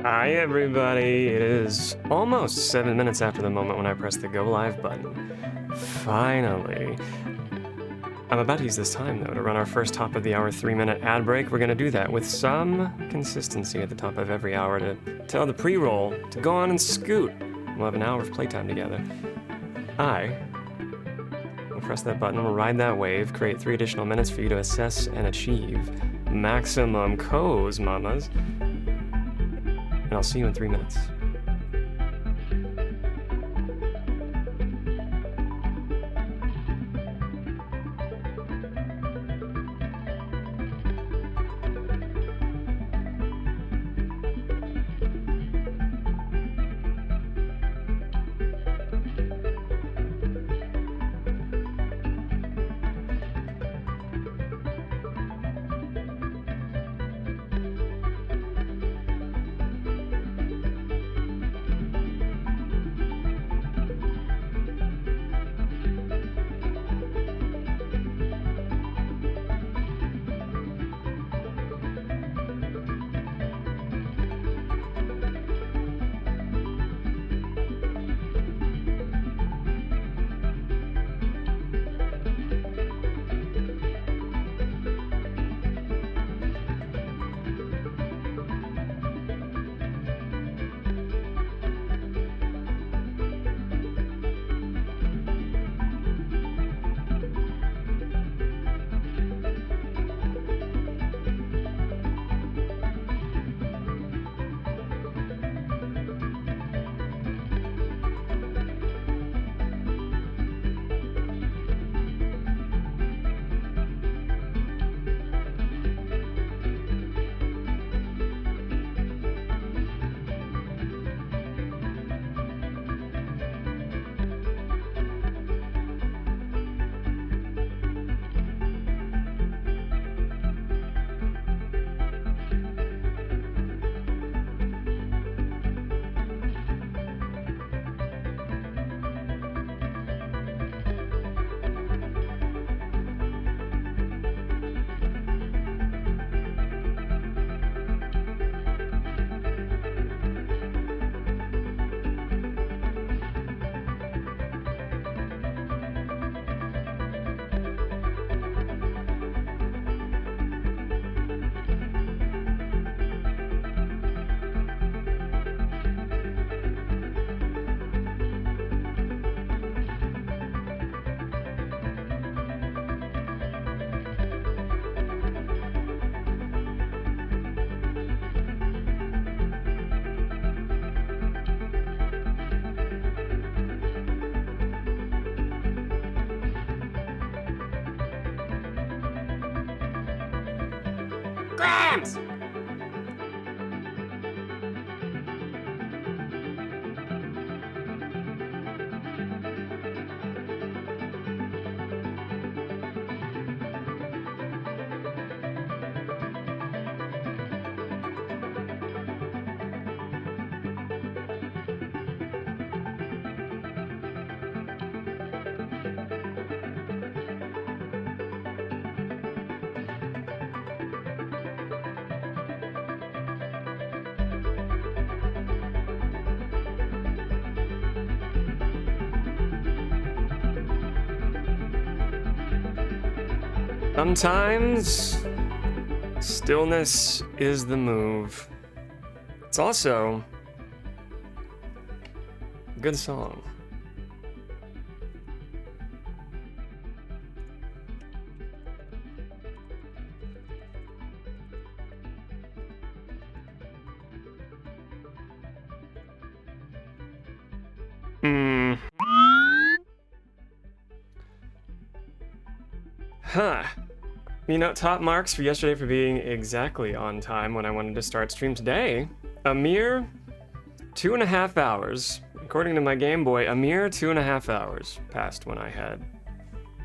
Hi everybody, it is almost 7 minutes after the moment when I press the go live button. Finally. I'm about to use this time though to run our first top of the hour 3-minute ad break. We're gonna do that with some consistency at the top of every hour to tell the pre-roll to go on and scoot. We'll have an hour of playtime together. We'll press that button, we'll ride that wave, create 3 additional minutes for you to assess and achieve maximum co's, mamas. And I'll see you in 3 minutes. Grams! Sometimes stillness is the move. It's also a good song. You know, top marks for yesterday for being exactly on time when I wanted to start stream today. A mere 2.5 hours. According to my Game Boy, a mere 2.5 hours passed when I had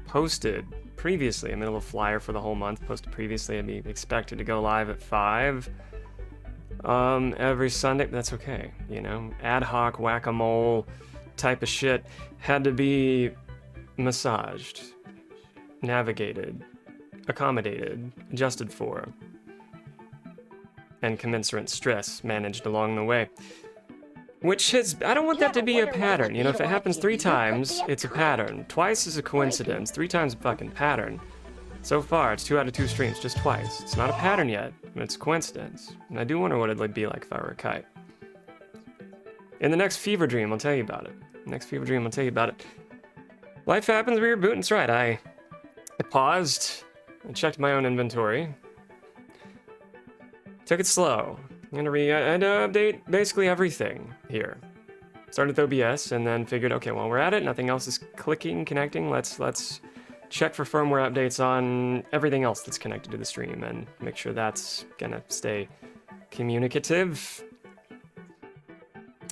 posted previously. I made a little flyer for the whole month. Posted previously. I'd be expected to go live at 5 every Sunday. That's okay, you know. Ad hoc, whack-a-mole type of shit had to be massaged, navigated, accommodated, adjusted for. and commensurate stress managed along the way. Which is, I don't want that to be a pattern. You know, if it happens 3 times, it's a pattern. Twice is a coincidence. 3 times a fucking pattern. So far, it's 2 out of 2 streams, just twice. It's not a pattern yet, it's a coincidence. And I do wonder what it'd be like if I were a kite. In the next fever dream, I'll tell you about it. Next fever dream, I'll tell you about it. Life happens, we reboot, that's right. I paused, I checked my own inventory. Took it slow. I had to update basically everything here. Started with OBS and then figured, okay, while we're at it, nothing else is clicking, connecting. Let's check for firmware updates on everything else that's connected to the stream and make sure that's gonna stay communicative.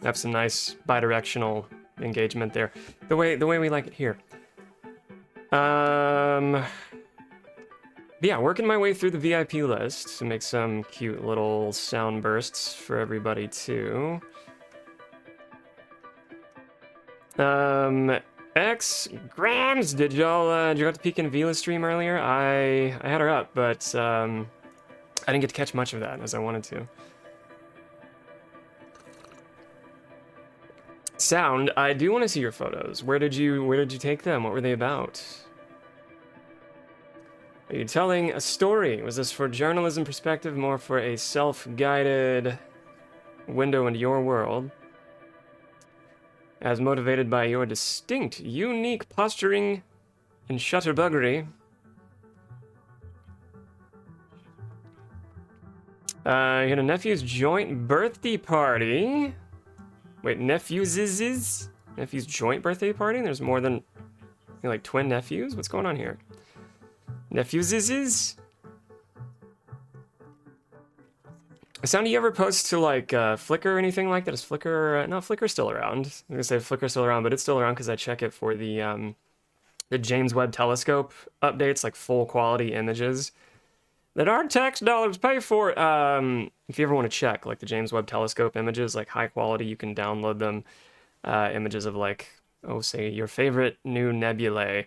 Have some nice bi-directional engagement there. The way we like it here. Yeah, working my way through the VIP list to make some cute little sound bursts for everybody too. X Grams, did y'all get to peek in Vila's stream earlier? I had her up, but I didn't get to catch much of that as I wanted to. Sound, I do want to see your photos. Where did you take them? What were they about? Are you telling a story? Was this for journalism perspective, more for a self-guided window into your world? As motivated by your distinct, unique posturing and shutterbuggery. You had a nephew's joint birthday party. Wait, nephew's joint birthday party? There's more than, like, twin nephews? What's going on here? Nephews. Sound, do you ever post to like Flickr or anything like that? Is Flickr no, Flickr's still around. I'm gonna say Flickr's still around, but it's still around because I check it for the James Webb Telescope updates, like full quality images that our tax dollars pay for. If you ever want to check like the James Webb Telescope images, like high quality, you can download them. Images of like, oh, say your favorite new nebulae.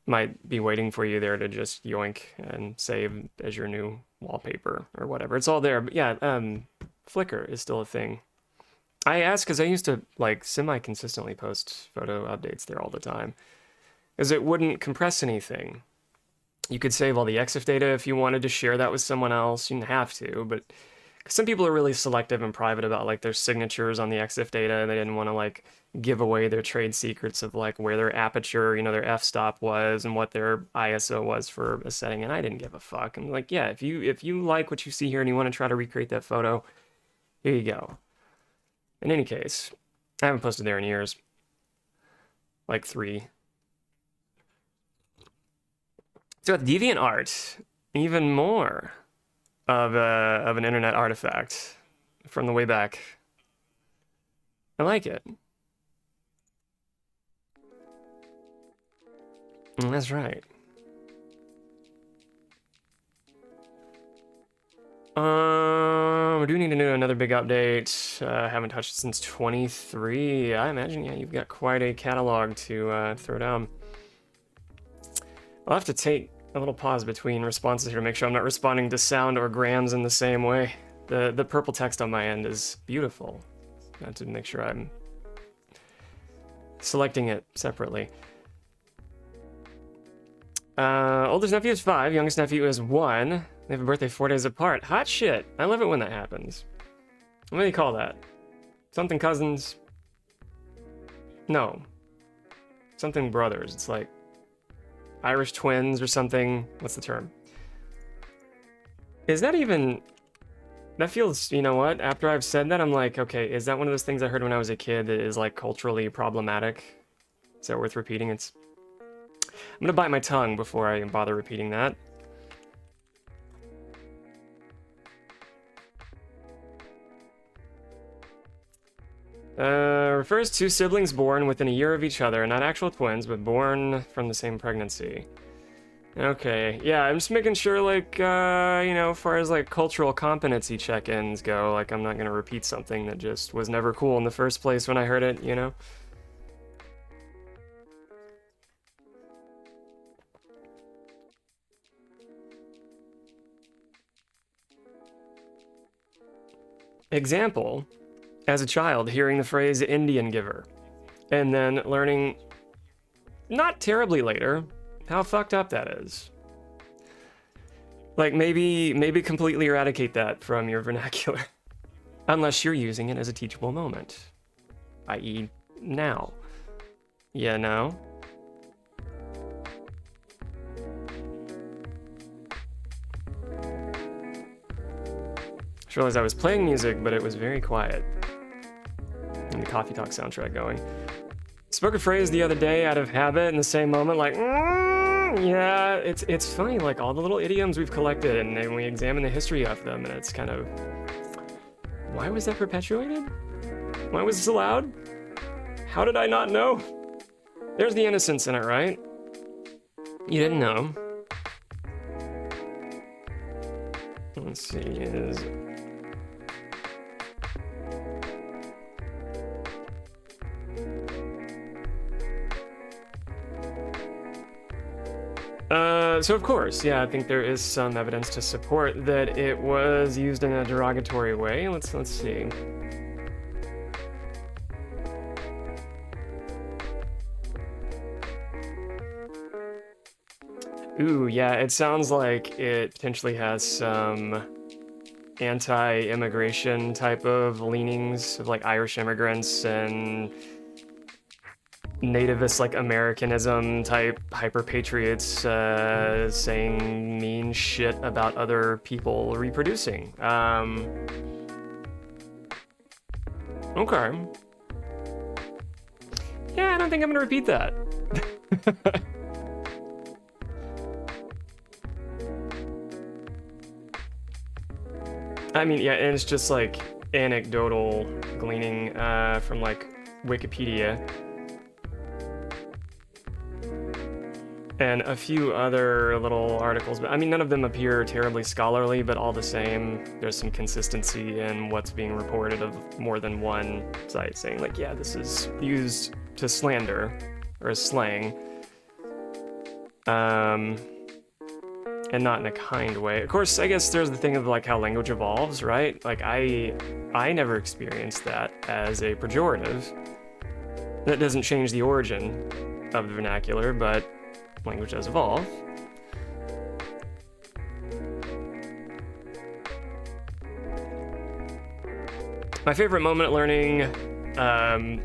Might be waiting for you there to just yoink and save as your new wallpaper or whatever. It's all there. But yeah, Flickr is still a thing. I asked because I used to like semi-consistently post photo updates there all the time. Because it wouldn't compress anything. You could save all the EXIF data if you wanted to share that with someone else. You didn't have to, but some people are really selective and private about like their signatures on the EXIF data, and they didn't want to like give away their trade secrets of like where their aperture, you know, their f-stop was and what their ISO was for a setting, and I didn't give a fuck. I'm like, yeah, if you like what you see here and you want to try to recreate that photo, here you go. In any case, I haven't posted there in years. Like 3. So with DeviantArt, even more of an internet artifact from the way back. I like it. That's right. We do need to do another big update. Haven't touched it since 23. I imagine, yeah, you've got quite a catalog to throw down. I'll have to take a little pause between responses here to make sure I'm not responding to sound or grams in the same way. The purple text on my end is beautiful. I have to make sure I'm selecting it separately. Oldest nephew is 5, youngest nephew is 1. They have a birthday 4 days apart. Hot shit! I love it when that happens. What do you call that? Something cousins? No. Something brothers. It's like Irish twins or something. What's the term? Is that even... That feels, you know what? After I've said that, I'm like, okay, is that one of those things I heard when I was a kid that is like culturally problematic? Is that worth repeating? I'm gonna bite my tongue before I bother repeating that. Refers to siblings born within a year of each other, not actual twins, but born from the same pregnancy. Okay, yeah, I'm just making sure, like, you know, as far as, like, cultural competency check-ins go, like, I'm not gonna repeat something that just was never cool in the first place when I heard it, you know? Example, as a child, hearing the phrase Indian giver, and then learning, not terribly later, how fucked up that is. Like, maybe completely eradicate that from your vernacular. Unless you're using it as a teachable moment. I.e., now. Yeah, no? I just realized I was playing music, but it was very quiet. And the Coffee Talk soundtrack going. Spoke a phrase the other day out of habit in the same moment, like, yeah, it's funny, like all the little idioms we've collected, and then we examine the history of them, and it's kind of, why was that perpetuated? Why was this allowed? How did I not know? There's the innocence in it, right? You didn't know. Let's see, is... So of course, yeah, I think there is some evidence to support that it was used in a derogatory way. Let's see. Ooh, yeah, it sounds like it potentially has some anti-immigration type of leanings of like Irish immigrants and nativist like Americanism type hyper-patriots saying mean shit about other people reproducing. Okay. Yeah, I don't think I'm gonna repeat that. I mean, yeah, and it's just like anecdotal gleaning from like Wikipedia. And a few other little articles, but I mean, none of them appear terribly scholarly, but all the same, there's some consistency in what's being reported of more than one site saying like, yeah, this is used to slander or as slang. And not in a kind way. Of course, I guess there's the thing of like how language evolves, right? Like I never experienced that as a pejorative. That doesn't change the origin of the vernacular, but language does evolve. My favorite moment learning,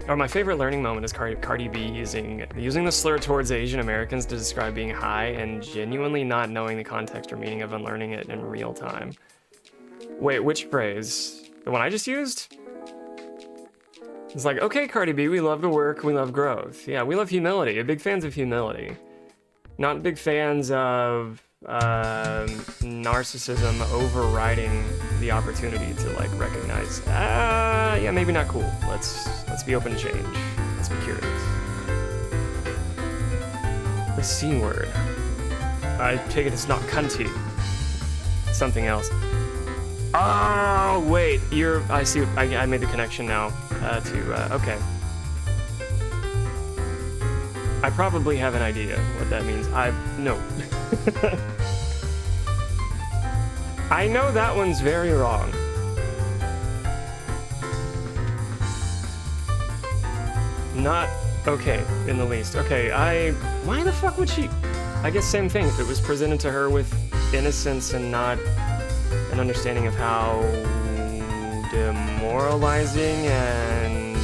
or my favorite learning moment is Cardi B using the slur towards Asian Americans to describe being high and genuinely not knowing the context or meaning of unlearning it in real time. Wait, which phrase? The one I just used? It's like, okay, Cardi B, we love the work, we love growth. Yeah, we love humility. We're big fans of humility. Not big fans of narcissism overriding the opportunity to like recognize, yeah, maybe not cool. Let's be open to change. Let's be curious. The C word. I take it it's not cunty. Something else. Oh wait, I see. I made the connection now. Okay. I probably have an idea what that means. No. I know that one's very wrong. Not okay in the least. Okay, why the fuck would she? I guess same thing. If it was presented to her with innocence and not an understanding of how demoralizing and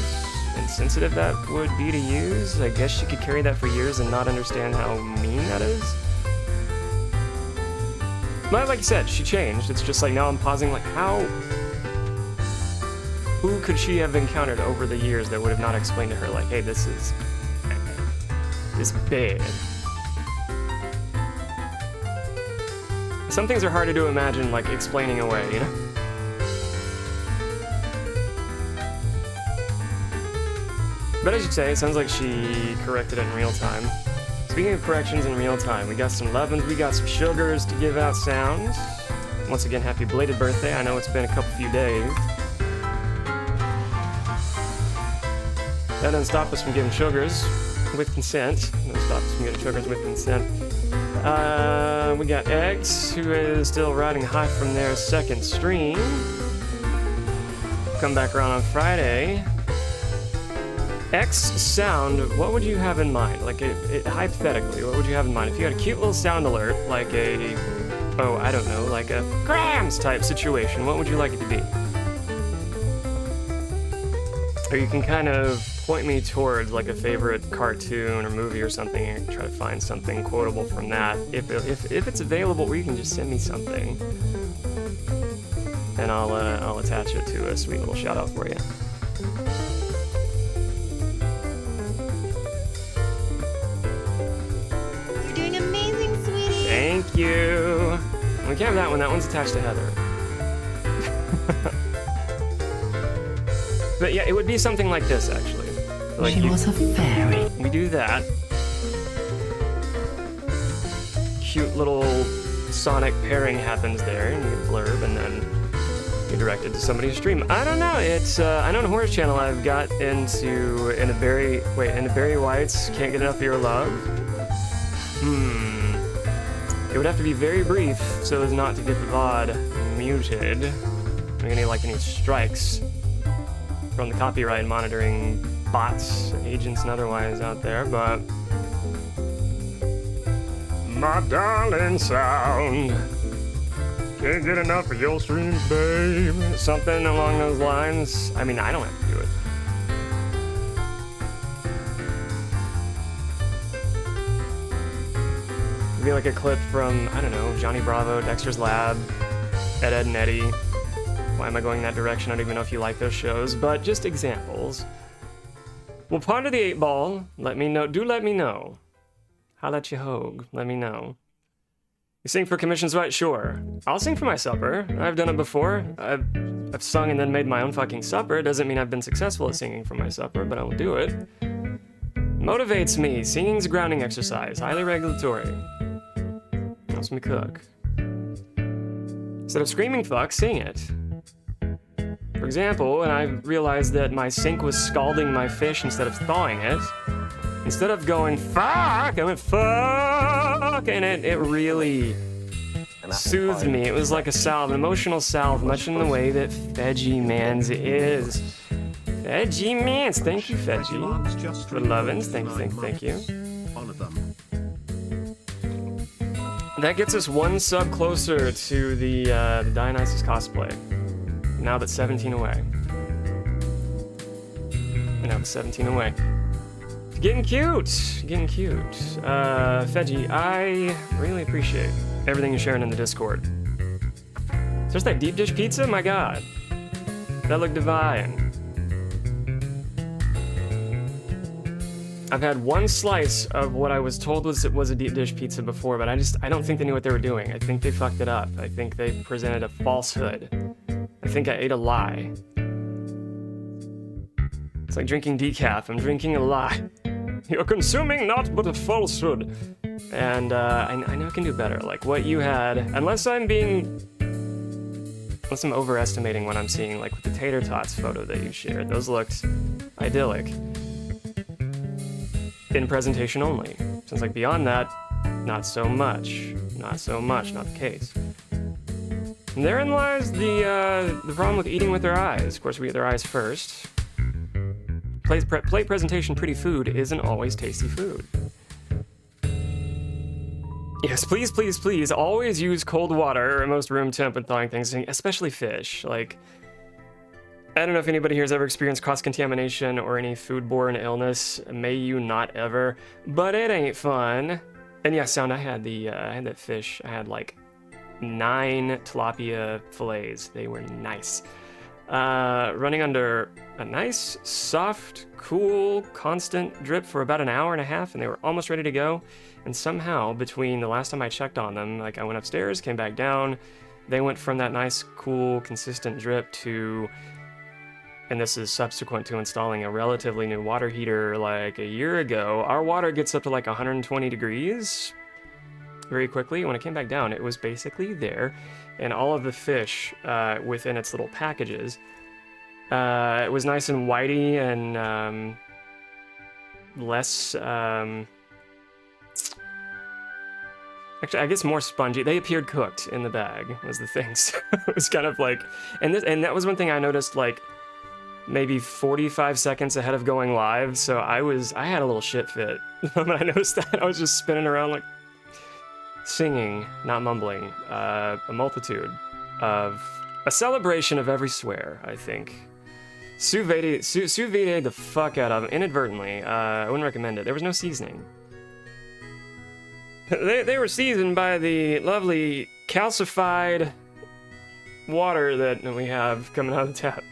insensitive that would be to use, I guess she could carry that for years and not understand how mean that is. But like I said, she changed. It's just like now I'm pausing, like who could she have encountered over the years that would have not explained to her, like, hey, this is bad. Some things are harder to imagine, like explaining away, you know? But as you say, it sounds like she corrected it in real time. Speaking of corrections in real time, we got some lovin's, we got some sugars to give out sounds. Once again, happy belated birthday. I know it's been a few days. That doesn't stop us from giving sugars with consent. Doesn't stop us from getting sugars with consent. We got X, who is still riding high from their second stream. come back around on Friday. X sound, what would you have in mind? Like, hypothetically, what would you have in mind? If you had a cute little sound alert, like a, oh, I don't know, like a grams type situation, what would you like it to be? Or you can kind of point me towards like a favorite cartoon or movie or something and try to find something quotable from that. If it's available, or you can just send me something. And I'll attach it to a sweet little shout out for you. You're doing amazing, sweetie. Thank you. We can't have that one. That one's attached to Heather. But yeah, it would be something like this, actually. Like she was a fairy. We do that. Cute little sonic pairing happens there, and you get blurb, and then you're directed to somebody's stream. I don't know. It's I know on Horror's channel I've got into in a Barry White's Can't Get Enough of Your Love. It would have to be very brief so as not to get the VOD muted. I'm gonna get like any strikes from the copyright monitoring bots, agents, and otherwise out there, but my darling sound, can't get enough of your streams, babe. Something along those lines. I mean, I don't have to do it. It'd be like a clip from, I don't know, Johnny Bravo, Dexter's Lab, Ed, Ed and Eddie. Why am I going that direction? I don't even know if you like those shows, but just examples. Well, ponder the 8-ball. Let me know. Do let me know. Holla at you, Hogue. Let me know. You sing for commissions, right? Sure. I'll sing for my supper. I've done it before. I've sung and then made my own fucking supper. Doesn't mean I've been successful at singing for my supper, but I'll do it. Motivates me. Singing's a grounding exercise. Highly regulatory. Helps me cook. Instead of screaming fuck, sing it. For example, when I realized that my sink was scalding my fish instead of thawing it, instead of going fuck, I went fuck, and it really soothed me. It was like a salve, an emotional salve, much in the way that Veggie Mans is. Veggie Mans, thank you, Veggie. For lovin's, thank you. That gets us one sub closer to the Dionysus cosplay. Now that's 17 away. Now that's 17 away. Getting cute. Getting cute. Veggie, I really appreciate everything you're sharing in the Discord. There's that deep dish pizza? My god. That looked divine. I've had one slice of what I was told was a deep dish pizza before, but I don't think they knew what they were doing. I think they fucked it up. I think they presented a falsehood. I think I ate a lie. It's like drinking decaf. I'm drinking a lie. You're consuming naught but a falsehood. And I know I can do better. Like what you had, unless I'm overestimating what I'm seeing, like with the tater tots photo that you shared. Those looked idyllic. In presentation only. So it's like beyond that, not so much. Not so much, not the case. And therein lies the problem with eating with their eyes. Of course, we eat their eyes first. Plate presentation pretty food isn't always tasty food. Yes, please, please, please, always use cold water or most room temp when thawing things, especially fish. Like, I don't know if anybody here has ever experienced cross-contamination or any foodborne illness. May you not ever, but it ain't fun. And yeah, Sound, I had that fish. I had like 9 tilapia fillets. They were nice. Running under a nice, soft, cool, constant drip for about an hour and a half, and they were almost ready to go. And somehow, between the last time I checked on them, like I went upstairs, came back down, they went from that nice, cool, consistent drip to, and this is subsequent to installing a relatively new water heater like a year ago, our water gets up to like 120 degrees very quickly. When it came back down, it was basically there, and all of the fish within its little packages. It was nice and whitey and less, actually, I guess more spongy. They appeared cooked in the bag, was the thing. So it was kind of like, and that was one thing I noticed, like, maybe 45 seconds ahead of going live, so I had a little shit fit. The moment I noticed that, I was just spinning around like singing, not mumbling, a multitude of a celebration of every swear, I think. Sous vide the fuck out of them inadvertently. I wouldn't recommend it. There was no seasoning. They were seasoned by the lovely calcified water that we have coming out of the tap.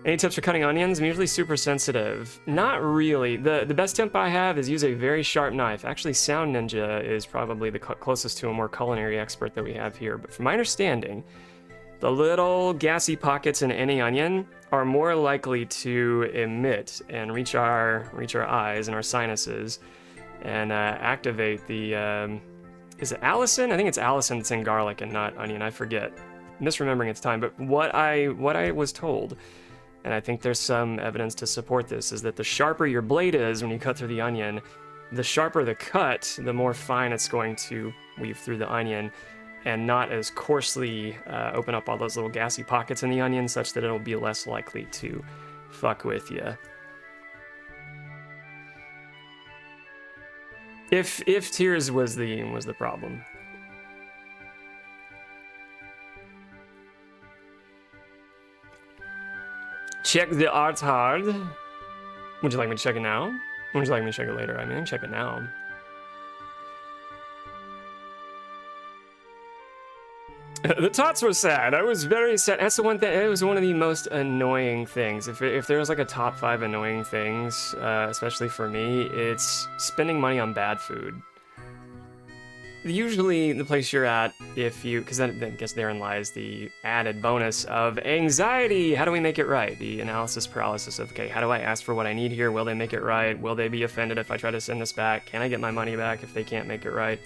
Any tips for cutting onions? I'm usually super sensitive. Not really. The best tip I have is use a very sharp knife. Actually, Sound Ninja is probably the closest to a more culinary expert that we have here. But from my understanding, the little gassy pockets in any onion are more likely to emit and reach our eyes and our sinuses and activate the... is it allicin? I think it's allicin that's in garlic and not onion. I forget. I'm misremembering its time. But what I was told, and I think there's some evidence to support this, is that the sharper your blade is when you cut through the onion, the sharper the cut, the more fine it's going to weave through the onion, and not as coarsely open up all those little gassy pockets in the onion, such that it'll be less likely to fuck with you. If tears was the problem. Check the art hard. Would you like me to check it now? Or would you like me to check it later? I mean, I can check it now. The tots were sad. I was very sad. That's the one thing. It was one of the most annoying things. If there was like a top 5 annoying things, especially for me, it's spending money on bad food. Usually the place you're at, because then I guess therein lies the added bonus of anxiety. How do we make it right? The analysis paralysis of, okay, how do I ask for what I need here? Will they make it right? Will they be offended if I try to send this back? Can I get my money back if they can't make it right?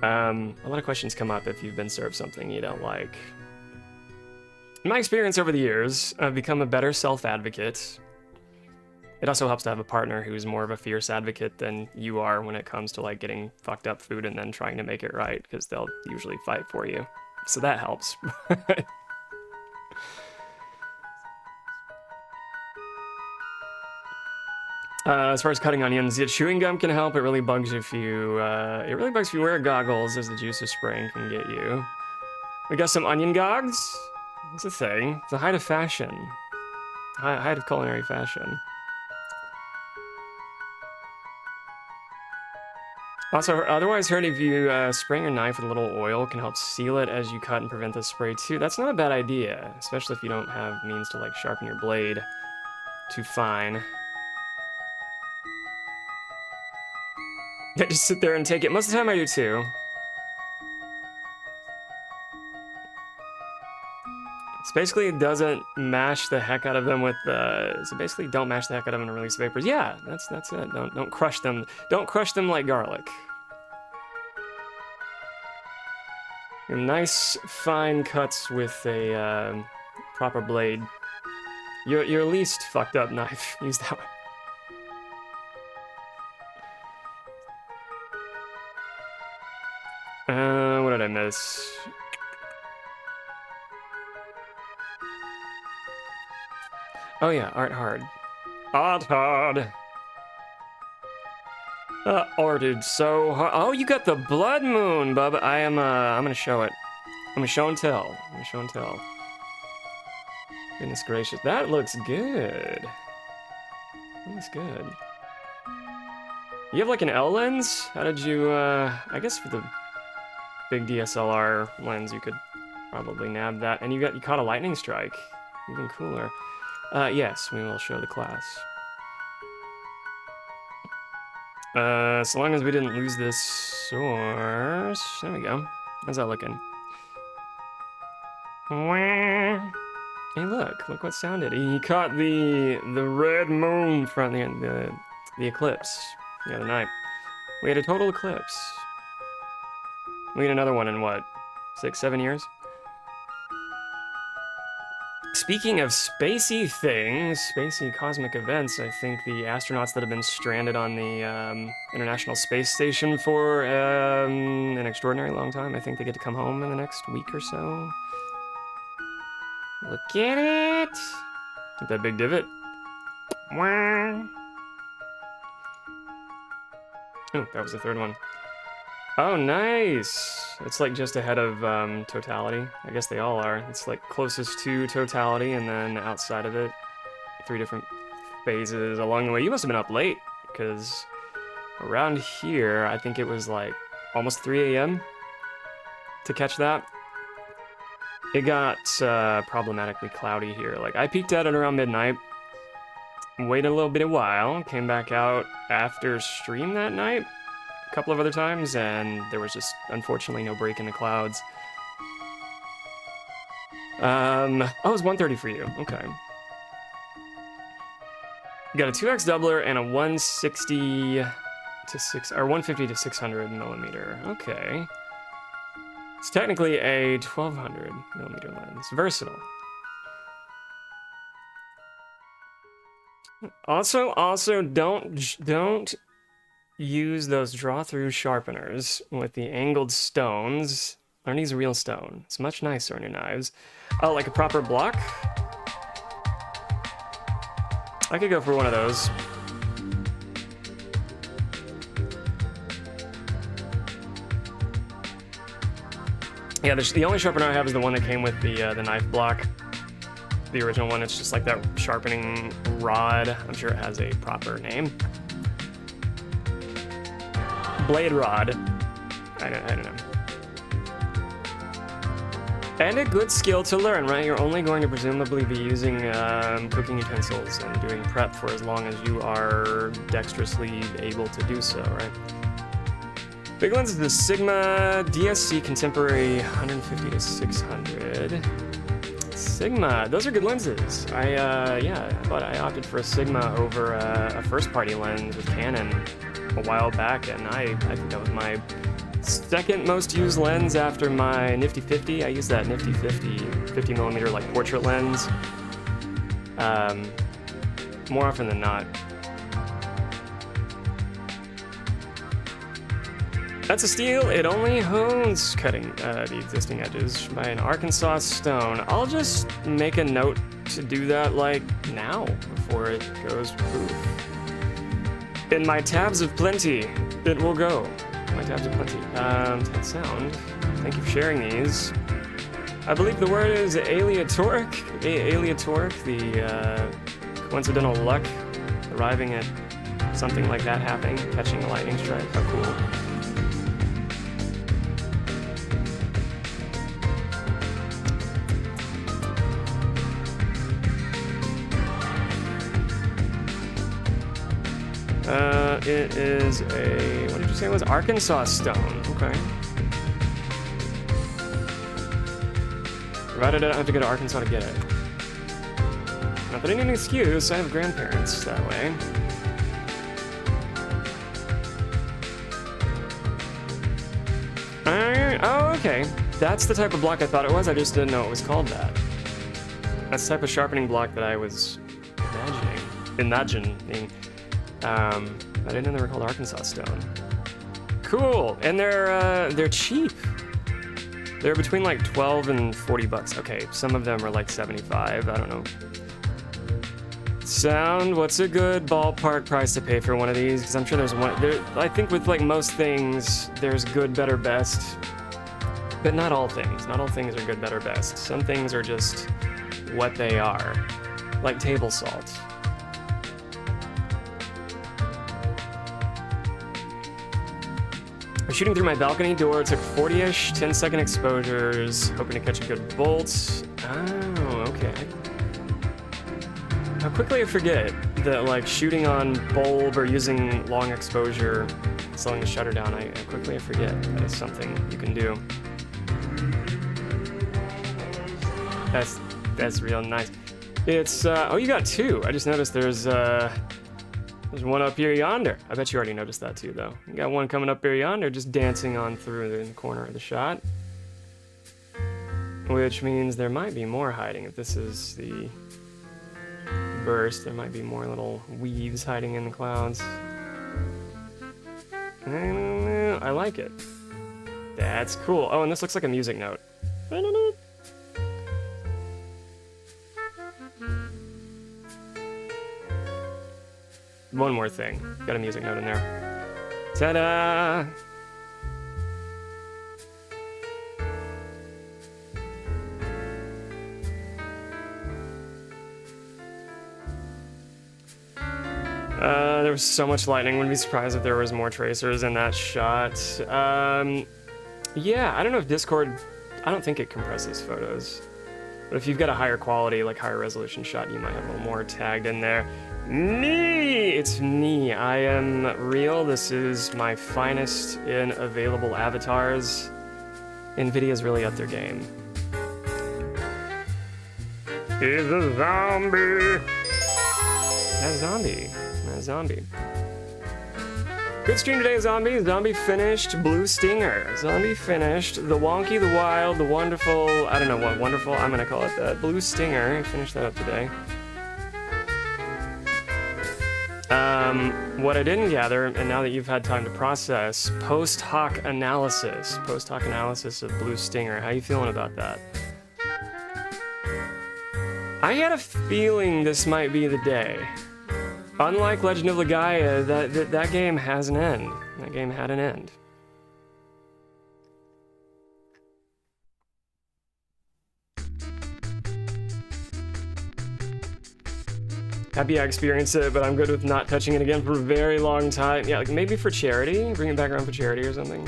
A lot of questions come up if you've been served something you don't like. In my experience over the years, I've become a better self-advocate. It also helps to have a partner who's more of a fierce advocate than you are when it comes to like getting fucked up food and then trying to make it right, because they'll usually fight for you. So that helps. As far as cutting onions, yeah, chewing gum can help. It really bugs if you wear goggles, as the juice of spraying can get you. We got some onion gogs. It's a thing. It's a height of fashion. Height of culinary fashion. Also, otherwise heard if you spraying your knife with a little oil can help seal it as you cut and prevent the spray too. That's not a bad idea, especially if you don't have means to like sharpen your blade too fine. I just sit there and take it. Most of the time I do too. So basically it doesn't mash the heck out of them with the... So basically don't mash the heck out of them and release vapors. Yeah, that's it. Don't crush them. Don't crush them like garlic. Nice fine cuts with a proper blade. Your least fucked up knife. Use that one. What did I miss? Oh yeah, art hard. Art hard. Arted so hard. Oh, you got the blood moon, bub. I'm gonna show it. I'm gonna show and tell. Goodness gracious, that looks good. That looks good. You have like an L lens? How did you, I guess for the big DSLR lens, you could probably nab that. And you caught a lightning strike. Even cooler. Yes, we will show the class. So long as we didn't lose this source. There we go. How's that looking? Hey, look what sounded. He caught the red moon from the eclipse the other night. We had a total eclipse. We get another one in what, 6-7 years? Speaking of spacey things, spacey cosmic events, I think the astronauts that have been stranded on the International Space Station for an extraordinary long time, I think they get to come home in the next week or so. Look at it! At that big divot. Wah. Oh, that was the third one. Oh, nice! It's like just ahead of Totality. I guess they all are. It's like closest to Totality, and then outside of it, 3 different phases along the way. You must have been up late, because around here, I think it was like almost 3 a.m. to catch that. It got problematically cloudy here. Like, I peeked at it around midnight, waited a little bit of while, came back out after stream that night, a couple of other times, and there was just, unfortunately, no break in the clouds. Oh, it was 130 for you. Okay. You got a 2x doubler and a 160 to 150 to 600 millimeter. Okay. It's technically a 1200 millimeter lens. Versatile. Also, don't use those draw-through sharpeners with the angled stones. Learn to use a real stone. It's much nicer on your knives. Oh, like a proper block? I could go for one of those. Yeah, the only sharpener I have is the one that came with the knife block. The original one, it's just like that sharpening rod. I'm sure it has a proper name. Blade rod. I don't know. And a good skill to learn, right? You're only going to presumably be using cooking utensils and doing prep for as long as you are dexterously able to do so, right? Big lens is the Sigma DSC Contemporary 150 to 600. Sigma, those are good lenses. I opted for a Sigma over a first-party lens with Canon a while back, and I think that was my second most used lens after my Nifty 50. I use that Nifty 50 millimeter like portrait lens more often than not. That's a steel. It only hones cutting the existing edges by an Arkansas stone. I'll just make a note to do that like now before it goes poof. In my tabs of plenty, it will go. My tabs of plenty. Tight sound. Thank you for sharing these. I believe the word is aleatoric. Aleatoric, the coincidental luck arriving at something like that happening, catching a lightning strike. How cool. It is a, what did you say it was? Arkansas stone. Okay. Provided I don't have to go to Arkansas to get it. Not that I need an excuse, I have grandparents that way. Oh, okay. That's the type of block I thought it was, I just didn't know it was called that. That's the type of sharpening block that I was imagining. I didn't know they were called Arkansas stone. Cool, and they're cheap. They're between like 12 and 40 bucks. Okay, some of them are like 75, I don't know. Sound, what's a good ballpark price to pay for one of these? Because I'm sure there's one, I think with like most things, there's good, better, best. But not all things. Not all things are good, better, best. Some things are just what they are. Like table salt. I'm shooting through my balcony door, took 40-ish, 10-second exposures, hoping to catch a good bolt. Oh, okay. How quickly I forget that, like, shooting on bulb or using long exposure, slowing the shutter down, I quickly forget that it's something you can do. That's real nice. It's, oh, you got 2. I just noticed there's one up here yonder. I bet you already noticed that too, though. You got one coming up here yonder, just dancing on through in the corner of the shot. Which means there might be more hiding. If this is the burst, there might be more little weaves hiding in the clouds. I like it. That's cool. Oh, and this looks like a music note. one more thing. Got a music note in there. Ta-da! There was so much lightning. Wouldn't be surprised if there was more tracers in that shot. Yeah, I don't know if Discord... I don't think it compresses photos. But if you've got a higher quality, like higher resolution shot, you might have a little more tagged in there. Me! It's me. I am real. This is my finest in available avatars. NVIDIA's really up their game. He's a zombie! That zombie. That zombie. Good stream today, Zombie. Zombie finished Blue Stinger. Zombie finished the wonky, the wild, the wonderful... I don't know what wonderful, I'm gonna call it that. Blue Stinger. Finished that up today. What I didn't gather, and now that you've had time to process, post hoc analysis. Post hoc analysis of Blue Stinger. How you feeling about that? I had a feeling this might be the day. Unlike Legend of Legaia, that game has an end. That game had an end. Happy I experienced it, but I'm good with not touching it again for a very long time. Yeah, like maybe for charity, bring it back around for charity or something.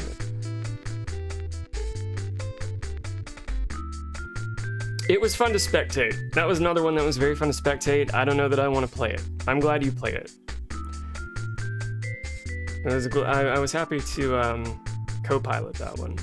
It was fun to spectate. That was another one that was very fun to spectate. I don't know that I want to play it. I'm glad you played it. I was happy to co-pilot that one.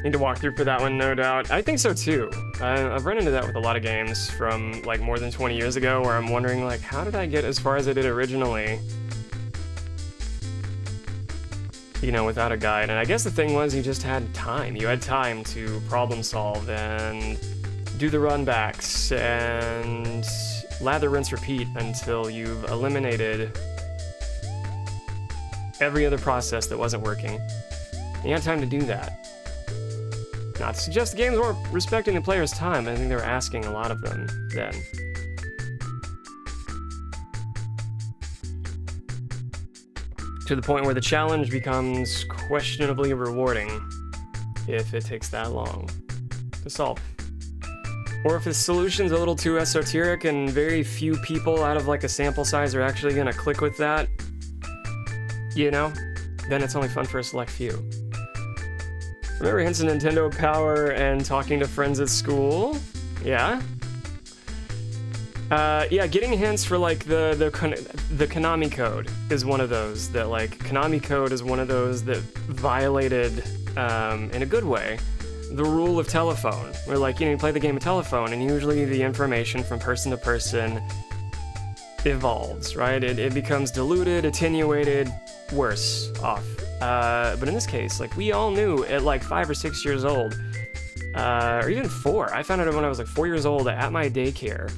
Need to walk through for that one, no doubt. I think so too. I've run into that with a lot of games from like more than 20 years ago where I'm wondering like, how did I get as far as I did originally? You know, without a guide. And I guess the thing was you just had time. You had time to problem solve and do the run backs and lather, rinse, repeat until you've eliminated every other process that wasn't working. And you had time to do that. Not to suggest the games weren't respecting the player's time, I think they were asking a lot of them then. To the point where the challenge becomes questionably rewarding if it takes that long to solve. Or if the solution's a little too esoteric and very few people out of like a sample size are actually gonna click with that, you know, then it's only fun for a select few. Remember hints of Nintendo Power and talking to friends at school? Yeah. Yeah, getting hints for like the Konami code is one of those that like Konami code is one of those that violated in a good way the rule of telephone. Where like, you know, you play the game of telephone and usually the information from person to person evolves, right? It becomes diluted, attenuated, worse off. But in this case, like we all knew at like 5 or 6 years old, or even 4. I found out when I was like 4 years old at my daycare.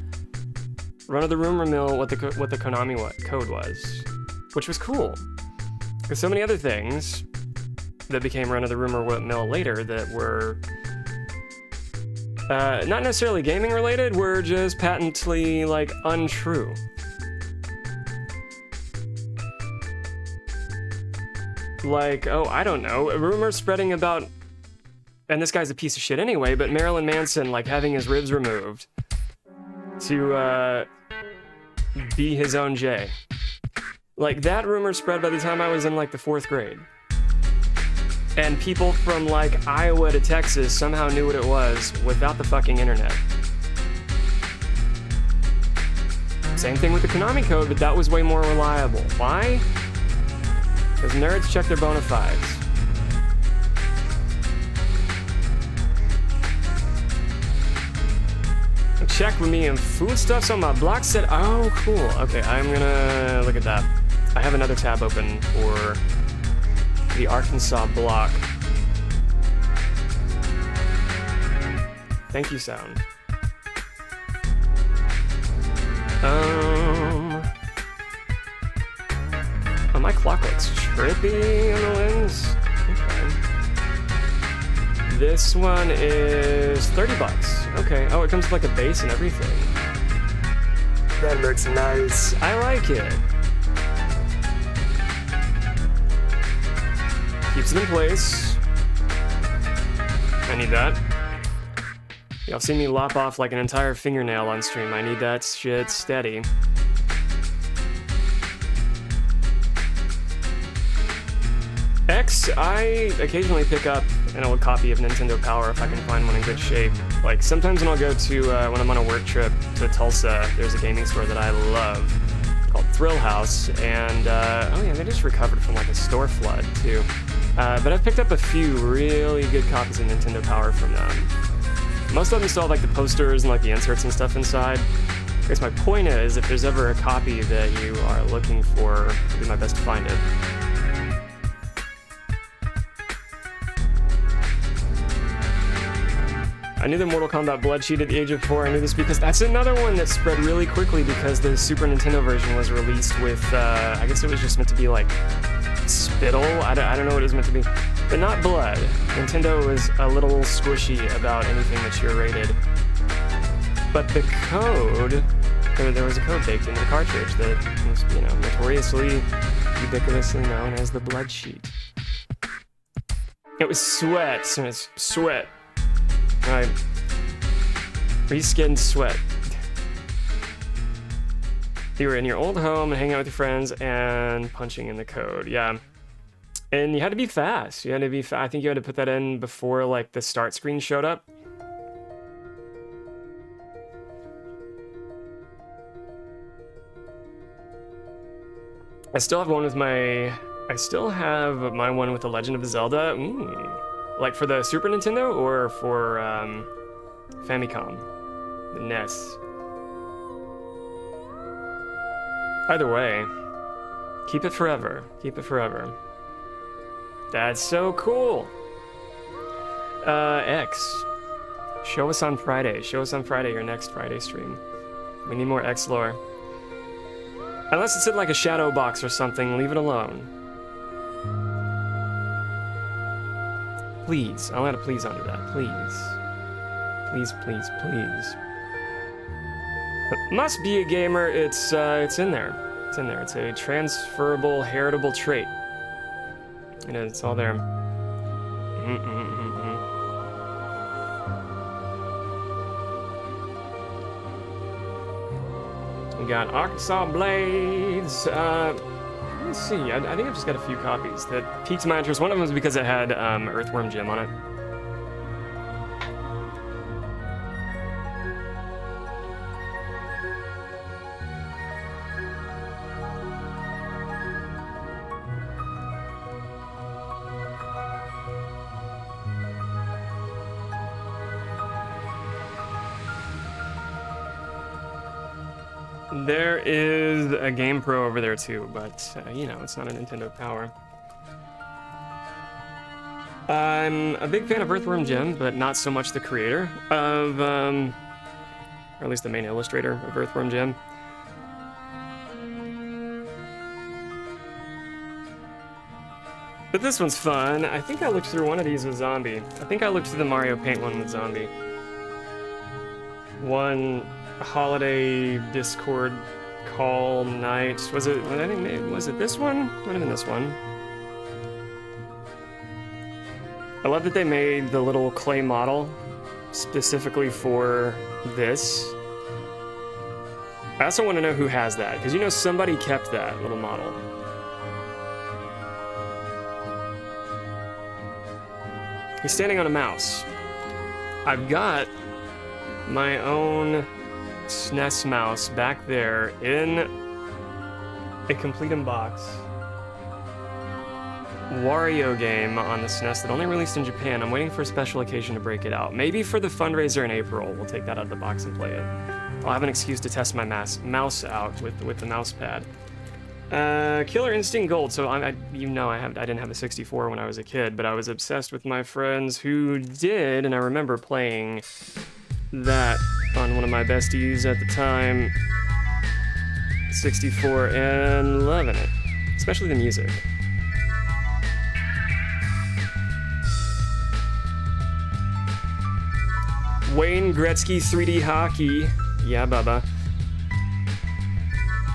Run of the rumor mill what the Konami code was, which was cool. Because so many other things that became run of the rumor mill later that were not necessarily gaming related, were just patently like untrue. Like, oh, I don't know, a rumor spreading about, and this guy's a piece of shit anyway, but Marilyn Manson like having his ribs removed to be his own Jay. Like that rumor spread by the time I was in like the 4th grade. And people from like Iowa to Texas somehow knew what it was without the fucking internet. Same thing with the Konami code, but that was way more reliable. Why? Because nerds check their bona fides. Check with me and foodstuffs on my block set. Oh, cool. Okay, I'm gonna look at that. I have another tab open for the Arkansas block. Thank you, sound. Oh, my clock looks trippy on the lens. Okay. This one is 30 bucks. Okay. Oh, it comes with like a base and everything. That looks nice. I like it. Keeps it in place. I need that. Y'all seen me lop off like an entire fingernail on stream. I need that shit steady. X, I occasionally pick up an old copy of Nintendo Power if I can find one in good shape. Like, sometimes when I'll go to, when I'm on a work trip to Tulsa, there's a gaming store that I love called Thrill House, and, oh yeah, they just recovered from like a store flood, too. But I've picked up a few really good copies of Nintendo Power from them. Most of them still have like the posters and like the inserts and stuff inside. I guess my point is, if there's ever a copy that you are looking for, I'll do my best to find it. I knew the Mortal Kombat blood sheet at the age of 4. I knew this because that's another one that spread really quickly because the Super Nintendo version was released with, I guess it was just meant to be like spittle. I don't know what it was meant to be, but not blood. Nintendo was a little squishy about anything mature rated. But the code, there was a code baked into the cartridge that was, you know, notoriously, ubiquitously known as the blood sheet. It was sweat, so it's sweat. Alright. Reskin sweat. You were in your old home and hanging out with your friends and punching in the code. Yeah. And you had to be fast. You had to be I think you had to put that in before like the start screen showed up. I still have one with my one with the Legend of Zelda. Ooh. Like for the Super Nintendo or for Famicom, the NES. Either way, keep it forever. Keep it forever. That's so cool. X, show us on Friday. Show us on Friday, your next Friday stream. We need more X lore. Unless it's in like a shadow box or something, leave it alone. Please, I'll add a please onto that, please. Please, please, please. Must be a gamer, it's in there. It's in there, it's a transferable, heritable trait. It is, it's all there. We got Arkansas Blades, let's see, I think I've just got a few copies that piqued my interest. One of them was because it had Earthworm Jim on it. There is a Game Pro over there too, but you know, it's not a Nintendo Power. I'm a big fan of Earthworm Jim, but not so much the creator of, or at least the main illustrator of Earthworm Jim. But this one's fun. I think I looked through one of these with Zombie. I think I looked through the Mario Paint one with Zombie. One holiday Discord call night. Was it? I think was it this one? Might have been this one. I love that they made the little clay model specifically for this. I also want to know who has that, because you know somebody kept that little model. He's standing on a mouse. I've got my own SNES mouse back there in a complete in box Wario game on the SNES that only released in Japan. I'm waiting for a special occasion to break it out. Maybe for the fundraiser in April, we'll take that out of the box and play it. I'll have an excuse to test my mouse out with the mouse pad. Killer Instinct Gold. So you know I didn't have a 64 when I was a kid, but I was obsessed with my friends who did, and I remember playing that on one of my besties at the time, 64, and loving it, especially the music. Wayne Gretzky 3D hockey. Yeah, Bubba.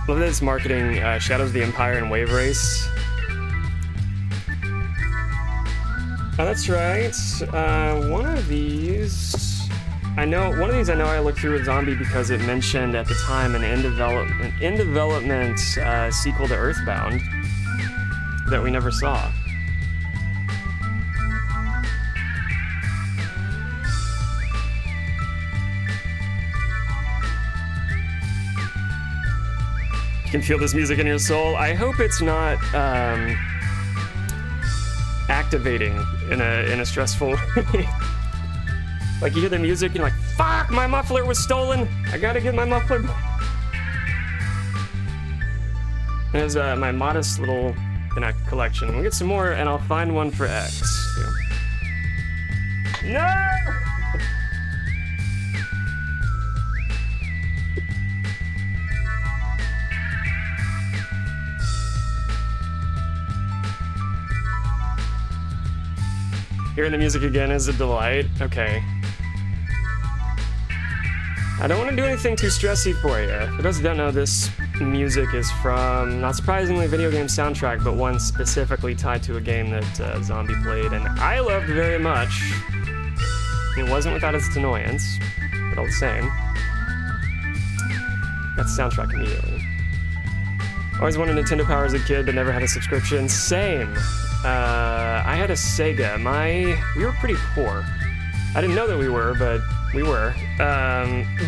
Love this marketing, Shadows of the Empire and Wave Race. Oh, that's right. One of these I know I looked through with Zombie because it mentioned at the time an in development sequel to Earthbound that we never saw. You can feel this music in your soul. I hope it's not activating in a stressful way. Like you hear the music and you're like, fuck, my muffler was stolen. I gotta get my muffler back. There's my modest little collection. We'll get some more and I'll find one for X too. No! Hearing the music again is a delight. Okay. I don't want to do anything too stressy for you. For those who don't know, this music is from, not surprisingly, a video game soundtrack, but one specifically tied to a game that Zombie played, and I loved very much. It wasn't without its annoyance, but all the same. Got the soundtrack immediately. Always wanted Nintendo Power as a kid, but never had a subscription. Same. I had a Sega. We were pretty poor. I didn't know that we were, but we were.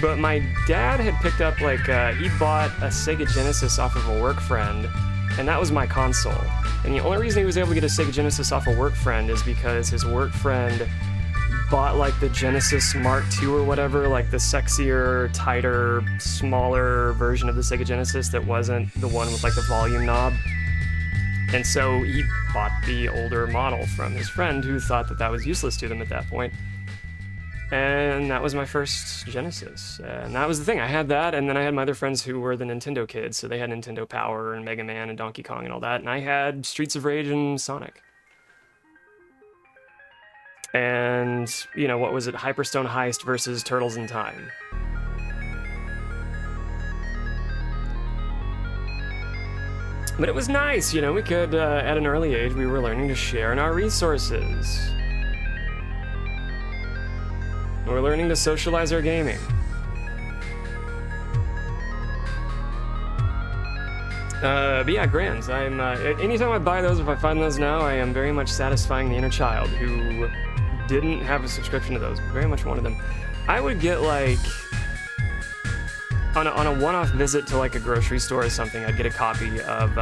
But my dad had picked up, he bought a Sega Genesis off of a work friend, and that was my console. And the only reason he was able to get a Sega Genesis off a work friend is because his work friend bought, the Genesis Mark II or whatever, the sexier, tighter, smaller version of the Sega Genesis that wasn't the one with, the volume knob. And so he bought the older model from his friend who thought that was useless to them at that point. And that was my first Genesis. And that was the thing. I had that, and then I had my other friends who were the Nintendo kids, so they had Nintendo Power and Mega Man and Donkey Kong and all that, and I had Streets of Rage and Sonic. And, what was it? Hyperstone Heist versus Turtles in Time. But it was nice, we could, at an early age, we were learning to share in our resources. We're learning to socialize our gaming. But yeah, Grands, anytime I buy those, if I find those now, I am very much satisfying the inner child who didn't have a subscription to those, but very much wanted them. I would get, on a one-off visit to, a grocery store or something, I'd get a copy of,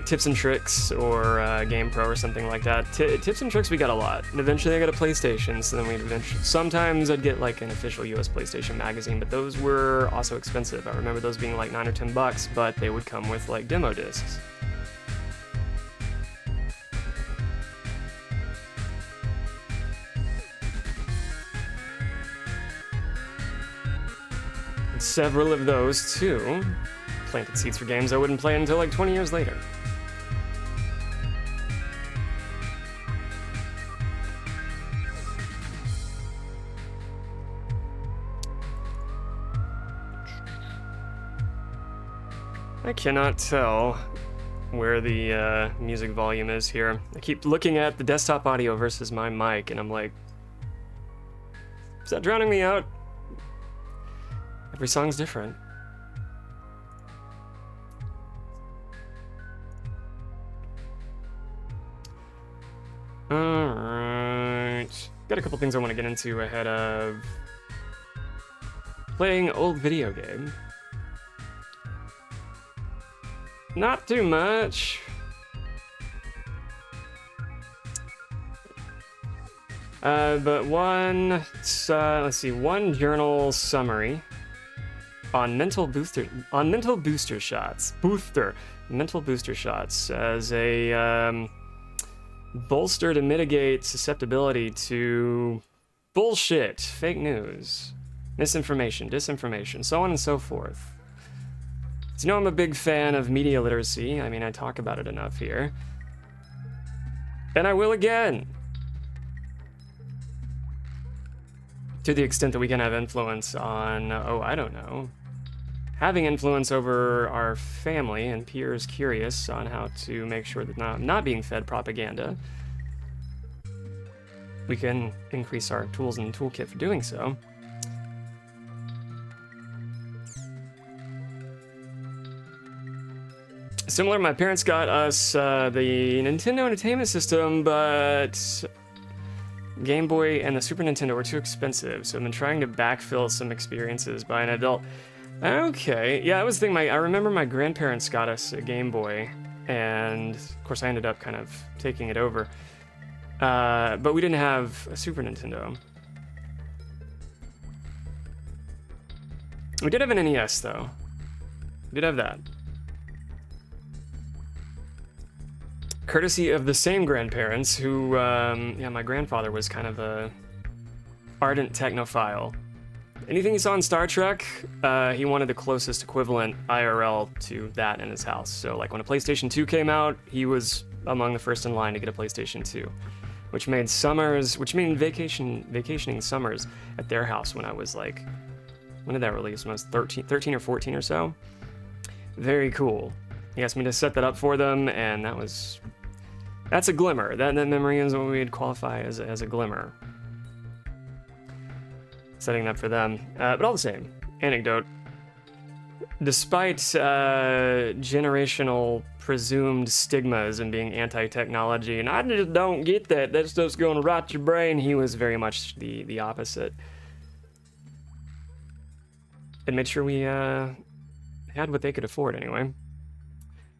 Tips and Tricks or Game Pro or something like that. Tips and Tricks we got a lot, and eventually I got a PlayStation, so then sometimes I'd get an official US PlayStation magazine, but those were also expensive. I remember those being $9 or $10, but they would come with demo discs. And several of those too planted seeds for games I wouldn't play until 20 years later. I cannot tell where the music volume is here. I keep looking at the desktop audio versus my mic, and I'm like, is that drowning me out? Every song's different. Alright. Got a couple things I want to get into ahead of playing old video game. Not too much. But one journal summary on mental booster shots as a bolster to mitigate susceptibility to bullshit, fake news, misinformation, disinformation, so on and so forth. So, I'm a big fan of media literacy. I mean, I talk about it enough here. And I will again. to the extent that we can have influence on, oh, I don't know, having influence over our family and peers curious on how to make sure that not being fed propaganda, we can increase our tools in the toolkit for doing so. Similar, my parents got us the Nintendo Entertainment System, but Game Boy and the Super Nintendo were too expensive, so I've been trying to backfill some experiences by an adult. Okay, yeah, that was the thing. I remember my grandparents got us a Game Boy, and of course I ended up kind of taking it over. But we didn't have a Super Nintendo. We did have an NES, though. We did have that. Courtesy of the same grandparents who, yeah, my grandfather was kind of a ardent technophile. Anything he saw in Star Trek, he wanted the closest equivalent IRL to that in his house. So, like, when a PlayStation 2 came out, he was among the first in line to get a PlayStation 2, which made vacationing summers at their house when I was like, when did that release? When I was 13 or 14 or so. Very cool. He asked me to set that up for them, and that's a glimmer. That memory is what we'd qualify as a glimmer. Setting it up for them. But all the same, anecdote. Despite generational presumed stigmas and being anti-technology, and I just don't get that stuff's going to rot your brain, he was very much the opposite. And made sure we had what they could afford anyway.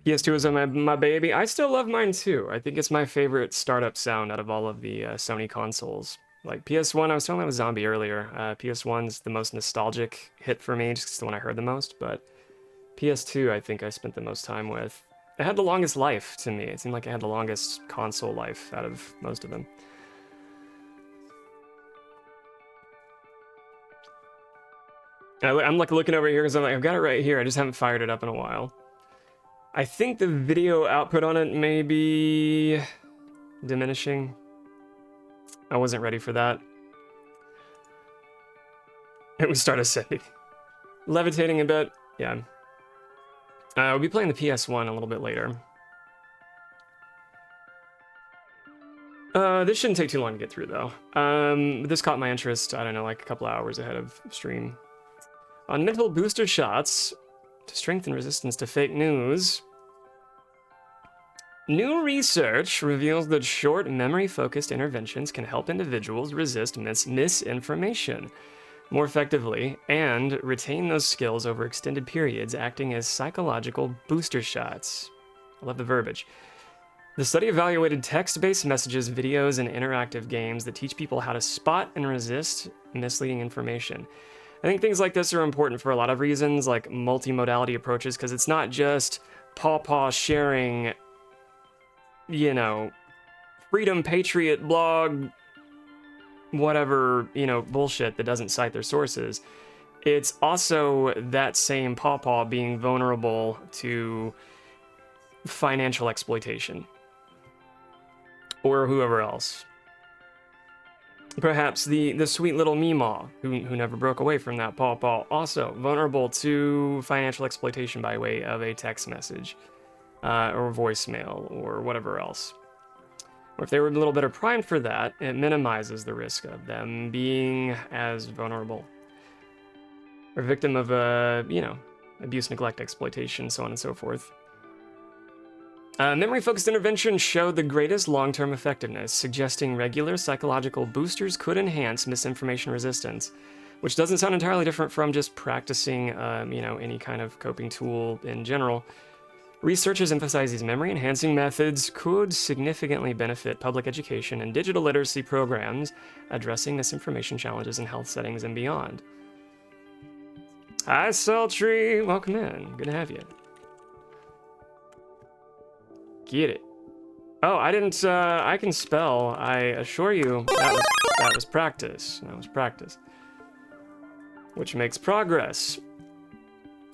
PS2 is my baby. I still love mine too. I think it's my favorite startup sound out of all of the Sony consoles. Like PS1, I was talking about Zombie earlier. PS1's the most nostalgic hit for me, just 'cause it's the one I heard the most, but PS2 I think I spent the most time with. It had the longest life to me. It seemed like it had the longest console life out of most of them. I'm like looking over here because I'm like, I've got it right here. I just haven't fired it up in a while. I think the video output on it may be diminishing. I wasn't ready for that. And we start ascending. Levitating a bit, yeah. We'll be playing the PS1 a little bit later. This shouldn't take too long to get through, though. This caught my interest, I don't know, like a couple hours ahead of stream. On mental booster shots to strengthen resistance to fake news. New research reveals that short memory-focused interventions can help individuals resist misinformation more effectively and retain those skills over extended periods, acting as psychological booster shots. I love the verbiage. The study evaluated text-based messages, videos, and interactive games that teach people how to spot and resist misleading information. I think things like this are important for a lot of reasons, like multimodality approaches, because it's not just paw sharing, you know, freedom patriot blog, whatever, you know, bullshit that doesn't cite their sources. It's also that same paw being vulnerable to financial exploitation. Or whoever else. Perhaps the sweet little Meemaw, who never broke away from that paw, also vulnerable to financial exploitation by way of a text message, or voicemail, or whatever else. Or if they were a little better primed for that, it minimizes the risk of them being as vulnerable. Or victim of, you know, abuse, neglect, exploitation, so on and so forth. Memory-focused intervention showed the greatest long-term effectiveness, suggesting regular psychological boosters could enhance misinformation resistance, which doesn't sound entirely different from just practicing, you know, any kind of coping tool in general. Researchers emphasize these memory-enhancing methods could significantly benefit public education and digital literacy programs addressing misinformation challenges in health settings and beyond. Hi, Sultry! Welcome in. Good to have you. Get it. Oh, I didn't, I can spell. I assure you that was practice. That was practice. Which makes progress.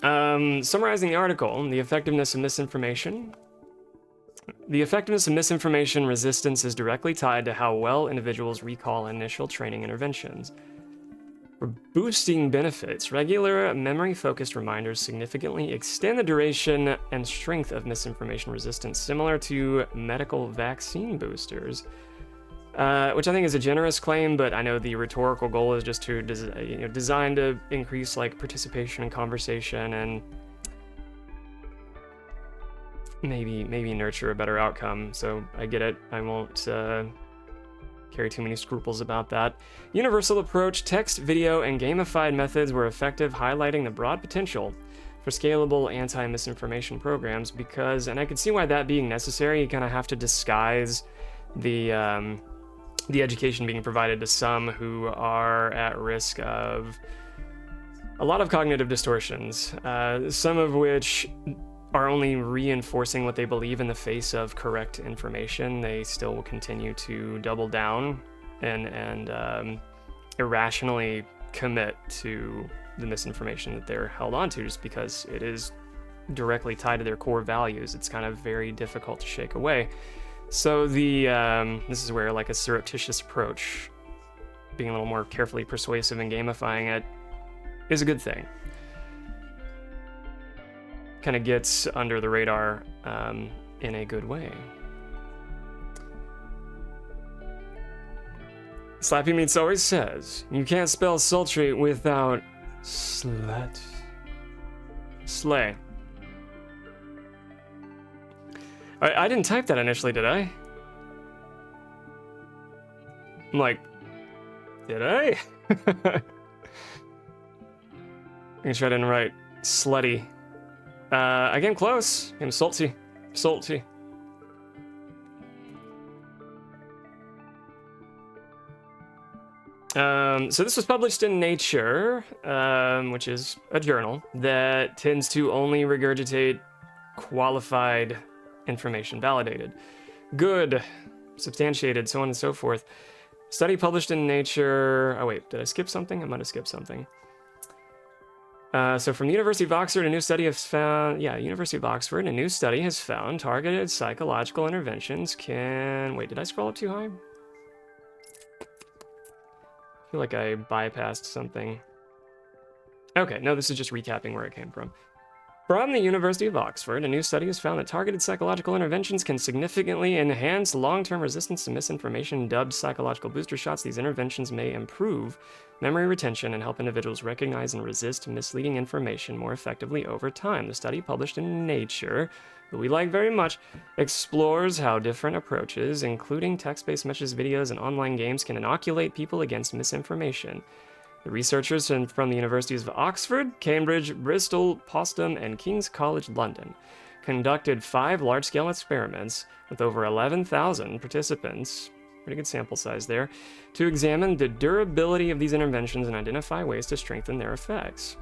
Summarizing the article, the effectiveness of misinformation. The effectiveness of misinformation resistance is directly tied to how well individuals recall initial training interventions. For boosting benefits, regular memory-focused reminders significantly extend the duration and strength of misinformation resistance, similar to medical vaccine boosters. Which I think is a generous claim, but I know the rhetorical goal is just to designed to increase like participation and conversation and maybe nurture a better outcome. So I get it. I won't carry too many scruples about that. Universal approach, text, video, and gamified methods were effective, highlighting the broad potential for scalable anti-misinformation programs. Because, and I can see why that being necessary, you kind of have to disguise the education being provided to some who are at risk of a lot of cognitive distortions, some of which are only reinforcing what they believe in the face of correct information. They still will continue to double down and irrationally commit to the misinformation that they're held onto just because it is directly tied to their core values. It's kind of very difficult to shake away. So this is where like a surreptitious approach, being a little more carefully persuasive and gamifying it, is a good thing. Kind of gets under the radar in a good way. Slappy Meats always says, you can't spell sultry without slut. Slay. I didn't type that initially, did I? I'm like, did I? I can try to write slutty. I came close. I'm salty. Salty. So this was published in Nature, which is a journal that tends to only regurgitate qualified information, validated, good, substantiated, so on and so forth. Study published in Nature. Oh wait, did I skip something? I might have skipped something. So from the University of Oxford, a new study has found, University of Oxford, a new study has found targeted psychological interventions can, wait, did I scroll up too high? I feel like I bypassed something. Okay, no, this is just recapping where it came from. From the University of Oxford, a new study has found that targeted psychological interventions can significantly enhance long-term resistance to misinformation. Dubbed psychological booster shots, these interventions may improve memory retention and help individuals recognize and resist misleading information more effectively over time. The study, published in Nature, that we like very much, explores how different approaches, including text-based messages, videos, and online games, can inoculate people against misinformation. The researchers from the Universities of Oxford, Cambridge, Bristol, Potsdam, and King's College London conducted 5 large-scale experiments with over 11,000 participants, pretty good sample size there, to examine the durability of these interventions and identify ways to strengthen their effects.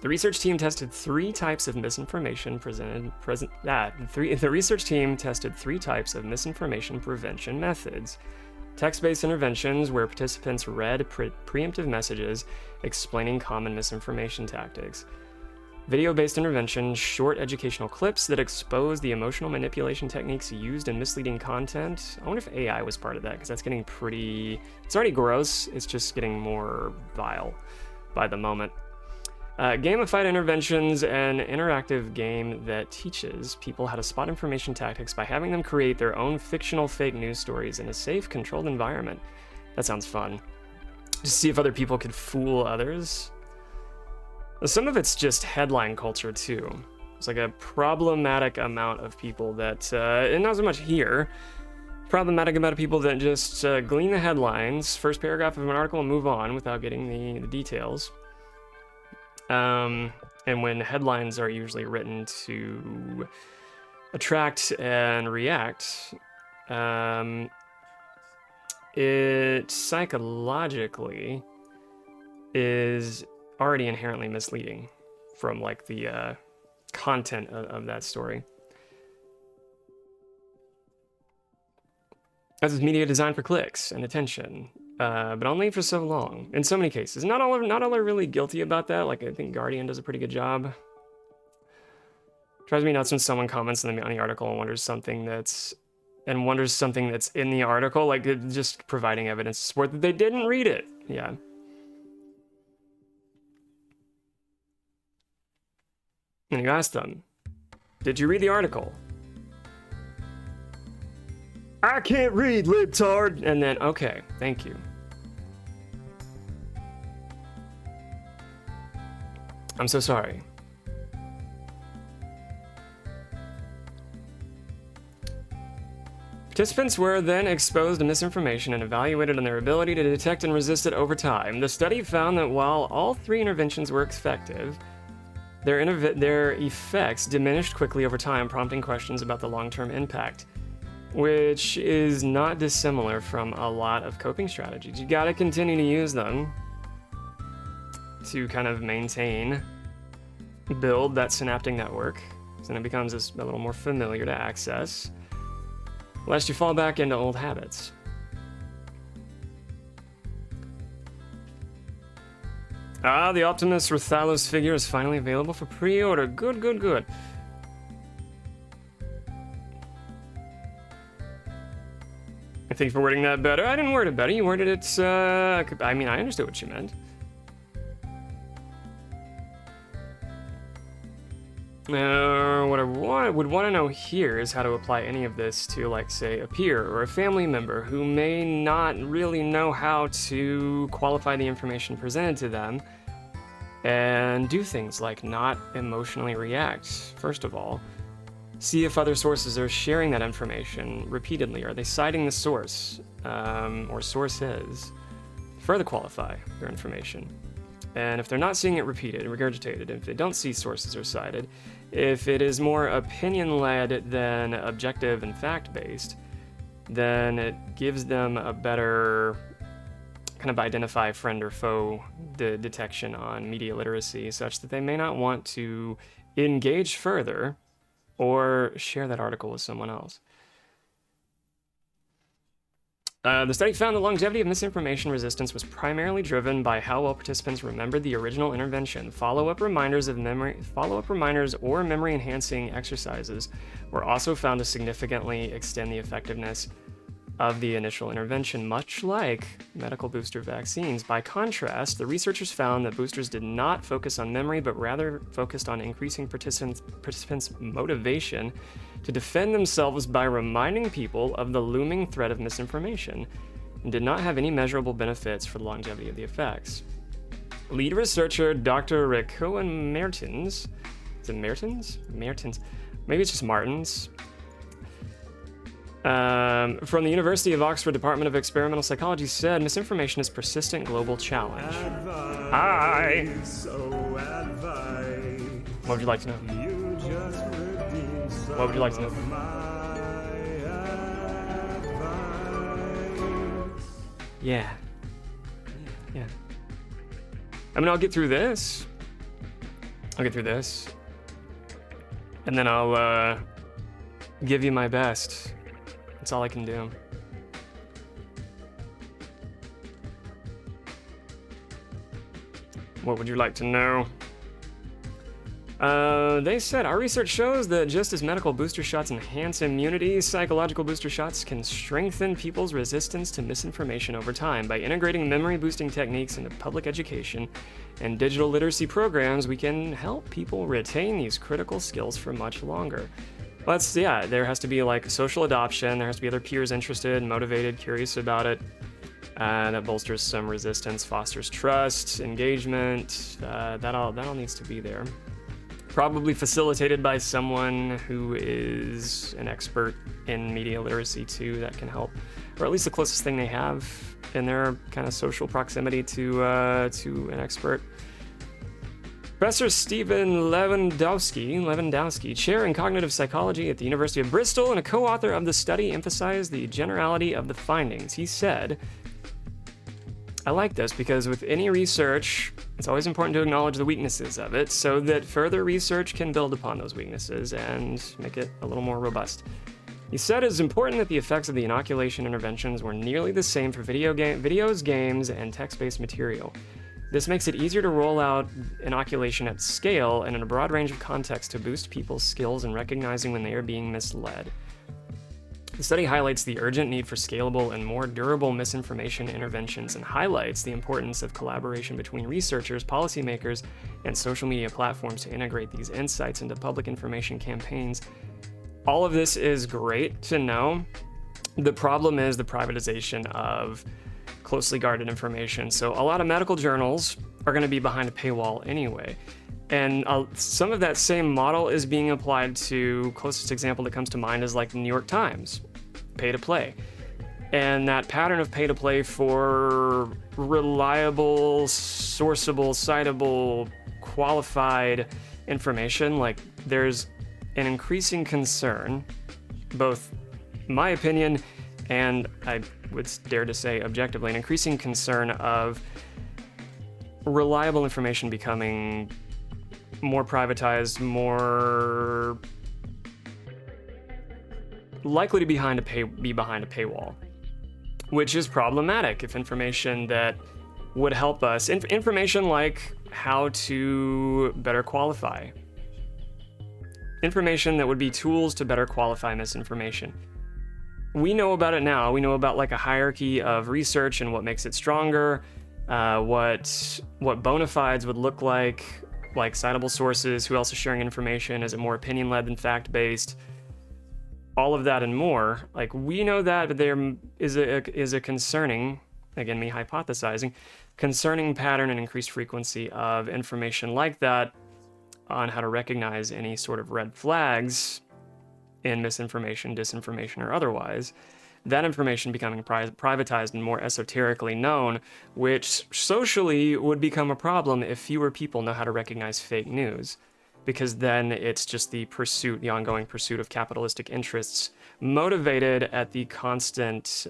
The research team tested 3 types of misinformation The research team tested 3 types of misinformation prevention methods. Text-based interventions where participants read preemptive messages explaining common misinformation tactics. Video-based interventions, short educational clips that expose the emotional manipulation techniques used in misleading content. I wonder if AI was part of that, because that's getting pretty... It's already gross, it's just getting more vile by the moment. Gamified interventions, an interactive game that teaches people how to spot information tactics by having them create their own fictional fake news stories in a safe, controlled environment. That sounds fun. Just see if other people could fool others. Some of it's just headline culture, too. It's like a problematic amount of people that, and not so much here, problematic amount of people that just glean the headlines, first paragraph of an article, and move on without getting the details. And when headlines are usually written to attract and react, it psychologically is already inherently misleading from like the content of that story. As is media designed for clicks and attention, but only for so long. In so many cases, not all are really guilty about that. Like I think Guardian does a pretty good job. Drives me nuts when someone comments on the article and wonders something that's in the article, like just providing evidence to support that they didn't read it. Yeah. And you ask them, did you read the article? I can't read, libtard! And then, okay, thank you. I'm so sorry. Participants were then exposed to misinformation and evaluated on their ability to detect and resist it over time. The study found that while all 3 interventions were effective, their effects diminished quickly over time, prompting questions about the long-term impact, which is not dissimilar from a lot of coping strategies. You gotta continue to use them to kind of build that synaptic network, so then it becomes a little more familiar to access, lest you fall back into old habits. The Optimus Rathalos figure is finally available for pre-order. Good, good, good. Thanks for wording that better. I didn't word it better. You worded it, I mean, I understood what you meant. What I would want to know here is how to apply any of this to, like, say, a peer or a family member who may not really know how to qualify the information presented to them and do things like not emotionally react, first of all. See if other sources are sharing that information repeatedly. Are they citing the source or sources? Further qualify their information. And if they're not seeing it repeated, regurgitated, if they don't see sources are cited, if it is more opinion-led than objective and fact-based, then it gives them a better kind of identify friend or foe detection on media literacy, such that they may not want to engage further or share that article with someone else. The study found the longevity of misinformation resistance was primarily driven by how well participants remembered the original intervention. Follow-up reminders or memory-enhancing exercises were also found to significantly extend the effectiveness of the initial intervention, much like medical booster vaccines. By contrast, the researchers found that boosters did not focus on memory, but rather focused on increasing participants' motivation to defend themselves by reminding people of the looming threat of misinformation, and did not have any measurable benefits for the longevity of the effects. Lead researcher Dr. Recohen Mertens, is it Mertens? Mertens, maybe it's just Martins, from the University of Oxford Department of Experimental Psychology said, misinformation is a persistent global challenge. What would you like to know? What would you like to know? Yeah. I mean, I'll get through this. And then I'll, give you my best. That's all I can do. What would you like to know? They said, our research shows that just as medical booster shots enhance immunity, psychological booster shots can strengthen people's resistance to misinformation over time. By integrating memory-boosting techniques into public education and digital literacy programs, we can help people retain these critical skills for much longer. There has to be like social adoption. There has to be other peers interested, motivated, curious about it. That bolsters some resistance, fosters trust, engagement. That all needs to be there. Probably facilitated by someone who is an expert in media literacy too. That can help, or at least the closest thing they have in their kind of social proximity to an expert. Professor Stephen Lewandowski, chair in cognitive psychology at the University of Bristol and a co-author of the study, emphasized the generality of the findings. He said, I like this because with any research, it's always important to acknowledge the weaknesses of it so that further research can build upon those weaknesses and make it a little more robust. He said it's important that the effects of the inoculation interventions were nearly the same for videos, games, and text-based material. This makes it easier to roll out inoculation at scale and in a broad range of contexts to boost people's skills in recognizing when they are being misled. The study highlights the urgent need for scalable and more durable misinformation interventions and highlights the importance of collaboration between researchers, policymakers, and social media platforms to integrate these insights into public information campaigns. All of this is great to know. The problem is the privatization of closely guarded information. So a lot of medical journals are going to be behind a paywall anyway. And some of that same model is being applied to, closest example that comes to mind is like the New York Times, pay to play. And that pattern of pay to play for reliable, sourceable, citable, qualified information, like there's an increasing concern, both my opinion and I would dare to say objectively, an increasing concern of reliable information becoming more privatized, more likely to be behind a paywall, which is problematic if information that would help us, information like how to better qualify, information that would be tools to better qualify misinformation. We know about it now. We know about like a hierarchy of research and what makes it stronger, what bona fides would look like citable sources, who else is sharing information, is it more opinion-led than fact-based, all of that and more. Like we know that, but there is a concerning, again me hypothesizing, concerning pattern and increased frequency of information like that on how to recognize any sort of red flags in misinformation, disinformation, or otherwise. That information becoming privatized and more esoterically known, which socially would become a problem if fewer people know how to recognize fake news, because then it's just the ongoing pursuit of capitalistic interests, motivated at the constant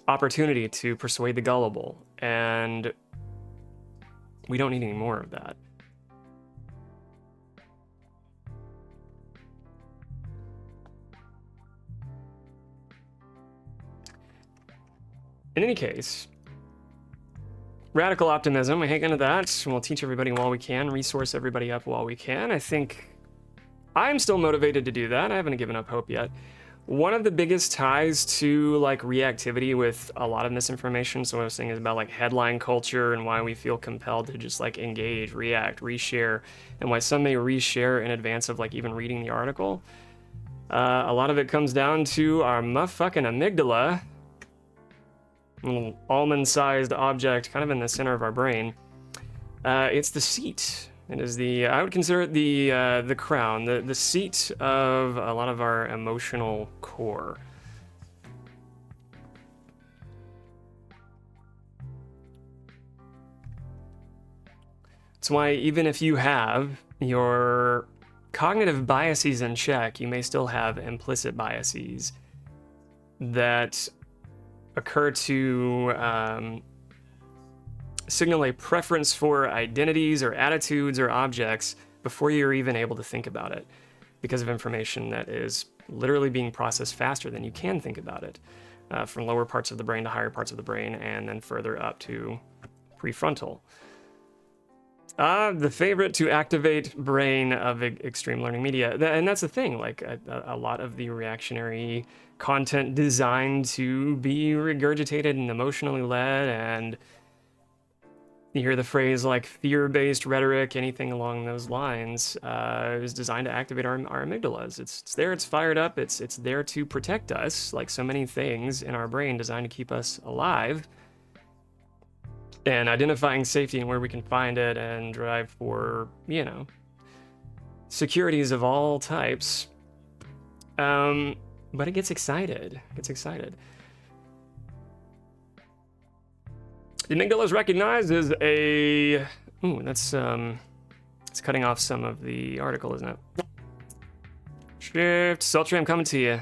opportunity to persuade the gullible, and we don't need any more of that. In any case, radical optimism, we hang into that, and we'll teach everybody while we can, resource everybody up while we can. I think I'm still motivated to do that. I haven't given up hope yet. One of the biggest ties to like reactivity with a lot of misinformation, so what I was saying is about like headline culture and why we feel compelled to just like engage, react, reshare, and why some may reshare in advance of like even reading the article. A lot of it comes down to our motherfucking amygdala, a little almond-sized object kind of in the center of our brain. It's the seat. It is I would consider it the crown, the seat of a lot of our emotional core. That's why even if you have your cognitive biases in check, you may still have implicit biases that occur to signal a preference for identities or attitudes or objects before you're even able to think about it, because of information that is literally being processed faster than you can think about it, from lower parts of the brain to higher parts of the brain, and then further up to prefrontal. The favorite to activate brain of extreme learning media. And that's the thing, like a lot of the reactionary content designed to be regurgitated and emotionally led, and you hear the phrase like fear-based rhetoric, anything along those lines, is designed to activate our amygdalas. It's there, it's fired up, it's there to protect us, like so many things in our brain designed to keep us alive. And identifying safety and where we can find it and drive for, securities of all types. But it gets excited. The amygdala is recognized as it's cutting off some of the article, isn't it? Shift, sultry, I'm coming to you.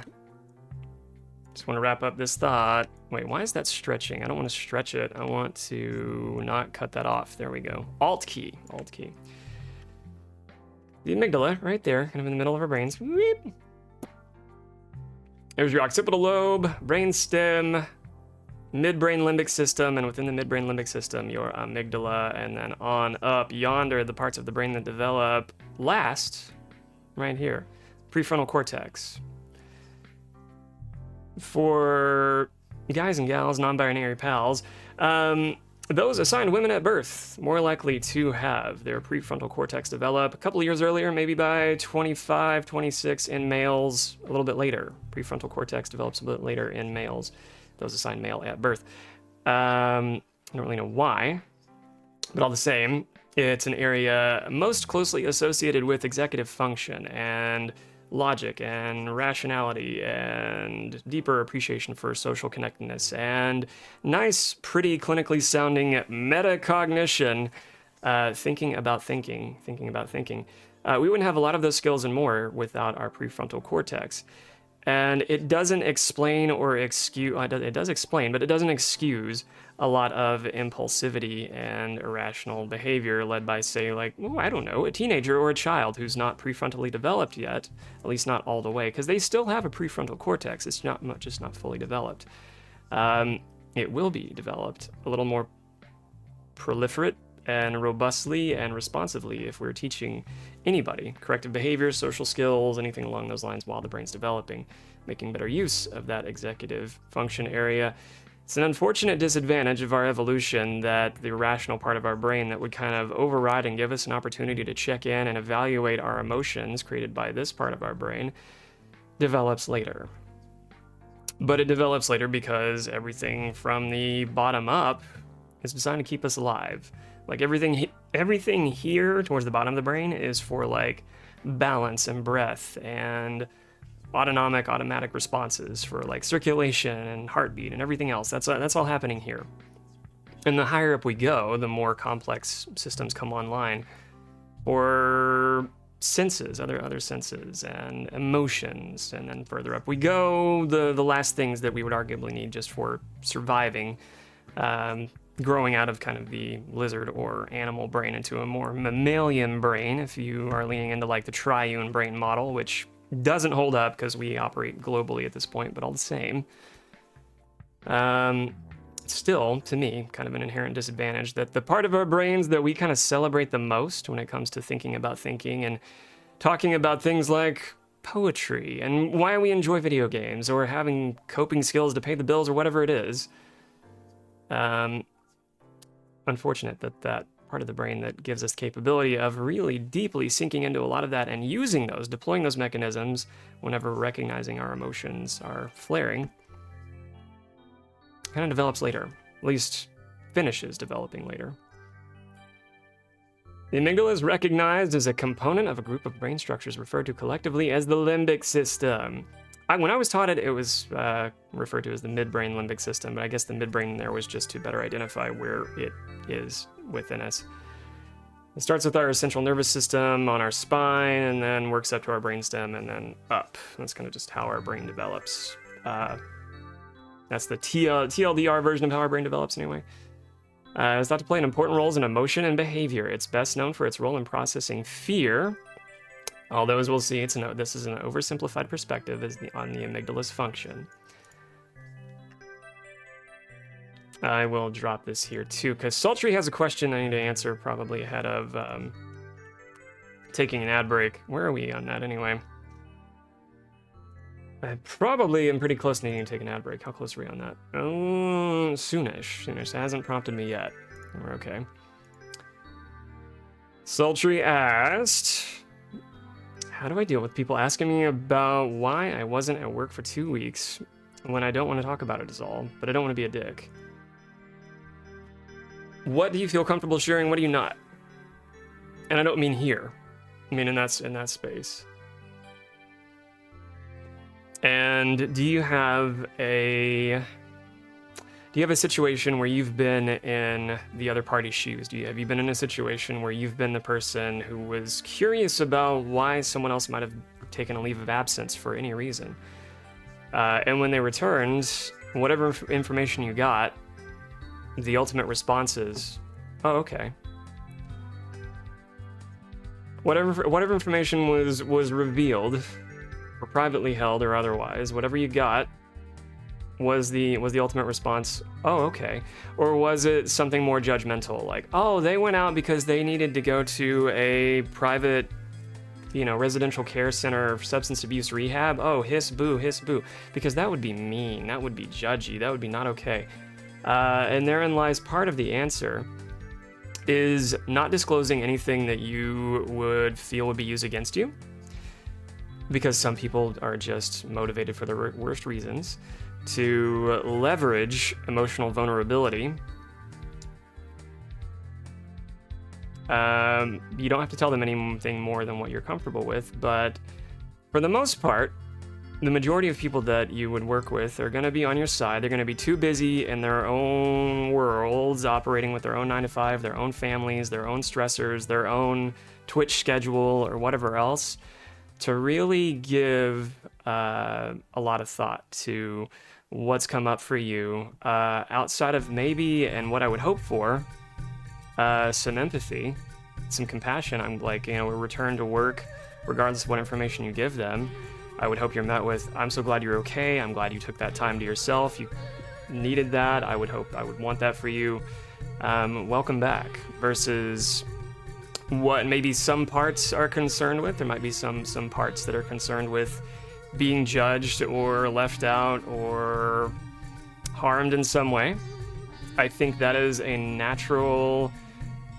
Just want to wrap up this thought. Wait, why is that stretching? I don't want to stretch it. I want to not cut that off. There we go. Alt key. The amygdala, right there, kind of in the middle of our brains. Weep. There's your occipital lobe, brain stem, midbrain limbic system, and within the midbrain limbic system, your amygdala, and then on up yonder, the parts of the brain that develop last, right here, prefrontal cortex. for guys and gals, non-binary pals, those assigned women at birth more likely to have their prefrontal cortex develop a couple of years earlier, maybe by 25, 26 in males, a little bit later. Prefrontal cortex develops a bit later in males, those assigned male at birth. I don't really know why, but all the same, it's an area most closely associated with executive function and logic and rationality and deeper appreciation for social connectedness and nice, pretty clinically sounding metacognition, thinking about thinking. We wouldn't have a lot of those skills and more without our prefrontal cortex. And it doesn't explain or excuse, it does explain, but it doesn't excuse a lot of impulsivity and irrational behavior led by, say, like, I don't know, a teenager or a child who's not prefrontally developed yet, at least not all the way, because they still have a prefrontal cortex. It's just not fully developed. It will be developed a little more proliferate and robustly and responsively if we're teaching anybody corrective behaviors, social skills, anything along those lines while the brain's developing, making better use of that executive function area. It's an unfortunate disadvantage of our evolution that the rational part of our brain that would kind of override and give us an opportunity to check in and evaluate our emotions created by this part of our brain develops later. But it develops later because everything from the bottom up is designed to keep us alive. Like everything here towards the bottom of the brain is for like balance and breath and automatic responses for like circulation and heartbeat and everything else. That's all happening here. And the higher up we go, the more complex systems come online for senses, other senses and emotions. And then further up we go, the last things that we would arguably need just for surviving, growing out of kind of the lizard or animal brain into a more mammalian brain, if you are leaning into like the triune brain model, which doesn't hold up because we operate globally at this point, but all the same. Still, to me, kind of an inherent disadvantage that the part of our brains that we kind of celebrate the most when it comes to thinking about thinking and talking about things like poetry and why we enjoy video games or having coping skills to pay the bills or whatever it is. Unfortunate that part of the brain that gives us the capability of really deeply sinking into a lot of that and using those, deploying those mechanisms whenever recognizing our emotions are flaring, kind of develops later, at least finishes developing later. The amygdala is recognized as a component of a group of brain structures referred to collectively as the limbic system. When I was taught it, it was referred to as the midbrain limbic system, but I guess the midbrain there was just to better identify where it is within us. It starts with our central nervous system on our spine and then works up to our brainstem and then up. That's kind of just how our brain develops. That's the TLDR version of how our brain develops anyway. It's thought to play an important role in emotion and behavior. It's best known for its role in processing fear, although as we'll see, this is an oversimplified perspective on the amygdala's function. I will drop this here too, because Sultry has a question I need to answer probably ahead of taking an ad break. Where are we on that anyway? I probably am pretty close to needing to take an ad break. How close are we on that? Oh, soonish. It hasn't prompted me yet. We're okay. Sultry asked, how do I deal with people asking me about why I wasn't at work for 2 weeks when I don't want to talk about it is all, but I don't want to be a dick? What do you feel comfortable sharing? What do you not? And I don't mean here. I mean in that space. And do you have a situation where you've been in the other party's shoes? Have you been in a situation where you've been the person who was curious about why someone else might have taken a leave of absence for any reason? And when they returned, whatever information you got, the ultimate response is, oh, okay. Whatever information was revealed, or privately held or otherwise, whatever you got was the ultimate response, oh, okay. Or was it something more judgmental, like, oh, they went out because they needed to go to a private residential care center, substance abuse rehab. Oh, hiss, boo, because that would be mean. That would be judgy. That would be not okay. And therein lies part of the answer, is not disclosing anything that you would feel would be used against you, because some people are just motivated for the worst reasons to leverage emotional vulnerability. You don't have to tell them anything more than what you're comfortable with, but for the most part, the majority of people that you would work with are going to be on your side. They're going to be too busy in their own worlds, operating with their own 9-to-5, their own families, their own stressors, their own Twitch schedule, or whatever else, to really give a lot of thought to what's come up for you, outside of maybe, and what I would hope for, some empathy, some compassion. I'm like, a return to work, regardless of what information you give them. I would hope you're met with, I'm so glad you're okay. I'm glad you took that time to yourself. You needed that. I would want that for you. Welcome back. Versus what maybe some parts are concerned with. There might be some parts that are concerned with being judged or left out or harmed in some way. I think that is a natural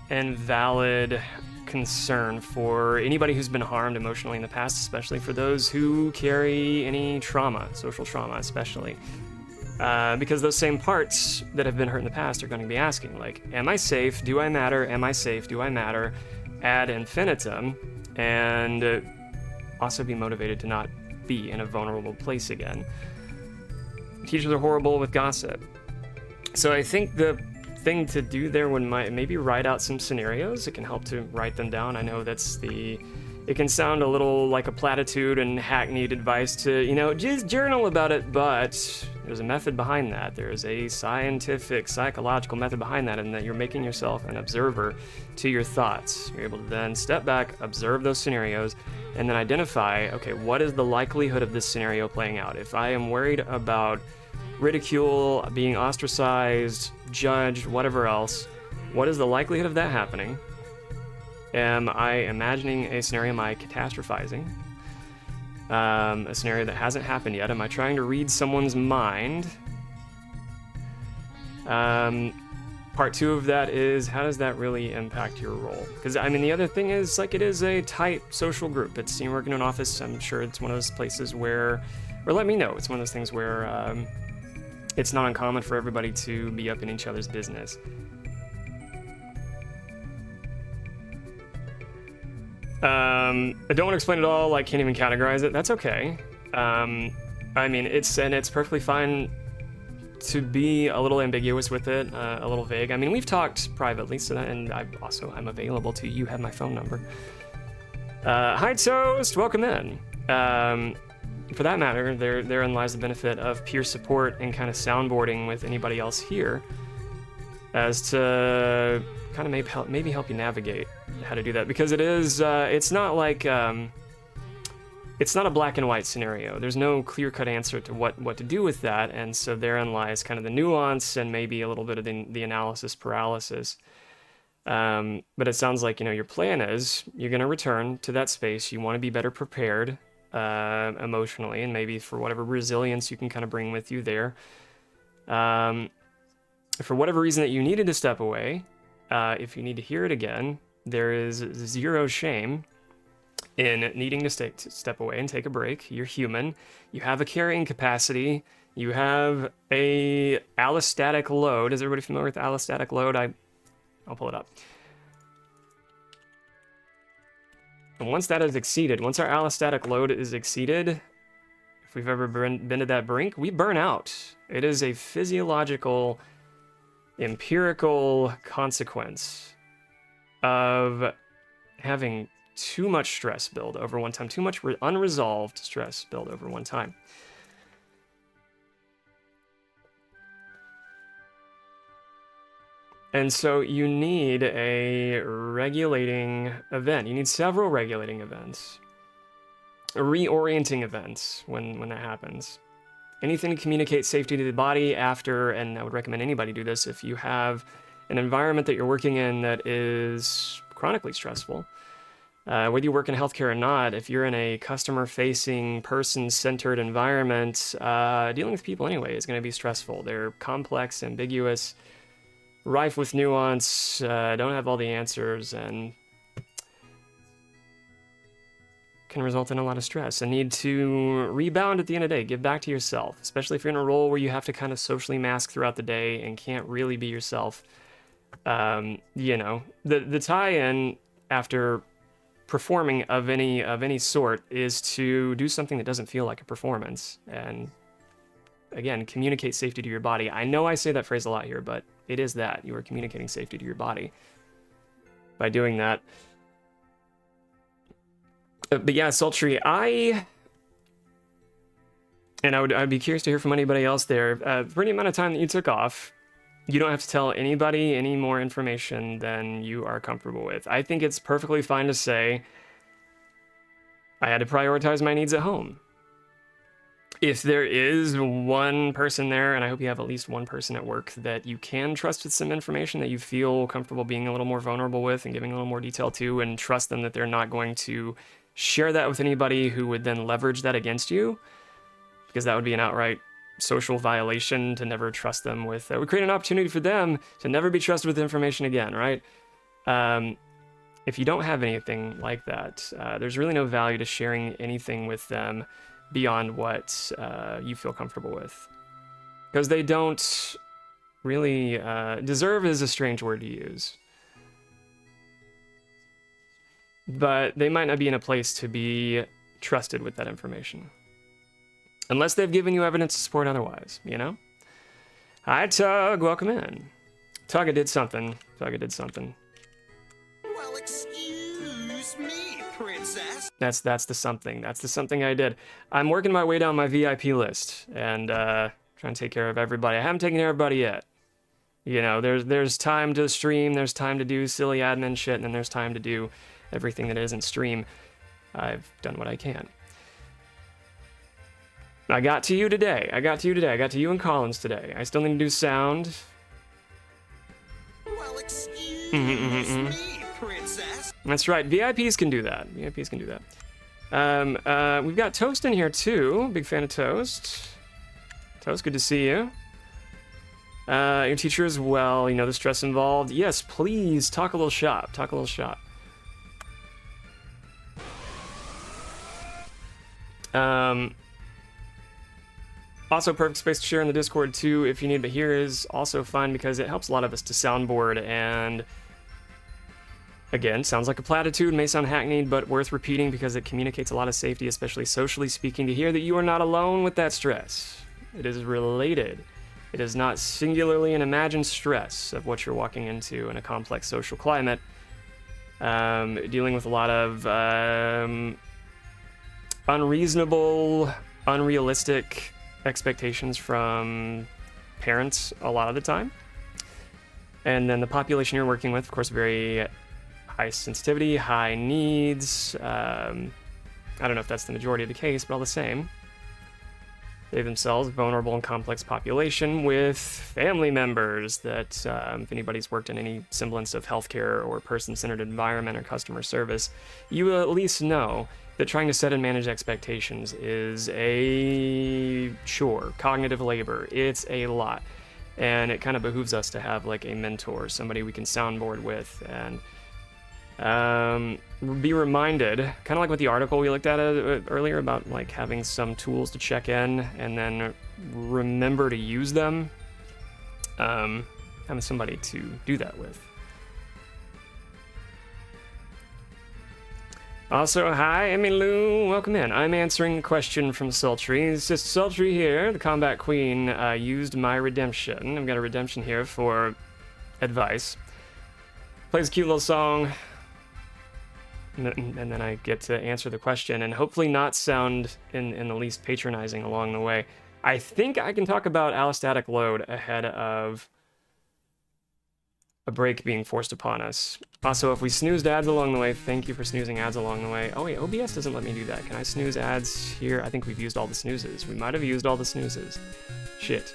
and valid concern for anybody who's been harmed emotionally in the past, especially for those who carry any trauma, social trauma especially. Because those same parts that have been hurt in the past are going to be asking, like, am I safe? Do I matter? Am I safe? Do I matter? Ad infinitum, and also be motivated to not be in a vulnerable place again. Teachers are horrible with gossip. So I think the thing to do there would maybe write out some scenarios. It can help to write them down. I know it can sound a little like a platitude and hackneyed advice to, just journal about it, but there's a method behind that. There's a scientific, psychological method behind that, and that you're making yourself an observer to your thoughts. You're able to then step back, observe those scenarios, and then identify, okay, what is the likelihood of this scenario playing out? If I am worried about ridicule, being ostracized, judged, whatever else, what is the likelihood of that happening? Am I imagining a scenario? Am I catastrophizing? A scenario that hasn't happened yet? Am I trying to read someone's mind? Part two of that is, how does that really impact your role? Because, the other thing is, it is a tight social group. It's, working in an office, I'm sure it's one of those places where, or let me know, it's one of those things where it's not uncommon for everybody to be up in each other's business. I don't want to explain it all. I can't even categorize it. That's okay. It's perfectly fine to be a little ambiguous with it, a little vague. We've talked privately, and I'm available to you. You have my phone number. Hi, Toast. Welcome in. For that matter, therein lies the benefit of peer support and kind of soundboarding with anybody else here, as to kind of maybe help you navigate how to do that, because it's not like it's not a black and white scenario. There's no clear-cut answer to what to do with that, and so therein lies kind of the nuance and maybe a little bit of the analysis paralysis. But it sounds like your plan is you're going to return to that space. You want to be better prepared emotionally, and maybe for whatever resilience you can kind of bring with you there. For whatever reason that you needed to step away, if you need to hear it again, there is zero shame in needing to step away and take a break. You're human. You have a carrying capacity. You have a allostatic load. Is everybody familiar with allostatic load? I'll pull it up. And once that is exceeded, once our allostatic load is exceeded, if we've ever been to that brink, we burn out. It is a physiological, empirical consequence of having too much stress build over one time, too much unresolved stress build over one time. And so you need a regulating event. You need several regulating events, reorienting events when that happens. Anything to communicate safety to the body after, and I would recommend anybody do this if you have an environment that you're working in that is chronically stressful, Whether you work in healthcare or not, if you're in a customer-facing, person-centered environment, dealing with people anyway is going to be stressful. They're complex, ambiguous, rife with nuance, don't have all the answers, and can result in a lot of stress. A need to rebound at the end of the day, give back to yourself, especially if you're in a role where you have to kind of socially mask throughout the day and can't really be yourself. You know, the tie-in after performing of any sort is to do something that doesn't feel like a performance, and again, communicate safety to your body. I know I say that phrase a lot here, but it is that you are communicating safety to your body by doing that. But yeah, Sultry, I'd be curious to hear from anybody else there. For any amount of time that you took off, you don't have to tell anybody any more information than you are comfortable with. I think it's perfectly fine to say, I had to prioritize my needs at home. If there is one person there, and I hope you have at least one person at work that you can trust with some information that you feel comfortable being a little more vulnerable with and giving a little more detail to, and trust them that they're not going to share that with anybody who would then leverage that against you, because that would be an outright social violation to never trust them with. It would create an opportunity for them to never be trusted with information again, right? If you don't have anything like that, there's really no value to sharing anything with them beyond what you feel comfortable with. Because they don't really... deserve is a strange word to use. But they might not be in a place to be trusted with that information. Unless they've given you evidence to support otherwise, you know? Hi, Tug. Welcome in. Tug, I did something. Well, excuse me, princess. That's the something. That's the something I did. I'm working my way down my VIP list and trying to take care of everybody. I haven't taken care of everybody yet. You know, there's time to stream, there's time to do silly admin shit, and then there's time to do everything that isn't stream. I've done what I can. I got to you today. I got to you and Collins today. I still need to do sound. Well, excuse me, princess. That's right. VIPs can do that. We've got Toast in here too. Big fan of Toast. Toast, good to see you. Your teacher as well. You know the stress involved. Yes, please talk a little shop. Also, perfect space to share in the Discord too if you need, but here is also fine because it helps a lot of us to soundboard, and again, sounds like a platitude, may sound hackneyed, but worth repeating because it communicates a lot of safety, especially socially speaking, to hear that you are not alone with that stress. It is related. It is not singularly an imagined stress of what you're walking into in a complex social climate, dealing with a lot of unreasonable, unrealistic expectations from parents a lot of the time. And then the population you're working with, of course, very high sensitivity, high needs. I don't know if that's the majority of the case, but all the same. They themselves, vulnerable and complex population with family members that, if anybody's worked in any semblance of healthcare or person-centered environment or customer service, you will at least know that trying to set and manage expectations is a chore, cognitive labor. It's a lot. And it kind of behooves us to have like a mentor, somebody we can soundboard with, and be reminded, kind of like with the article we looked at earlier about like having some tools to check in and then remember to use them, having somebody to do that with. Also, hi, Emmy Lou, welcome in. I'm answering a question from Sultry. It's just Sultry here, the combat queen, used my redemption. I've got a redemption here for advice. Plays a cute little song, and then I get to answer the question, and hopefully not sound in the least patronizing along the way. I think I can talk about allostatic load ahead of a break being forced upon us. Also, if we snoozed ads along the way, thank you for snoozing ads along the way. Oh wait, OBS doesn't let me do that. Can I snooze ads here? I think we've used all the snoozes. We might have used all the snoozes. Shit.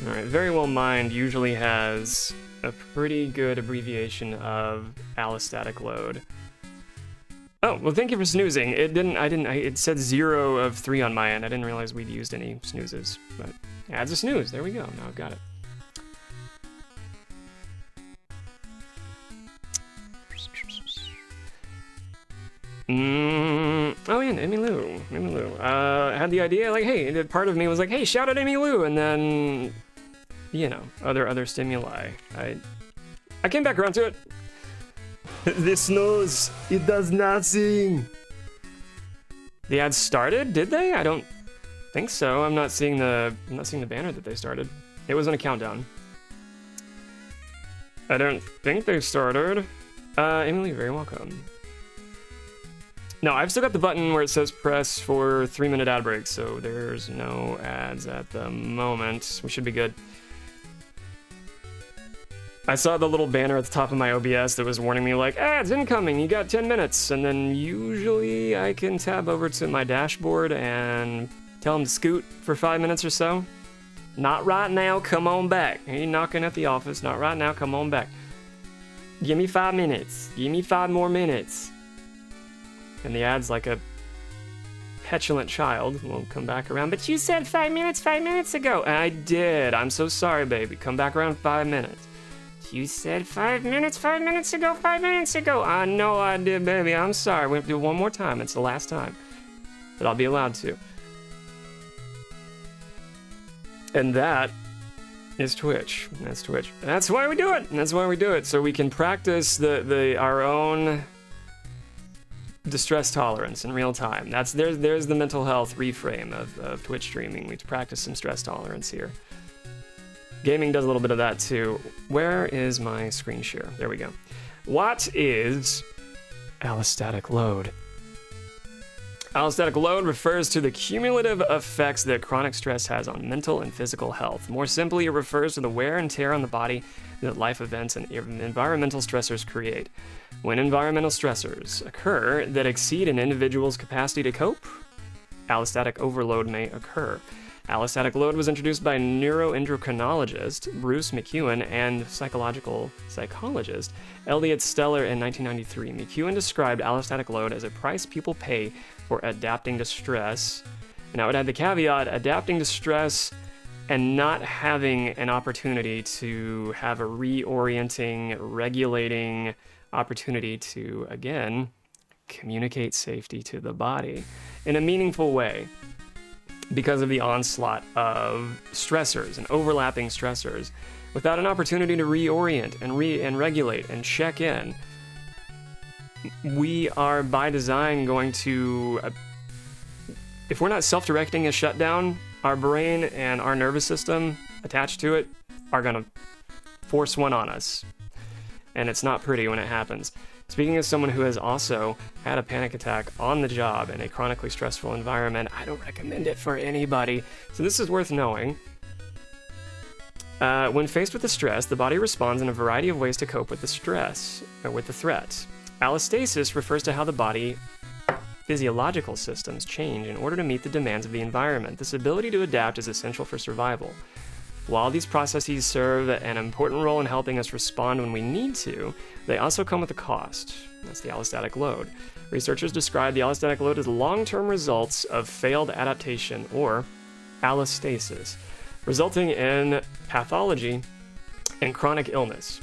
Alright, Very Well Mind usually has a pretty good abbreviation of allostatic load. Oh, well, thank you for snoozing. It said 0 of 3 on my end. I didn't realize we'd used any snoozes, but it adds a snooze. There we go. Now I've got it. Oh yeah, Amy Lou. Had the idea, like, hey, part of me was like, hey, shout out Amy Lou, and then, you know, other stimuli. I came back around to it. This snooze, it does nothing. The ads started, did they? I don't think so. I'm not seeing the banner that they started. It was on a countdown. I don't think they started. Emily, you're very welcome. No, I've still got the button where it says press for 3-minute ad breaks, so there's no ads at the moment. We should be good. I saw the little banner at the top of my OBS that was warning me like, ads incoming, you got 10 minutes. And then usually I can tab over to my dashboard and tell them to scoot for 5 minutes or so. Not right now, come on back. You're knocking at the office, not right now, come on back. Give me 5 minutes, give me 5 more minutes. And the ad's like a petulant child. We'll come back around. But you said 5 minutes ago. I did. I'm so sorry, baby. Come back around 5 minutes. You said 5 minutes ago. I know I did, baby. I'm sorry. We have to do it one more time. It's the last time that I'll be allowed to. And that is Twitch. That's Twitch. That's why we do it. So we can practice our own distress tolerance in real time. There's the mental health reframe of Twitch streaming. We practice some stress tolerance here. Gaming does a little bit of that too. Where is my screen share? There we go. What is allostatic load? Allostatic load refers to the cumulative effects that chronic stress has on mental and physical health. More simply, it refers to the wear and tear on the body that life events and environmental stressors create. When environmental stressors occur that exceed an individual's capacity to cope, allostatic overload may occur. Allostatic load was introduced by neuroendocrinologist Bruce McEwen and psychological psychologist Elliot Steller in 1993. McEwen described allostatic load as a price people pay for adapting to stress. And I would add the caveat, adapting to stress and not having an opportunity to have a reorienting, regulating opportunity to, again, communicate safety to the body in a meaningful way. Because of the onslaught of stressors and overlapping stressors, without an opportunity to reorient and regulate and check in, we are by design going to, if we're not self-directing a shutdown, our brain and our nervous system attached to it are going to force one on us. And it's not pretty when it happens. Speaking as someone who has also had a panic attack on the job in a chronically stressful environment, I don't recommend it for anybody. So this is worth knowing. When faced with the stress, the body responds in a variety of ways to cope with the stress, or with the threat. Allostasis refers to how the body physiological systems change in order to meet the demands of the environment. This ability to adapt is essential for survival. While these processes serve an important role in helping us respond when we need to, they also come with a cost. That's the allostatic load. Researchers describe the allostatic load as long-term results of failed adaptation, or allostasis, resulting in pathology and chronic illness.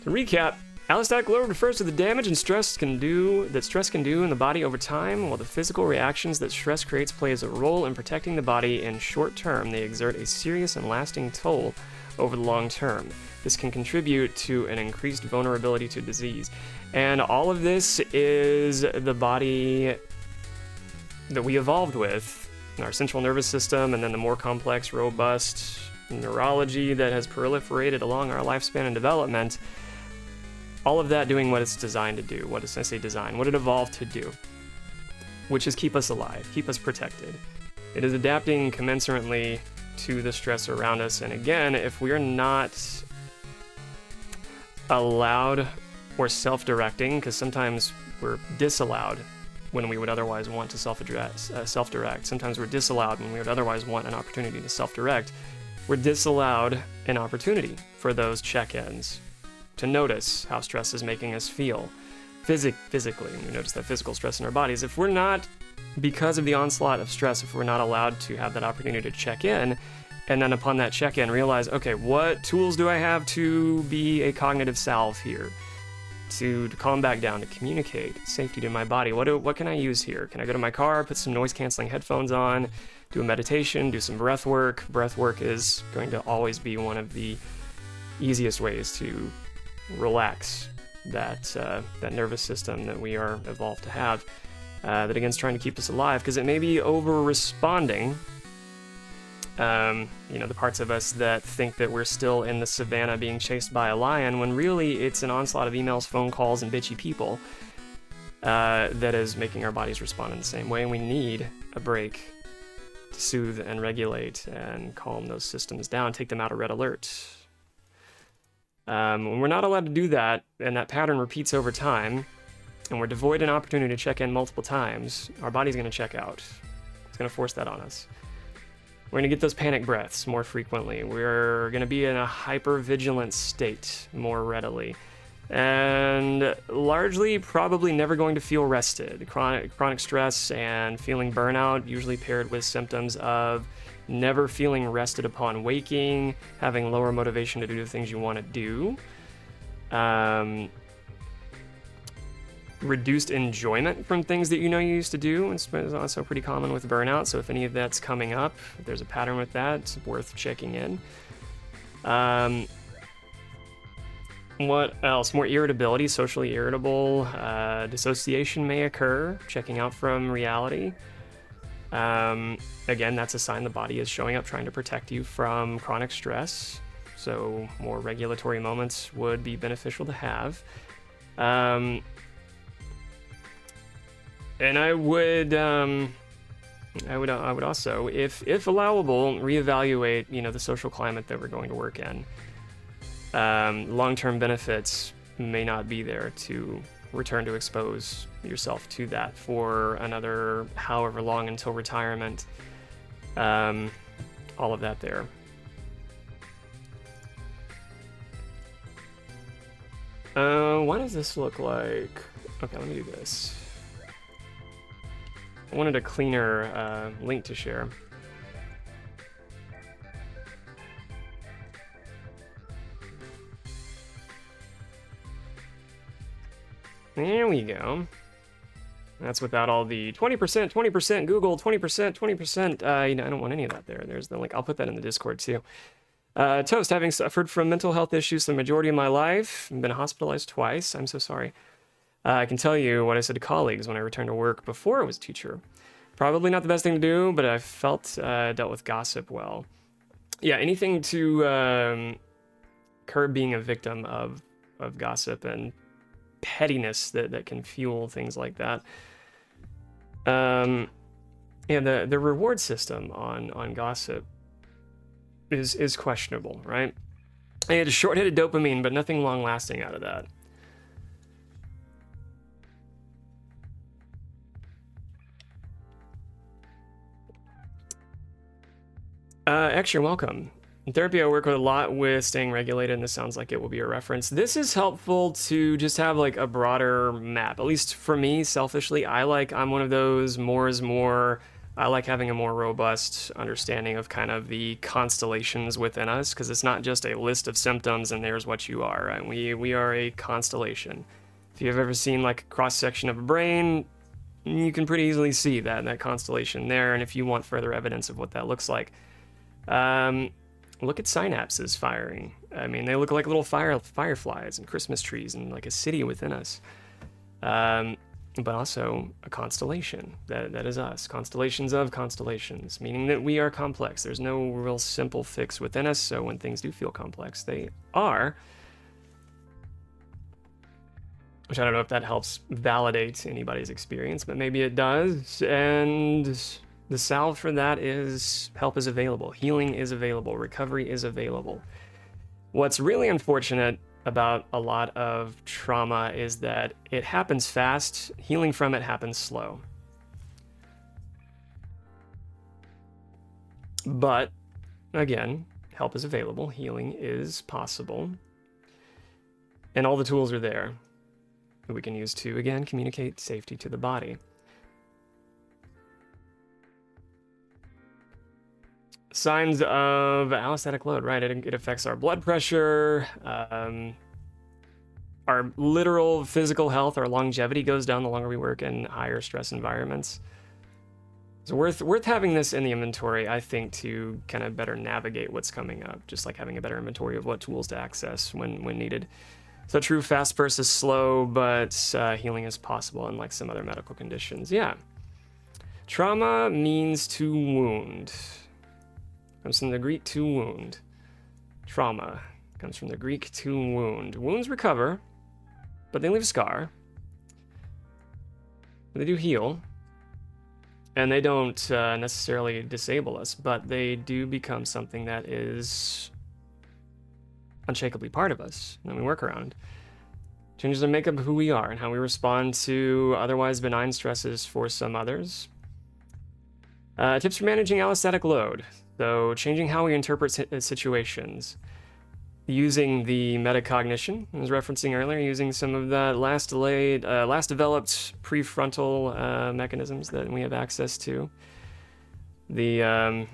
To recap, allostatic load refers to the damage and stress can do in the body over time, while the physical reactions that stress creates plays a role in protecting the body in short term. They exert a serious and lasting toll over the long term. This can contribute to an increased vulnerability to disease. And all of this is the body that we evolved with, our central nervous system, and then the more complex, robust neurology that has proliferated along our lifespan and development. All of that doing what it's designed to do. What it evolved to do, which is keep us alive, keep us protected. It is adapting commensurately to the stress around us. And again, if we're not allowed or self-directing, because sometimes we're disallowed when we would otherwise want to self-direct. Sometimes we're disallowed when we would otherwise want an opportunity to self-direct. we're disallowed an opportunity for those check-ins to notice how stress is making us feel physically. And we notice that physical stress in our bodies. If we're not, because of the onslaught of stress, if we're not allowed to have that opportunity to check in, and then upon that check-in realize, okay, what tools do I have to be a cognitive salve here? To calm back down, to communicate safety to my body. What can I use here? Can I go to my car, put some noise-canceling headphones on, do a meditation, do some breath work? Breath work is going to always be one of the easiest ways to relax that nervous system that we are evolved to have. That again is trying to keep us alive, because it may be over-responding. The parts of us that think that we're still in the savannah being chased by a lion, when really it's an onslaught of emails, phone calls, and bitchy people that is making our bodies respond in the same way. And we need a break to soothe and regulate and calm those systems down, take them out of red alert. When we're not allowed to do that, and that pattern repeats over time, and we're devoid an opportunity to check in multiple times, our body's going to check out. It's going to force that on us. We're going to get those panic breaths more frequently. We're going to be in a hyper-vigilant state more readily. And largely probably never going to feel rested. Chronic stress and feeling burnout, usually paired with symptoms of never feeling rested upon waking, having lower motivation to do the things you want to do. Reduced enjoyment from things that you know you used to do. It's also pretty common with burnout, so if any of that's coming up, if there's a pattern with that, it's worth checking in. What else? More irritability, socially irritable. Dissociation may occur, checking out from reality. Again, that's a sign the body is showing up, trying to protect you from chronic stress, so more regulatory moments would be beneficial to have. And I would also, if allowable, reevaluate, the social climate that we're going to work in. Long-term benefits may not be there to return to expose yourself to that for another however long until retirement. All of that there. What does this look like? Okay, let me do this. I wanted a cleaner link to share. There we go. That's without all the 20%, 20% Google, 20%, 20%. I don't want any of that there. There's the link. I'll put that in the Discord too. Toast, having suffered from mental health issues the majority of my life, I've been hospitalized twice. I'm so sorry. I can tell you what I said to colleagues when I returned to work before I was a teacher. Probably not the best thing to do, but I felt dealt with gossip well. Yeah, anything to curb being a victim of gossip and pettiness that can fuel things like that. The reward system on gossip is questionable, right? I had a short-hitted dopamine, but nothing long-lasting out of that. X, you're welcome. In therapy, I work a lot with staying regulated, and this sounds like it will be a reference. This is helpful to just have like a broader map. At least for me, selfishly, I'm one of those more is more. I like having a more robust understanding of kind of the constellations within us, because it's not just a list of symptoms and there's what you are. Right? We are a constellation. If you've ever seen like a cross section of a brain, you can pretty easily see that constellation there. And if you want further evidence of what that looks like, look at synapses firing. I mean, they look like little fireflies and Christmas trees and like a city within us. But also a constellation. That is us. Constellations of constellations, meaning that we are complex. There's no real simple fix within us, so when things do feel complex, they are. Which I don't know if that helps validate anybody's experience, but maybe it does. And the salve for that is help is available. Healing is available. Recovery is available. What's really unfortunate about a lot of trauma is that it happens fast. Healing from it happens slow. But, again, Help is available. Healing is possible. And all the tools are there that we can use to, again, communicate safety to the body. Signs of allostatic load, right? It affects our blood pressure, our literal physical health, our longevity goes down the longer we work in higher stress environments. So worth having this in the inventory, I think, to kind of better navigate what's coming up, just like having a better inventory of what tools to access when needed. So true, fast versus slow, but healing is possible, unlike some other medical conditions. Yeah. Trauma means to wound. Comes from the Greek to wound. Trauma comes from the Greek to wound. Wounds recover, but they leave a scar. They do heal, and they don't necessarily disable us, but they do become something that is unshakably part of us that we work around. Changes the makeup of who we are and how we respond to otherwise benign stresses for some others. Tips for managing allostatic load. So changing how we interpret situations. Using the metacognition, I was referencing earlier, using some of that last developed prefrontal mechanisms that we have access to. The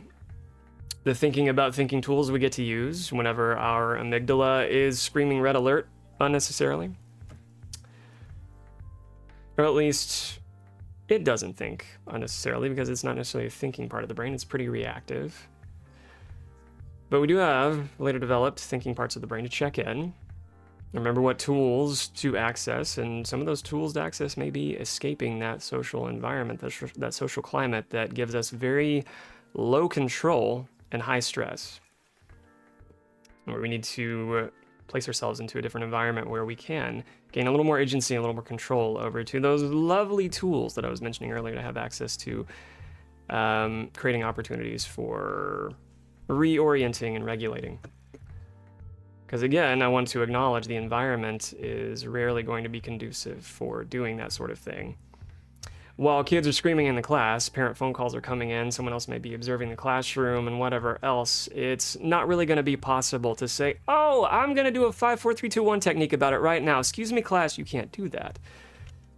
thinking about thinking tools we get to use whenever our amygdala is screaming red alert unnecessarily. Or at least it doesn't think unnecessarily, because it's not necessarily a thinking part of the brain, it's pretty reactive. But we do have later developed thinking parts of the brain to check in. Remember what tools to access, and some of those tools to access may be escaping that social environment, that social climate that gives us very low control and high stress. Where we need to place ourselves into a different environment where we can gain a little more agency, a little more control over to those lovely tools that I was mentioning earlier to have access to, creating opportunities for reorienting and regulating. Because again, I want to acknowledge the environment is rarely going to be conducive for doing that sort of thing. While kids are screaming in the class, parent phone calls are coming in, someone else may be observing the classroom and whatever else, it's not really going to be possible to say, oh, I'm going to do a 5, 4, 3, 2, 1 technique about it right now. Excuse me, class, you can't do that.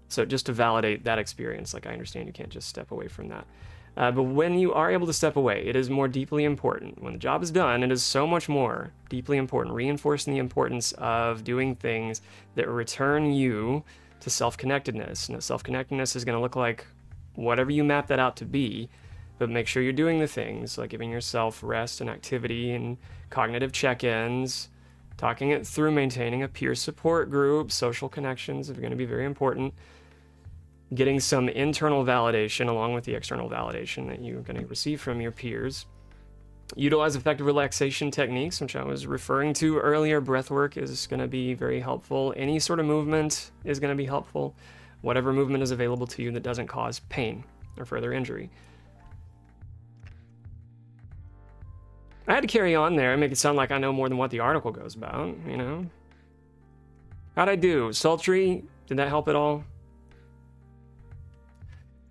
So just to validate that experience, like I understand you can't just step away from that. But when you are able to step away, it is more deeply important. When the job is done, it is so much more deeply important, reinforcing the importance of doing things that return you to self-connectedness. Now, self-connectedness is going to look like whatever you map that out to be, but make sure you're doing the things like giving yourself rest and activity and cognitive check-ins, talking it through, maintaining a peer support group. Social connections are going to be very important. Getting some internal validation along with the external validation that you're going to receive from your peers. Utilize effective relaxation techniques, which I was referring to earlier. Breath work is going to be very helpful. Any sort of movement is going to be helpful. Whatever movement is available to you that doesn't cause pain or further injury. I had to carry on there and make it sound like I know more than what the article goes about, you know? How'd I do? Sultry? Did that help at all?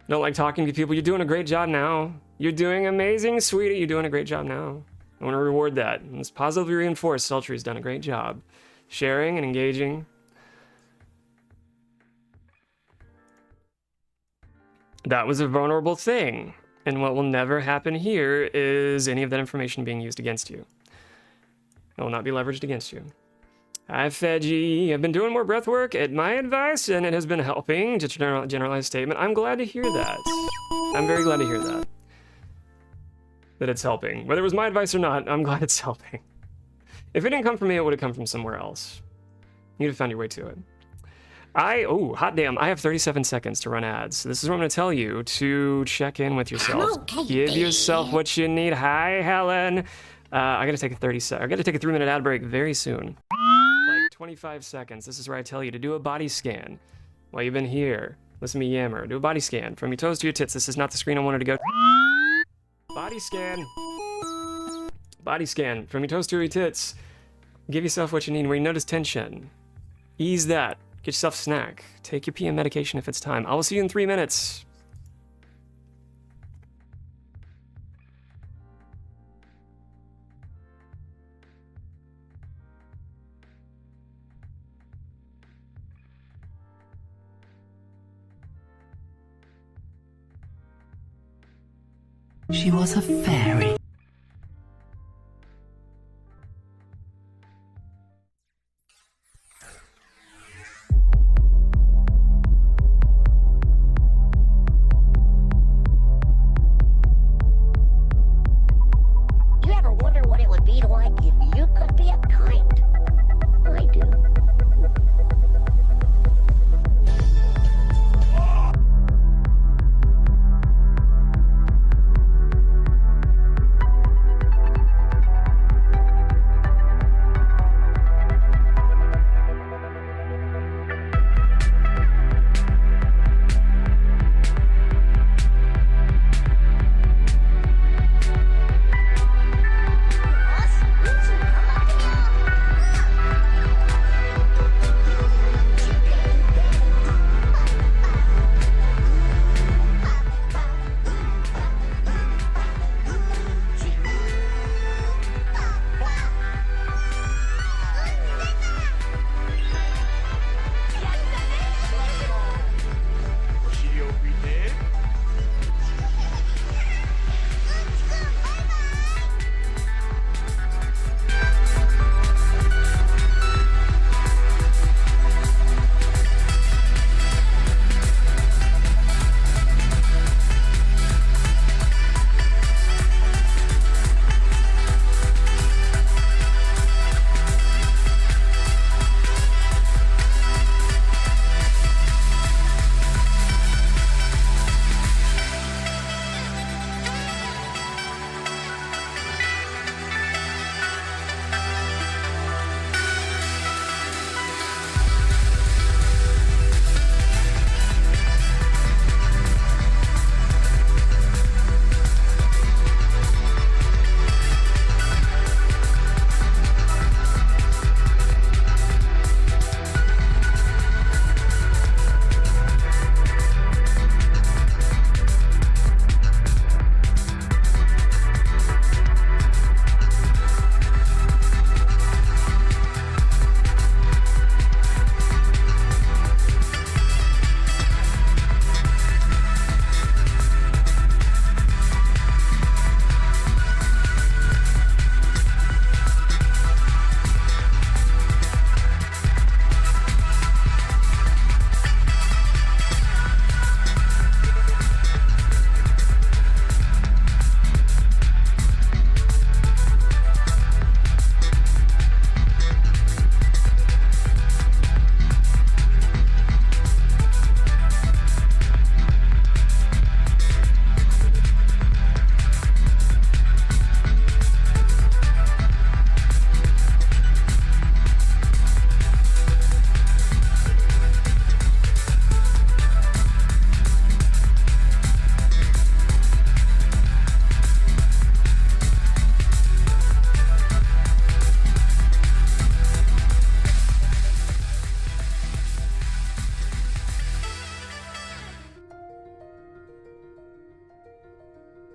Don't like talking to people. You're doing a great job now. You're doing amazing, sweetie. You're doing a great job now. I want to reward that. And it's positively reinforced. Sultry's done a great job sharing and engaging. That was a vulnerable thing. And what will never happen here is any of that information being used against you. It will not be leveraged against you. Hi, Fedgy. I've been doing more breath work at my advice, and it has been helping. Just a generalized statement. I'm glad to hear that. I'm very glad to hear that. That it's helping. Whether it was my advice or not, I'm glad it's helping. If it didn't come from me, it would have come from somewhere else. You'd have found your way to it. Hot damn, I have 37 seconds to run ads. So this is what I'm going to tell you to check in with yourself. Okay, Give yourself what you need. Hi, Helen. I got to take a 3-minute ad break very soon. 25 seconds. This is where I tell you to do a body scan while you've been here. Listen to me yammer. Do a body scan from your toes to your tits. This is not the screen I wanted to go. Body scan. Body scan from your toes to your tits. Give yourself what you need. Where you notice tension, ease that. Get yourself a snack. Take your PM medication if it's time. I will see you in 3 minutes. she was a fairy. You ever wonder what it would be like if you could be a kite? I do.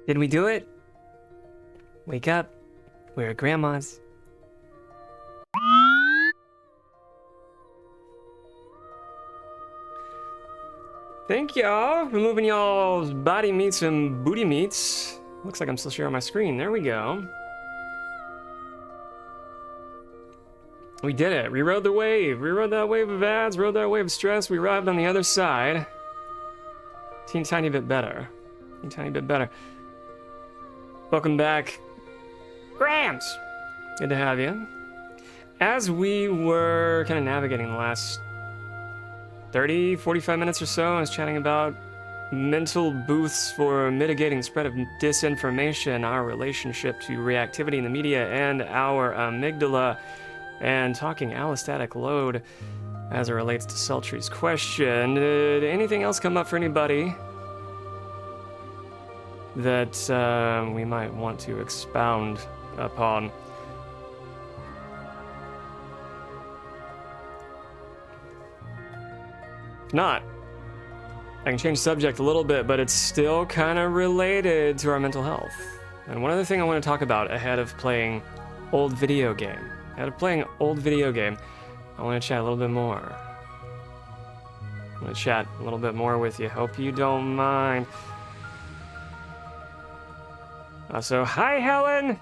Did we do it? Wake up. We're at Grandma's. Thank y'all for moving y'all's body meats and booty meats. Looks like I'm still sharing my screen. There we go. We did it. We rode the wave. We rode that wave of ads, rode that wave of stress. We arrived on the other side. Teeny tiny bit better. Teeny tiny bit better. Welcome back, Grams. Good to have you. As we were kind of navigating the last 30, 45 minutes or so, I was chatting about mental booths for mitigating the spread of disinformation, our relationship to reactivity in the media, and our amygdala, and talking allostatic load as it relates to Sultry's question. Did anything else come up for anybody that we might want to expound upon? If not, I can change subject a little bit, but it's still kind of related to our mental health. And one other thing I want to talk about ahead of playing old video game. I want to chat a little bit more. I want to chat a little bit more with you. Hope you don't mind. So, hi, Helen!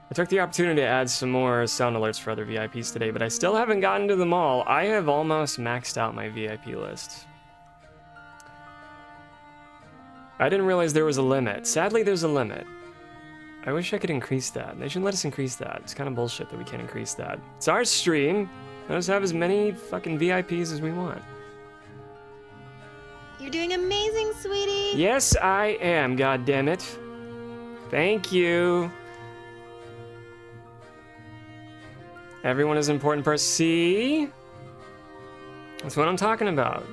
I took the opportunity to add some more sound alerts for other VIPs today, but I still haven't gotten to them all. I have almost maxed out my VIP list. I didn't realize there was a limit. Sadly, there's a limit. I wish I could increase that. They should let us increase that. It's kind of bullshit that we can't increase that. It's our stream. Let us have as many fucking VIPs as we want. You're doing amazing, sweetie. Yes, I am, goddammit. Thank you. Everyone is an important person. See? That's what I'm talking about.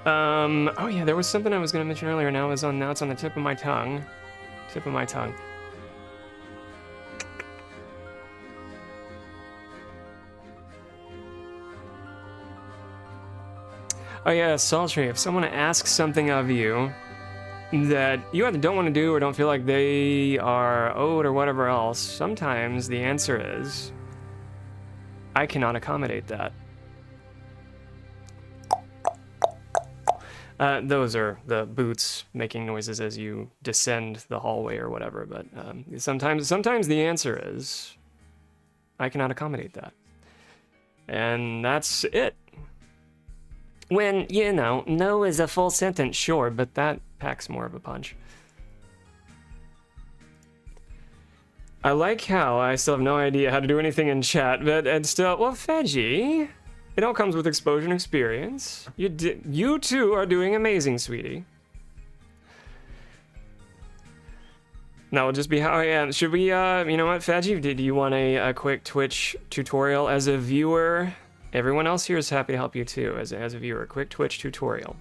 Oh yeah, there was something I was gonna mention earlier. Now it's on the tip of my tongue. Tip of my tongue. Oh yeah, Sultry, if someone asks something of you that you either don't want to do or don't feel like they are owed or whatever else, sometimes the answer is, I cannot accommodate that. Those are the boots making noises as you descend the hallway or whatever, but sometimes the answer is, I cannot accommodate that. And that's it. When, you know, no is a full sentence, sure, but that packs more of a punch. I like how I still have no idea how to do anything in chat, but and still, well, Veggie, it all comes with exposure and experience. You too are doing amazing, sweetie. That will just be how I am. Should we, you know what, Veggie, do you want a quick Twitch tutorial as a viewer? Everyone else here is happy to help you too, as a viewer. Quick Twitch tutorial.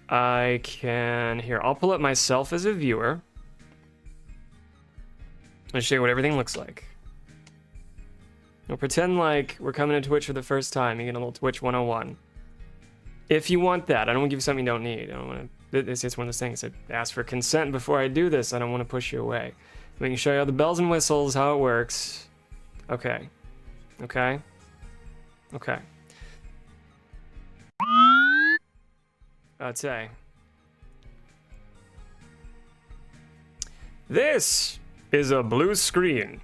I can, here, I'll pull up myself as a viewer. I'll show you what everything looks like. We'll pretend like we're coming to Twitch for the first time. You get a little Twitch 101. If you want that, I don't want to give you something you don't need. I don't want to, it's one of those things that ask for consent before I do this. I don't want to push you away. We can show you all the bells and whistles, how it works. Okay. Okay. Okay. I'd say. This is a blue screen.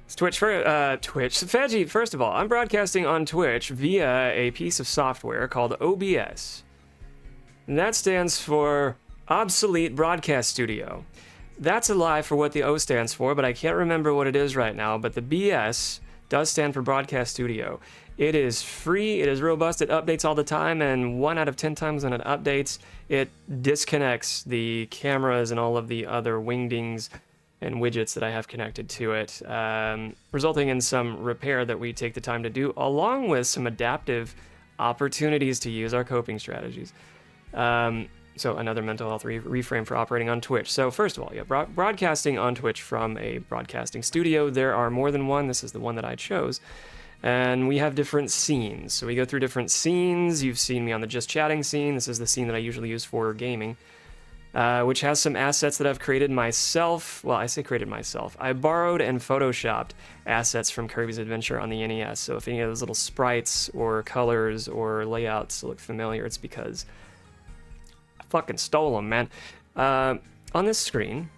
It's Twitch for Twitch. Veggie, first of all, I'm broadcasting on Twitch via a piece of software called OBS. And that stands for Obsolete Broadcast Studio. That's a lie for what the O stands for, but I can't remember what it is right now, but the BS does stand for Broadcast Studio. It is free, it is robust, it updates all the time, and 1 out of 10 times when it updates, it disconnects the cameras and all of the other wingdings and widgets that I have connected to it, resulting in some repair that we take the time to do, along with some adaptive opportunities to use our coping strategies. So another mental health reframe for operating on Twitch. So first of all, yeah, broadcasting on Twitch from a broadcasting studio. There are more than one. This is the one that I chose. And we have different scenes. So we go through different scenes. You've seen me on the Just Chatting scene. This is the scene that I usually use for gaming, which has some assets that I've created myself. Well, I say created myself. I borrowed and photoshopped assets from Kirby's Adventure on the NES. So if any of those little sprites or colors or layouts look familiar, it's because fucking stole them, man. On this screen,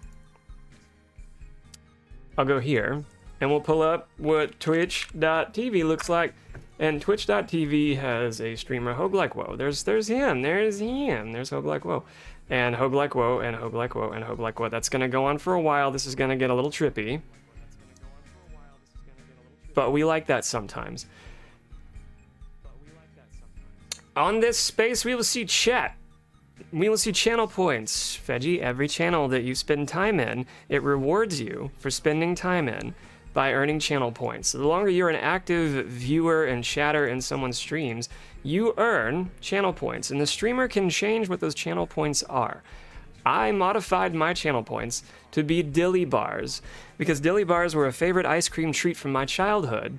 I'll go here, and we'll pull up what twitch.tv looks like. And twitch.tv has a streamer, Hogue Like Whoa. There's him, there's Hogue Like Whoa. And Hogue Like Whoa, and Hogue Like Whoa, and Hogue Like Whoa. That's gonna go on for a while. This is gonna get a little trippy. But we like that sometimes. On this space, we will see chat. We will see channel points. Veggie, every channel that you spend time in, it rewards you for spending time in by earning channel points. So the longer you're an active viewer and chatter in someone's streams, you earn channel points. And the streamer can change what those channel points are. I modified my channel points to be dilly bars, because dilly bars were a favorite ice cream treat from my childhood.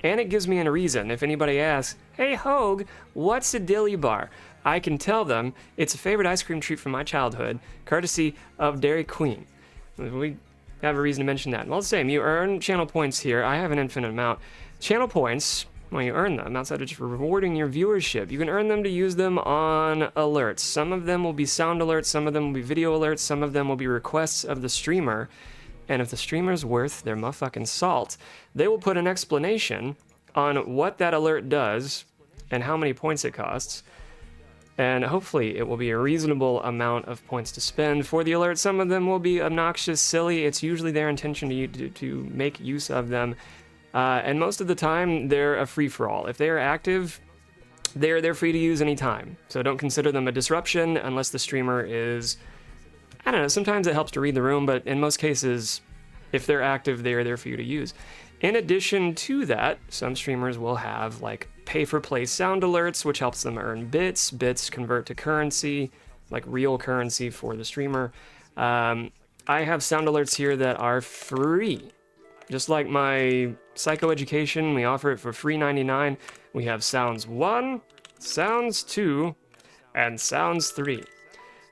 And it gives me a reason. If anybody asks, hey Hogue, what's a dilly bar? I can tell them it's a favorite ice cream treat from my childhood, courtesy of Dairy Queen. have a reason to mention that. Well, same. You earn channel points here. I have an infinite amount. Channel points, well, you earn them outside of just rewarding your viewership. You can earn them to use them on alerts. Some of them will be sound alerts, some of them will be video alerts, some of them will be requests of the streamer. And if the streamer's worth their motherfucking salt, they will put an explanation on what that alert does and how many points it costs. And hopefully it will be a reasonable amount of points to spend for the alert. Some of them will be obnoxious, silly. It's usually their intention to make use of them. And most of the time, they're a free-for-all. If they are active, they're free to use anytime. So don't consider them a disruption unless the streamer is... I don't know, sometimes it helps to read the room, but in most cases, if they're active, they're there for you to use. In addition to that, some streamers will have like pay-for-play sound alerts, which helps them earn bits. Bits convert to currency, like real currency for the streamer. I have sound alerts here that are free. Just like my psychoeducation, we offer it for free 99. We have Sounds 1, Sounds 2, and Sounds 3.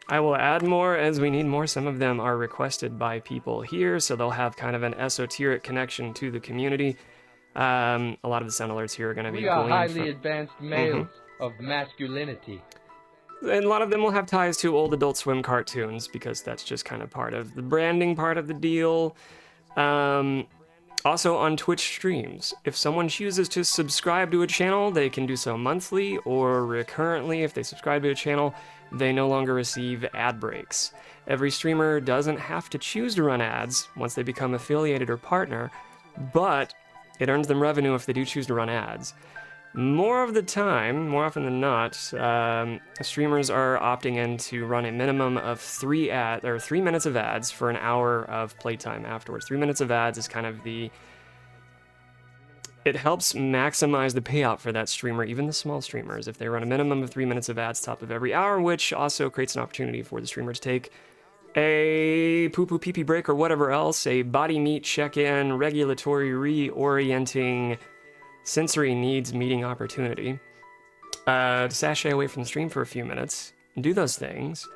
I will add more as we need more. Some of them are requested by people here, so they'll have kind of an esoteric connection to the community. A lot of the sound alerts here are going to be... We are highly advanced males of masculinity. And a lot of them will have ties to old Adult Swim cartoons, because that's just kind of part of the branding part of the deal. Also on Twitch streams, if someone chooses to subscribe to a channel, they can do so monthly or recurrently. If they subscribe to a channel, they no longer receive ad breaks. Every streamer doesn't have to choose to run ads once they become affiliated or partner, but it earns them revenue if they do choose to run ads. More of the time, more often than not, streamers are opting in to run a minimum of 3 minutes of ads for an hour of playtime afterwards. 3 minutes of ads is kind of it helps maximize the payout for that streamer, even the small streamers, if they run a minimum of 3 minutes of ads top of every hour, which also creates an opportunity for the streamer to take a poo-poo pee-pee break or whatever else, a body meat check-in, regulatory reorienting, sensory needs meeting opportunity, to sashay away from the stream for a few minutes, do those things,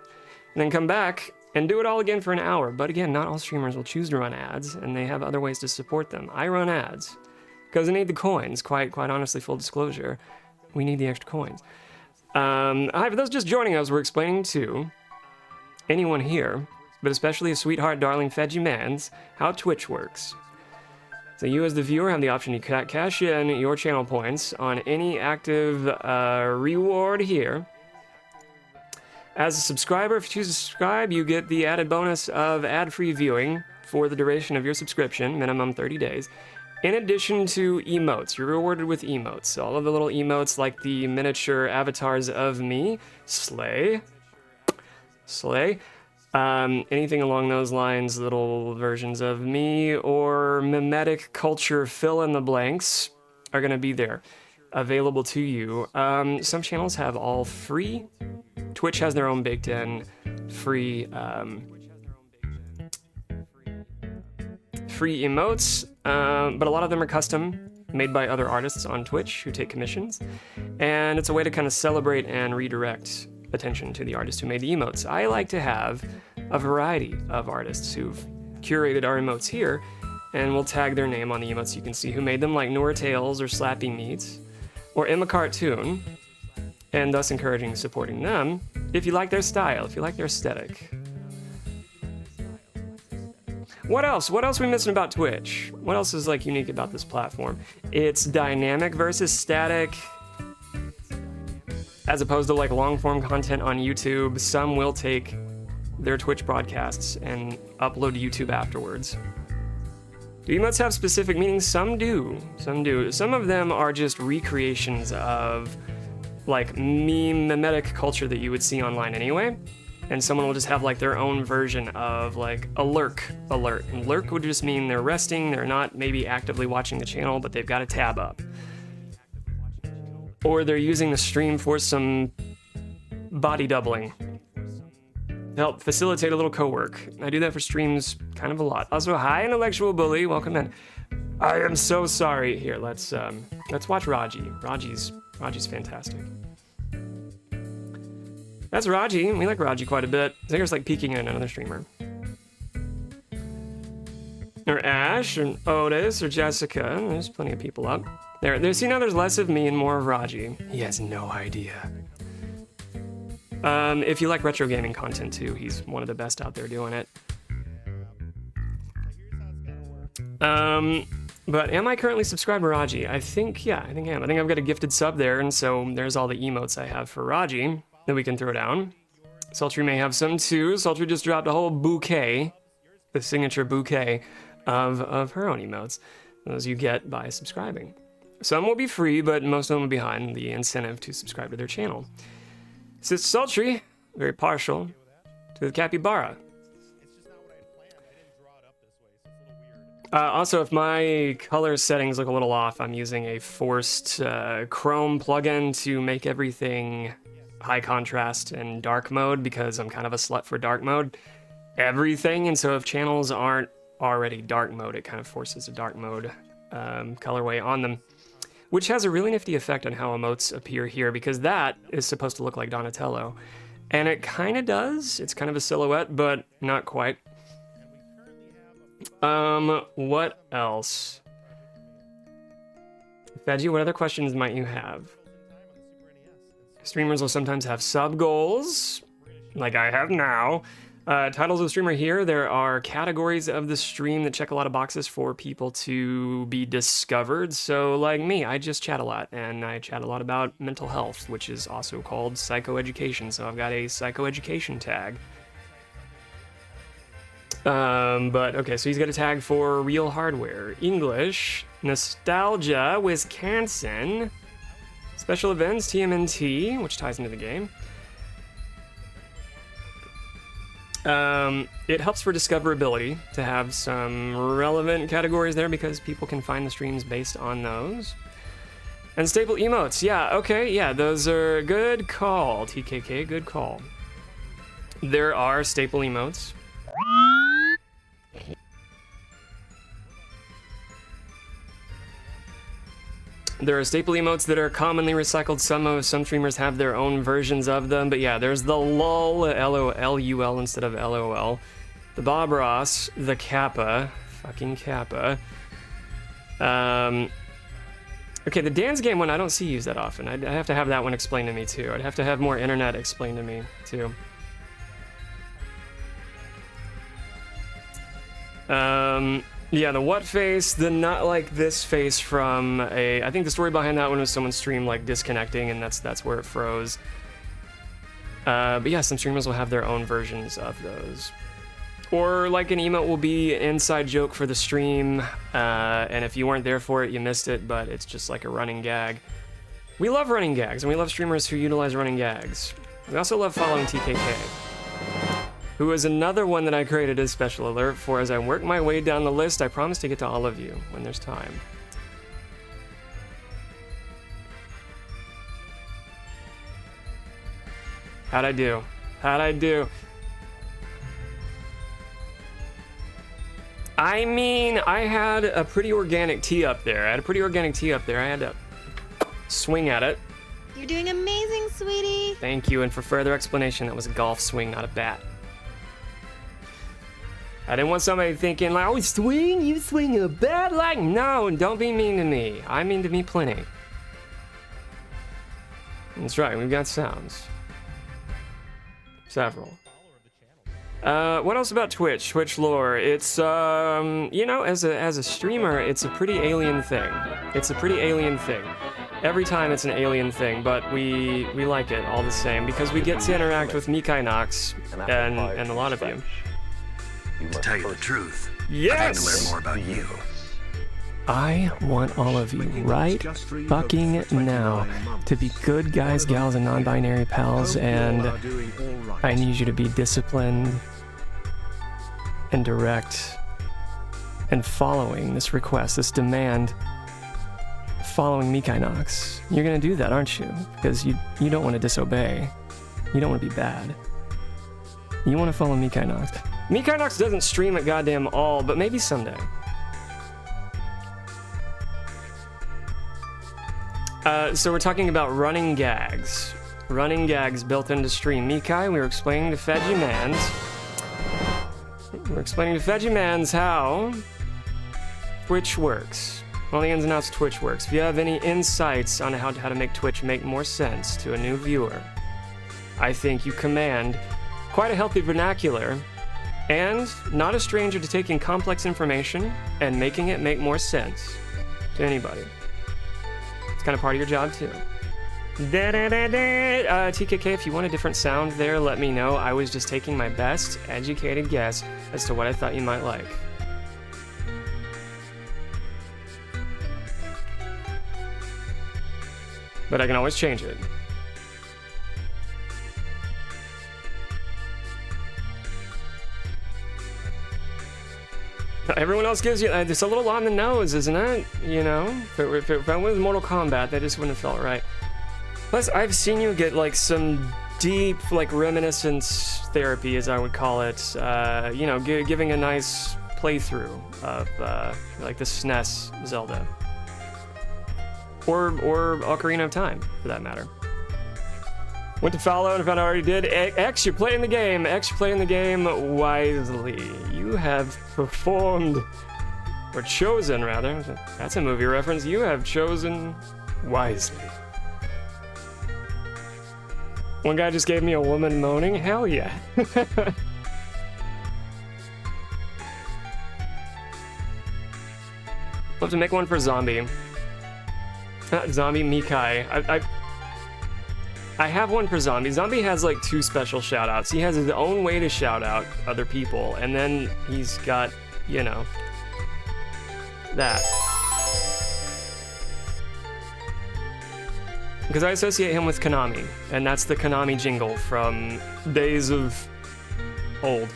and then come back and do it all again for an hour. But again, not all streamers will choose to run ads, and they have other ways to support them. I run ads because I need the coins. Quite honestly, full disclosure, we need the extra coins. Hi, for those just joining us, we're explaining to anyone here, but especially a sweetheart, darling Veggie Mans, how Twitch works. So you as the viewer have the option to cash in your channel points on any active reward here. As a subscriber, if you choose to subscribe, you get the added bonus of ad-free viewing for the duration of your subscription, minimum 30 days. In addition to emotes, you're rewarded with emotes. All of the little emotes like the miniature avatars of me, slay. Anything along those lines, little versions of me or mimetic culture fill in the blanks are going to be there, available to you. Some channels have all free. Twitch has their own baked in free emotes, but a lot of them are custom, made by other artists on Twitch who take commissions, and it's a way to kind of celebrate and redirect attention to the artist who made the emotes. I like to have a variety of artists who've curated our emotes here, and we'll tag their name on the emotes so you can see who made them, like Nora Tales or Slappy Meats or Emma Cartoon, and thus encouraging and supporting them if you like their style, if you like their aesthetic. What else? What else are we missing about Twitch? What else is like unique about this platform? It's dynamic versus static, as opposed to like long form content on YouTube. Some will take their Twitch broadcasts and upload to YouTube afterwards. Do emotes have specific meanings? Some do. Some of them are just recreations of like mimetic culture that you would see online anyway. And someone will just have like their own version of like a lurk alert. And lurk would just mean they're resting, they're not maybe actively watching the channel, but they've got a tab up. Or they're using the stream for some body doubling. Help facilitate a little co-work. I do that for streams kind of a lot. Also, hi, Intellectual Bully, welcome in. I am so sorry. Here, let's watch Raji. Raji's fantastic. That's Raji. We like Raji quite a bit. Zigger's like peeking in another streamer. or Ash, or Otis, or Jessica. There's plenty of people up. See, now there's less of me and more of Raji. He has no idea. If you like retro gaming content too, he's one of the best out there doing it. But am I currently subscribed to Raji? I think I am. I think I've got a gifted sub there, and so there's all the emotes I have for Raji that we can throw down. Sultry may have some too. Sultry just dropped a whole bouquet, the signature bouquet of her own emotes. Those you get by subscribing. Some will be free, but most of them will be behind the incentive to subscribe to their channel. Sister Sultry, very partial to the capybara. Also, if my color settings look a little off, I'm using a forced Chrome plugin to make everything high contrast and dark mode because I'm kind of a slut for dark mode. Everything, and so if channels aren't already dark mode, it kind of forces a dark mode colorway on them, which has a really nifty effect on how emotes appear here because that is supposed to look like Donatello. And it kind of does. It's kind of a silhouette, but not quite. What else? Veggie, what other questions might you have? Streamers will sometimes have sub goals, like I have now. Titles of the streamer here, there are categories of the stream that check a lot of boxes for people to be discovered. So like me, I just chat a lot, and I chat a lot about mental health, which is also called psychoeducation. So I've got a psychoeducation tag. But okay, so he's got a tag for real hardware, English, nostalgia, Wisconsin, special events, TMNT, which ties into the game. It helps for discoverability to have some relevant categories there because people can find the streams based on those. And staple emotes, yeah, okay, yeah, those are good call, TKK, good call. There are staple emotes. There are staple emotes that are commonly recycled. Some streamers have their own versions of them, but yeah, there's the LUL, L-O-L-U-L instead of L-O-L. The Bob Ross, the Kappa, fucking Kappa. Okay, the dance game one I don't see used that often. I'd have to have that one explained to me too. I'd have to have more internet explained to me too. Yeah, the what face, the not like this face from I think the story behind that one was someone's stream like disconnecting, and that's where it froze. But yeah, some streamers will have their own versions of those. Or like an emote will be an inside joke for the stream, and if you weren't there for it, you missed it, but it's just like a running gag. We love running gags, and we love streamers who utilize running gags. We also love following TKK, who is another one that I created a special alert for. As I work my way down the list, I promise to get to all of you when there's time. How'd I do? How'd I do? I mean, I had a pretty organic tee up there. I had to swing at it. You're doing amazing, sweetie. Thank you, and for further explanation, that was a golf swing, not a bat. I didn't want somebody thinking like, oh, you swing a bat? Like, no, don't be mean to me. I mean to me plenty. That's right, we've got sounds. Several. What else about Twitch? Twitch lore. It's, you know, as a streamer, it's a pretty alien thing. Every time it's an alien thing, but we like it all the same because we get to interact with Mikai Nox and a lot of you. To tell you the truth, Yes! I'd like to learn more about you. I want all of you right fucking now to be good guys, gals, and non-binary pals, and I need you to be disciplined and direct and following this request, this demand, following Mikai Nox. You're gonna do that, aren't you? Because you don't want to disobey. You don't want to be bad. You want to follow Mikai Nox. Mikai Nox doesn't stream at goddamn all, but maybe someday. So we're talking about running gags. Running gags built into stream. Mikai, we were explaining to Veggie Mans how Twitch works. All the ins and outs of Twitch works. If you have any insights on how to make Twitch make more sense to a new viewer, I think you command quite a healthy vernacular and not a stranger to taking complex information and making it make more sense to anybody. It's kind of part of your job too. TKK, if you want a different sound there, let me know. I was just taking my best educated guess as to what I thought you might like. But I can always change it. Everyone else gives you it's a little on the nose, isn't it? You know, if it was Mortal Kombat, that just wouldn't have felt right. Plus, I've seen you get like some deep, like reminiscence therapy, as I would call it. You know, giving a nice playthrough of like the SNES Zelda, or Ocarina of Time, for that matter. Went to follow and found I already did. X, you're playing the game. X, you're playing the game wisely. You have performed, or chosen rather. That's a movie reference. You have chosen wisely. One guy just gave me a woman moaning. Hell yeah. We'll have to make one for Zombie. Zombie Mikai. I have one for Zombie. Zombie has like 2 special shoutouts. He has his own way to shout out other people, and then he's got, you know, that. Because I associate him with Konami, and that's the Konami jingle from days of old.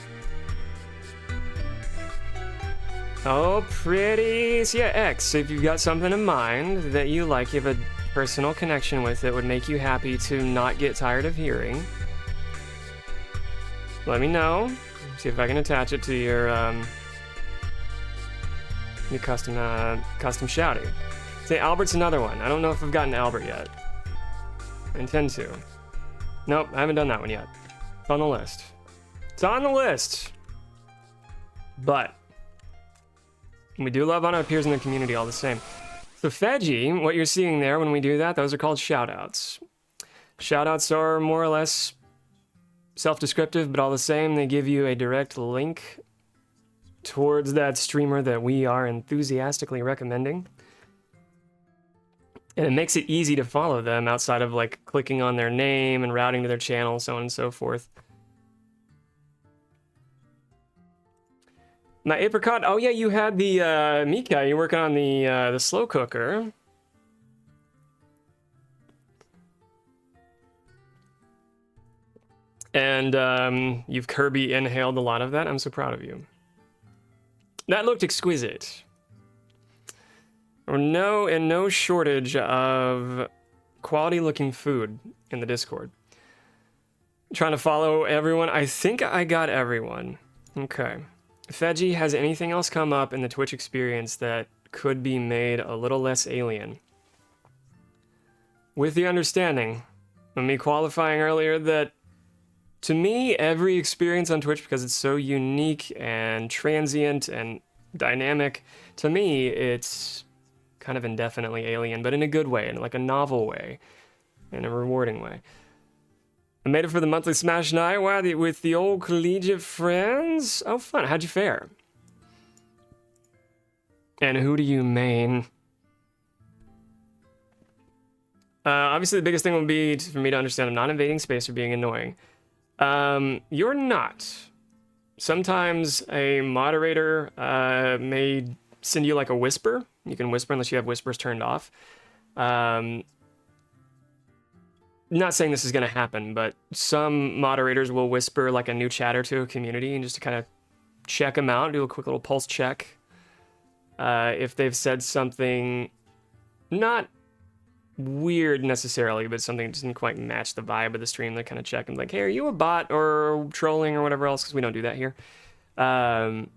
Oh, pretty. So yeah, X, if you've got something in mind that you like, you have a personal connection with it, would make you happy to not get tired of hearing, let me know. See if I can attach it to your custom shouting. Say Albert's another one. I don't know if I've gotten Albert yet. I intend to. Nope, I haven't done that one yet. It's on the list. It's on the list. But we do love on our peers in the community all the same. So Feji, what you're seeing there when we do that, those are called shoutouts. Shoutouts are more or less self-descriptive, but all the same, they give you a direct link towards that streamer that we are enthusiastically recommending. And it makes it easy to follow them outside of like clicking on their name and routing to their channel, so on and so forth. My apricot, oh yeah, you had the Mika, you're working on the slow cooker. And you've Kirby inhaled a lot of that. I'm so proud of you. That looked exquisite. No shortage of quality looking food in the Discord. Trying to follow everyone. I think I got everyone. Okay. Feji, has anything else come up in the Twitch experience that could be made a little less alien? With the understanding of me qualifying earlier that to me, every experience on Twitch, because it's so unique and transient and dynamic, to me, it's kind of indefinitely alien, but in a good way, in like a novel way, in a rewarding way. I made it for the monthly Smash night. Wow, with the old collegiate friends. Oh, fun. How'd you fare? And who do you main? Obviously, the biggest thing would be for me to understand I'm not invading space or being annoying. You're not. Sometimes a moderator may send you like a whisper. You can whisper unless you have whispers turned off. Not saying this is going to happen, but some moderators will whisper like a new chatter to a community and just to kind of check them out, do a quick little pulse check. If they've said something not weird necessarily, but something that doesn't quite match the vibe of the stream, they kind of check and like, hey, are you a bot or trolling or whatever else? Because we don't do that here. But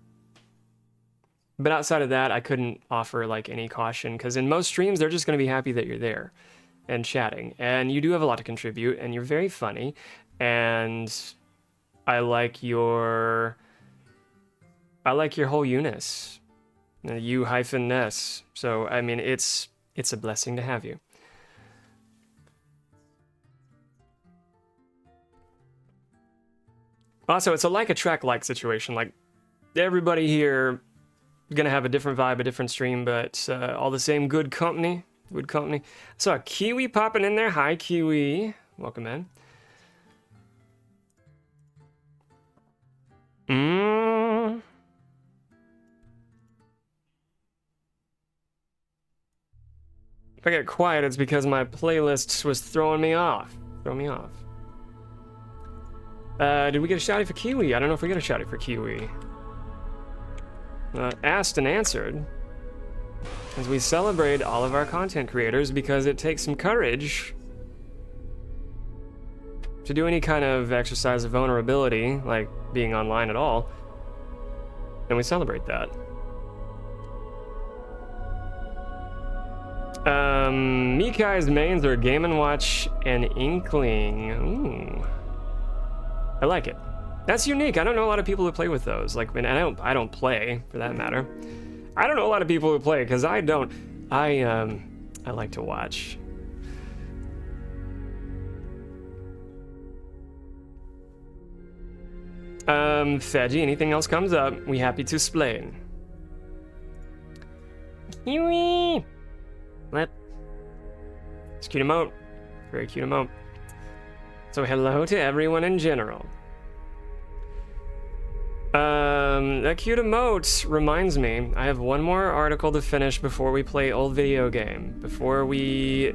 outside of that, I couldn't offer like any caution because in most streams, they're just going to be happy that you're there and chatting, and you do have a lot to contribute, and you're very funny, and I like your whole Eunice. U-Ness. So, I mean, it's a blessing to have you. Also, it's a like-a-track-like situation. Like, everybody here gonna have a different vibe, a different stream, but all the same good company. Good company. So, Kiwi popping in there. Hi, Kiwi. Welcome in. If I get quiet, it's because my playlist was throwing me off. Did we get a shouty for Kiwi? I don't know if we got a shouty for Kiwi. Asked and answered. As we celebrate all of our content creators, because it takes some courage to do any kind of exercise of vulnerability, like being online at all. And we celebrate that. Mikai's mains are Game & Watch and Inkling. Ooh. I like it. That's unique. I don't know a lot of people who play with those. Like, and I don't play, for that matter. I don't know a lot of people who play, because I don't. I like to watch. Feji, anything else comes up, we happy to explain. Kiwi! What? It's cute emote. Very cute emote. So hello to everyone in general. That cute emote reminds me, I have one more article to finish before we play old video game. Before we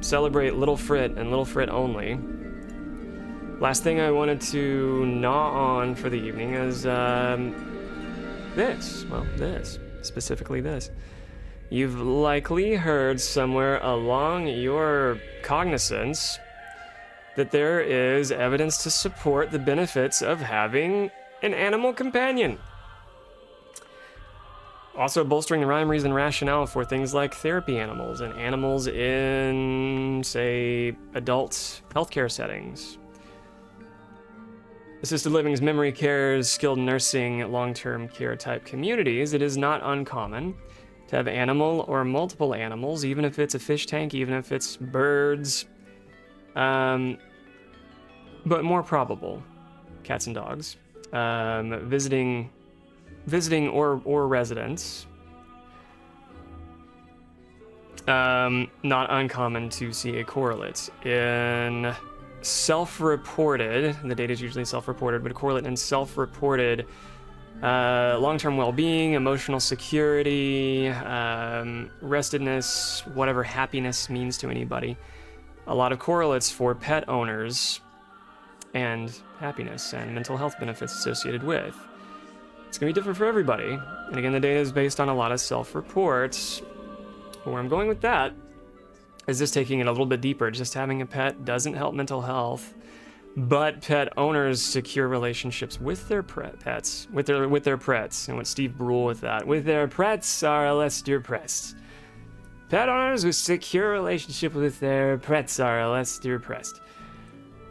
celebrate Little Frit and Little Frit only. Last thing I wanted to gnaw on for the evening is, this. Well, this. Specifically this. You've likely heard somewhere along your cognizance that there is evidence to support the benefits of having an animal companion. Also bolstering the rhyme, reason, rationale for things like therapy animals and animals in, say, adult healthcare settings. Assisted livings, memory cares, skilled nursing, long-term care type communities, it is not uncommon to have animal or multiple animals, even if it's a fish tank, even if it's birds, but more probable, cats and dogs, visiting or residents. Not uncommon to see a correlate in self-reported, the data is usually self-reported, but a correlate in self-reported long-term well-being, emotional security, restedness, whatever happiness means to anybody. A lot of correlates for pet owners and happiness and mental health benefits associated with. It's going to be different for everybody. And again, the data is based on a lot of self-reports. Where I'm going with that is just taking it a little bit deeper. Just having a pet doesn't help mental health, but pet owners secure relationships with their pets, with their pets, and what Steve Brule with that. With their pets are less depressed. Pet owners with secure relationship with their pets are less depressed.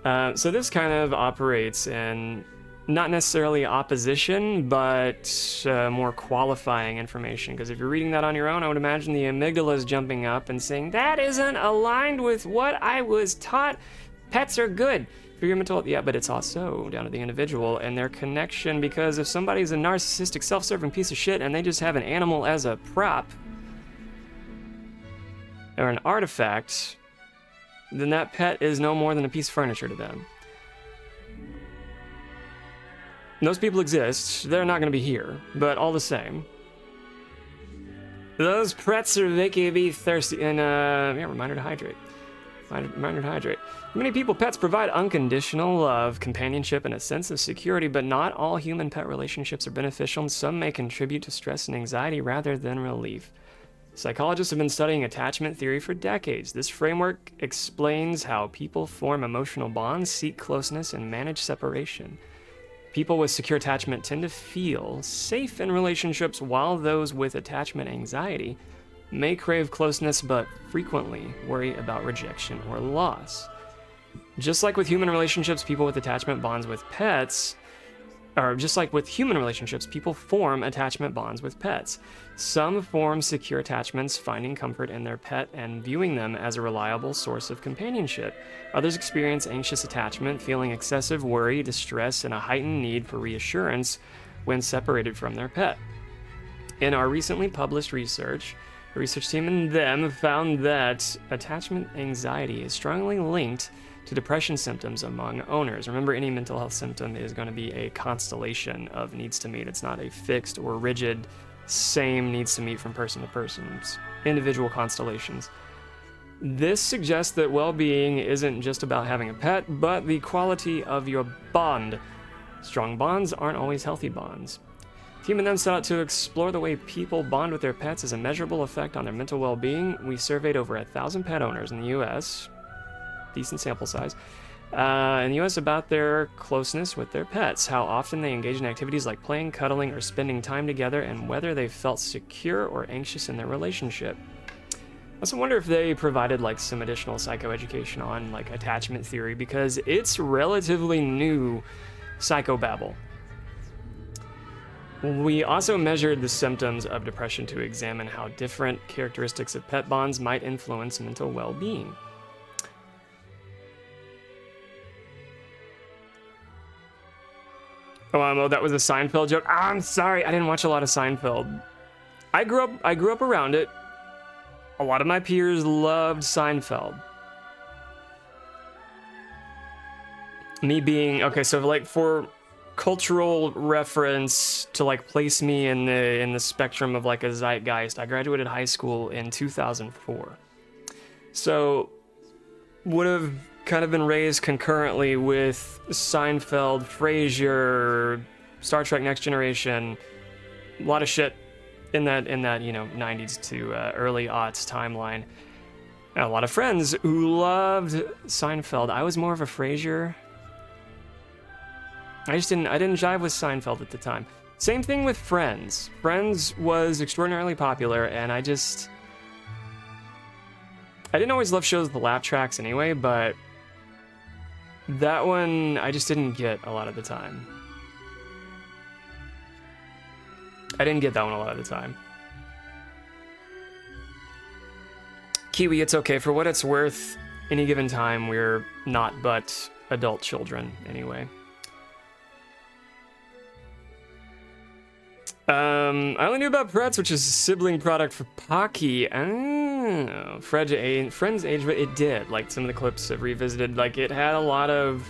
So this kind of operates in not necessarily opposition, but more qualifying information. Because if you're reading that on your own, I would imagine the amygdala is jumping up and saying, that isn't aligned with what I was taught. Pets are good for your mental health. Yeah, but it's also down to the individual and their connection. Because if somebody's a narcissistic, self-serving piece of shit and they just have an animal as a prop or an artifact, then that pet is no more than a piece of furniture to them. Those people exist. They're not going to be here, but all the same. Those pets are making me thirsty. And, yeah, reminder to hydrate. Reminder to hydrate. For many people, pets provide unconditional love, companionship, and a sense of security, but not all human-pet relationships are beneficial, and some may contribute to stress and anxiety rather than relief. Psychologists have been studying attachment theory for decades. This framework explains how people form emotional bonds, seek closeness, and manage separation. People with secure attachment tend to feel safe in relationships, while those with attachment anxiety may crave closeness but frequently worry about rejection or loss. Just like with human relationships, people with attachment bonds with pets or just like with human relationships, people form attachment bonds with pets. Some form secure attachments, finding comfort in their pet and viewing them as a reliable source of companionship. Others experience anxious attachment, feeling excessive worry, distress, and a heightened need for reassurance when separated from their pet. In our recently published research, the research team and them found that attachment anxiety is strongly linked to depression symptoms among owners. Remember, any mental health symptom is going to be a constellation of needs to meet. It's not a fixed or rigid same needs to meet from person to person. It's individual constellations. This suggests that well-being isn't just about having a pet, but the quality of your bond. Strong bonds aren't always healthy bonds. The team and them set out to explore the way people bond with their pets as a measurable effect on their mental well-being. We surveyed over 1,000 pet owners in the U.S., decent sample size, in the U.S. about their closeness with their pets, how often they engage in activities like playing, cuddling, or spending time together, and whether they felt secure or anxious in their relationship. I also wonder if they provided like some additional psychoeducation on like attachment theory, because it's relatively new psychobabble. We also measured the symptoms of depression to examine how different characteristics of pet bonds might influence mental well-being. Oh, that was a Seinfeld joke. I'm sorry, I didn't watch a lot of Seinfeld. I grew up around it. A lot of my peers loved Seinfeld. Me being okay, so like for cultural reference to like place me in the spectrum of like a zeitgeist, I graduated high school in 2004. So would have kind of been raised concurrently with Seinfeld, Frasier, Star Trek Next Generation, a lot of shit in that 90s to early aughts timeline. And a lot of friends who loved Seinfeld. I was more of a Frasier. I didn't jive with Seinfeld at the time. Same thing with Friends. Friends was extraordinarily popular, and I didn't always love shows with the laugh tracks anyway, but that one I just didn't get a lot of the time. I didn't get that one a lot of the time. Kiwi, it's okay. For what it's worth, any given time, we're not but adult children anyway. I only knew about Pretz, which is a sibling product for Pocky. Oh, Friends age, but it did. Like, some of the clips have revisited. Like, it had a lot of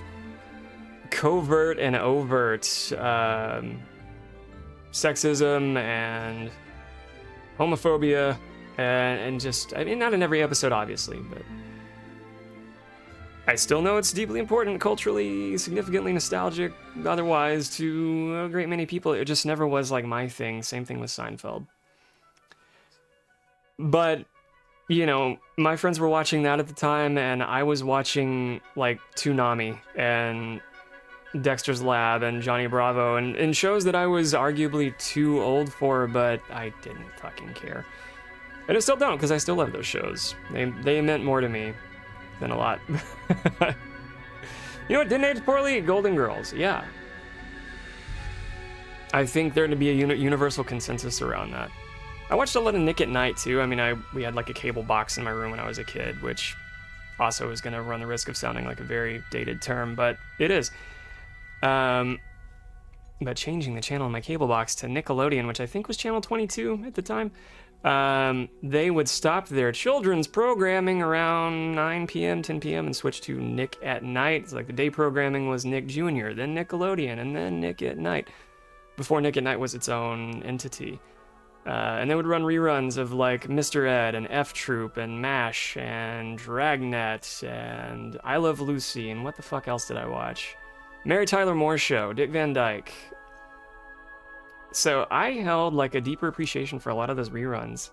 covert and overt sexism and homophobia, and just, I mean, not in every episode, obviously, but I still know it's deeply important, culturally, significantly nostalgic, otherwise, to a great many people. It just never was, like, my thing. Same thing with Seinfeld. But, you know, my friends were watching that at the time, and I was watching, like, Toonami and Dexter's Lab and Johnny Bravo, and shows that I was arguably too old for, but I didn't fucking care. And I still don't, because I still love those shows. They meant more to me than a lot. You know what didn't age poorly? Golden Girls, yeah. I think there to be a universal consensus around that. I watched a lot of Nick at Night, too. I mean, we had like a cable box in my room when I was a kid, which also is going to run the risk of sounding like a very dated term, but it is. But changing the channel on my cable box to Nickelodeon, which I think was channel 22 at the time, they would stop their children's programming around 9 p.m., 10 p.m. and switch to Nick at Night. It's like the day programming was Nick Jr., then Nickelodeon, and then Nick at Night, before Nick at Night was its own entity. And they would run reruns of like Mr. Ed and F Troop and MASH and Dragnet and I Love Lucy, and what the fuck else did I watch? Mary Tyler Moore Show, Dick Van Dyke. So I held like a deeper appreciation for a lot of those reruns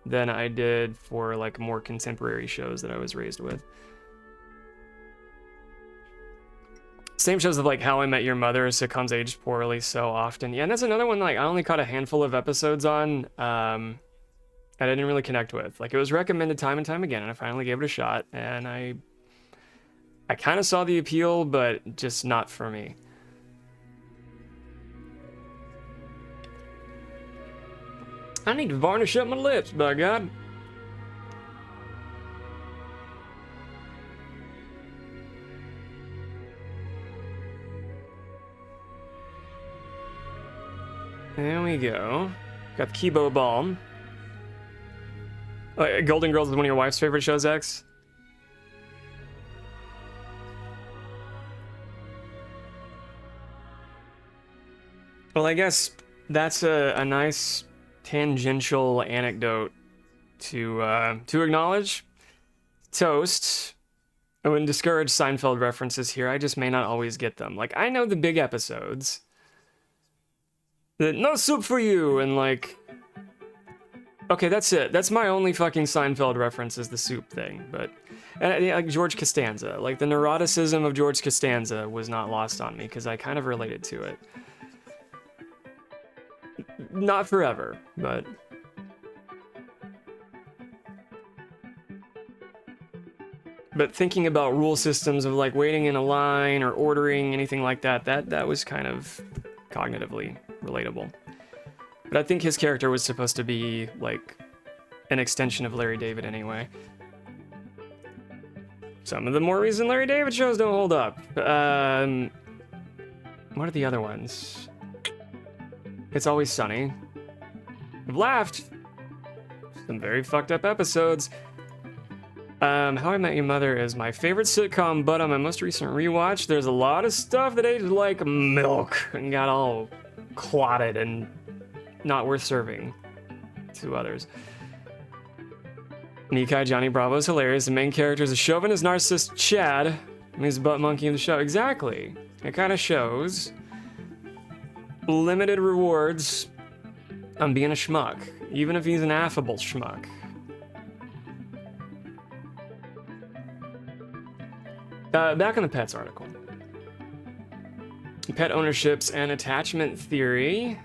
than I did for like more contemporary shows that I was raised with. Same shows of like How I Met Your Mother, sitcoms aged poorly so often. Yeah, and that's another one like I only caught a handful of episodes on, and I didn't really connect with. Like, it was recommended time and time again, and I finally gave it a shot, and I kind of saw the appeal, but just not for me. I need to varnish up my lips, by God. There we go. Got the Kibo Balm. Golden Girls is one of your wife's favorite shows, X? Well, I guess that's a nice tangential anecdote to acknowledge. Toast. I wouldn't discourage Seinfeld references here. I just may not always get them. Like, I know the big episodes. The no soup for you, and like... Okay, that's it. That's my only fucking Seinfeld reference is the soup thing, but... like George Costanza. Like, the neuroticism of George Costanza was not lost on me, because I kind of related to it. Not forever, but... But thinking about rule systems of, like, waiting in a line or ordering, anything like that, that was kind of cognitively relatable. But I think his character was supposed to be, like, an extension of Larry David anyway. Some of the more recent Larry David shows don't hold up. What are the other ones? It's Always Sunny. I've laughed. Some very fucked up episodes. How I Met Your Mother is my favorite sitcom, but on my most recent rewatch, there's a lot of stuff that aged like milk and got all clotted and not worth serving to others. Nikai Johnny Bravo is hilarious. The main character is a chauvinist narcissist Chad. He's the butt monkey of the show. Exactly. It kind of shows limited rewards on being a schmuck, even if he's an affable schmuck. Back in the pets article. Pet ownerships and attachment theory.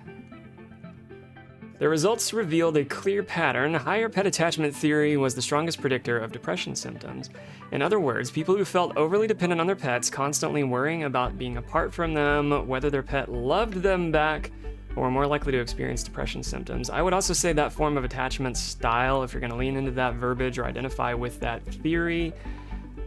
The results revealed a clear pattern. Higher pet attachment theory was the strongest predictor of depression symptoms. In other words, people who felt overly dependent on their pets, constantly worrying about being apart from them, whether their pet loved them back, were more likely to experience depression symptoms. I would also say that form of attachment style, if you're going to lean into that verbiage or identify with that theory,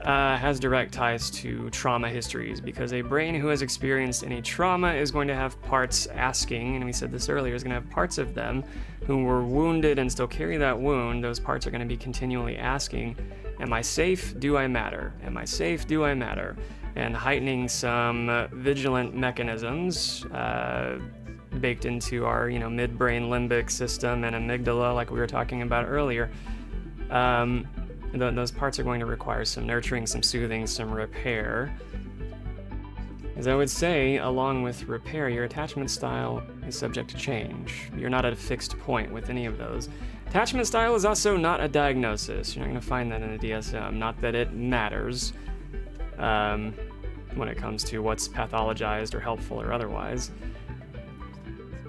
has direct ties to trauma histories, because a brain who has experienced any trauma is going to have parts asking, and we said this earlier, is going to have parts of them who were wounded and still carry that wound. Those parts are going to be continually asking, am I safe? Do I matter? Am I safe? Do I matter? And heightening some vigilant mechanisms baked into our, midbrain limbic system and amygdala, like we were talking about earlier. Those parts are going to require some nurturing, some soothing, some repair. As I would say, along with repair, your attachment style is subject to change. You're not at a fixed point with any of those. Attachment style is also not a diagnosis. You're not going to find that in a DSM. Not that it matters when it comes to what's pathologized or helpful or otherwise.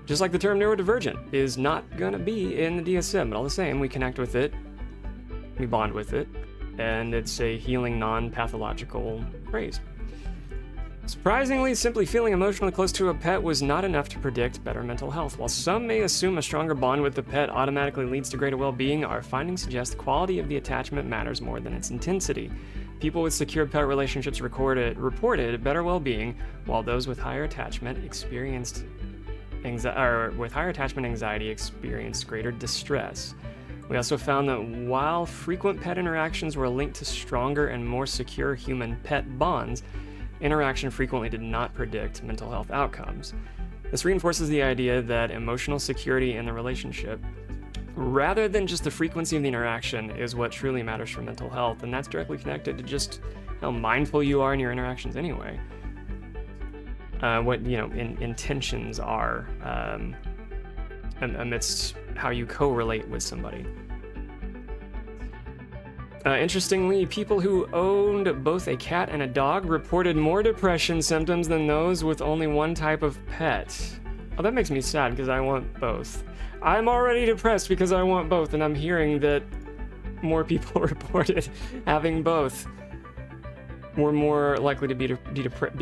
Just like the term neurodivergent is not going to be in the DSM, but all the same, we connect with it. We bond with it, and it's a healing, non-pathological phrase. Surprisingly, simply feeling emotionally close to a pet was not enough to predict better mental health. While some may assume a stronger bond with the pet automatically leads to greater well-being, our findings suggest the quality of the attachment matters more than its intensity. People with secure pet relationships reported better well-being, while those with higher attachment anxiety experienced greater distress. We also found that while frequent pet interactions were linked to stronger and more secure human-pet bonds, interaction frequently did not predict mental health outcomes. This reinforces the idea that emotional security in the relationship, rather than just the frequency of the interaction, is what truly matters for mental health, and that's directly connected to just how mindful you are in your interactions anyway. What intentions are amidst how you co-relate with somebody. Interestingly, people who owned both a cat and a dog reported more depression symptoms than those with only one type of pet. Oh, that makes me sad because I want both. I'm already depressed because I want both, and I'm hearing that more people reported having both were more likely to be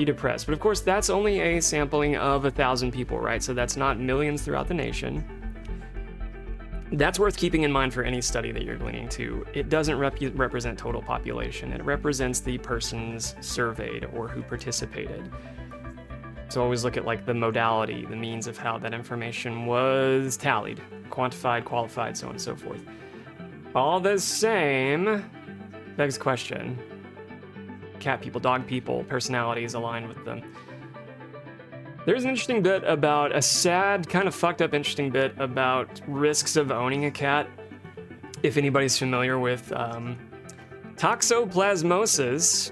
depressed. But of course, that's only a sampling of 1,000 people, right? So that's not millions throughout the nation. That's worth keeping in mind for any study that you're gleaning to. It doesn't represent total population. It represents the persons surveyed or who participated. So always look at like the modality, the means of how that information was tallied, quantified, qualified, so on and so forth. All the same, begs the question. Cat people, dog people, personalities aligned with them. There's an interesting bit about, a sad, kind of fucked up interesting bit about risks of owning a cat. If anybody's familiar with toxoplasmosis,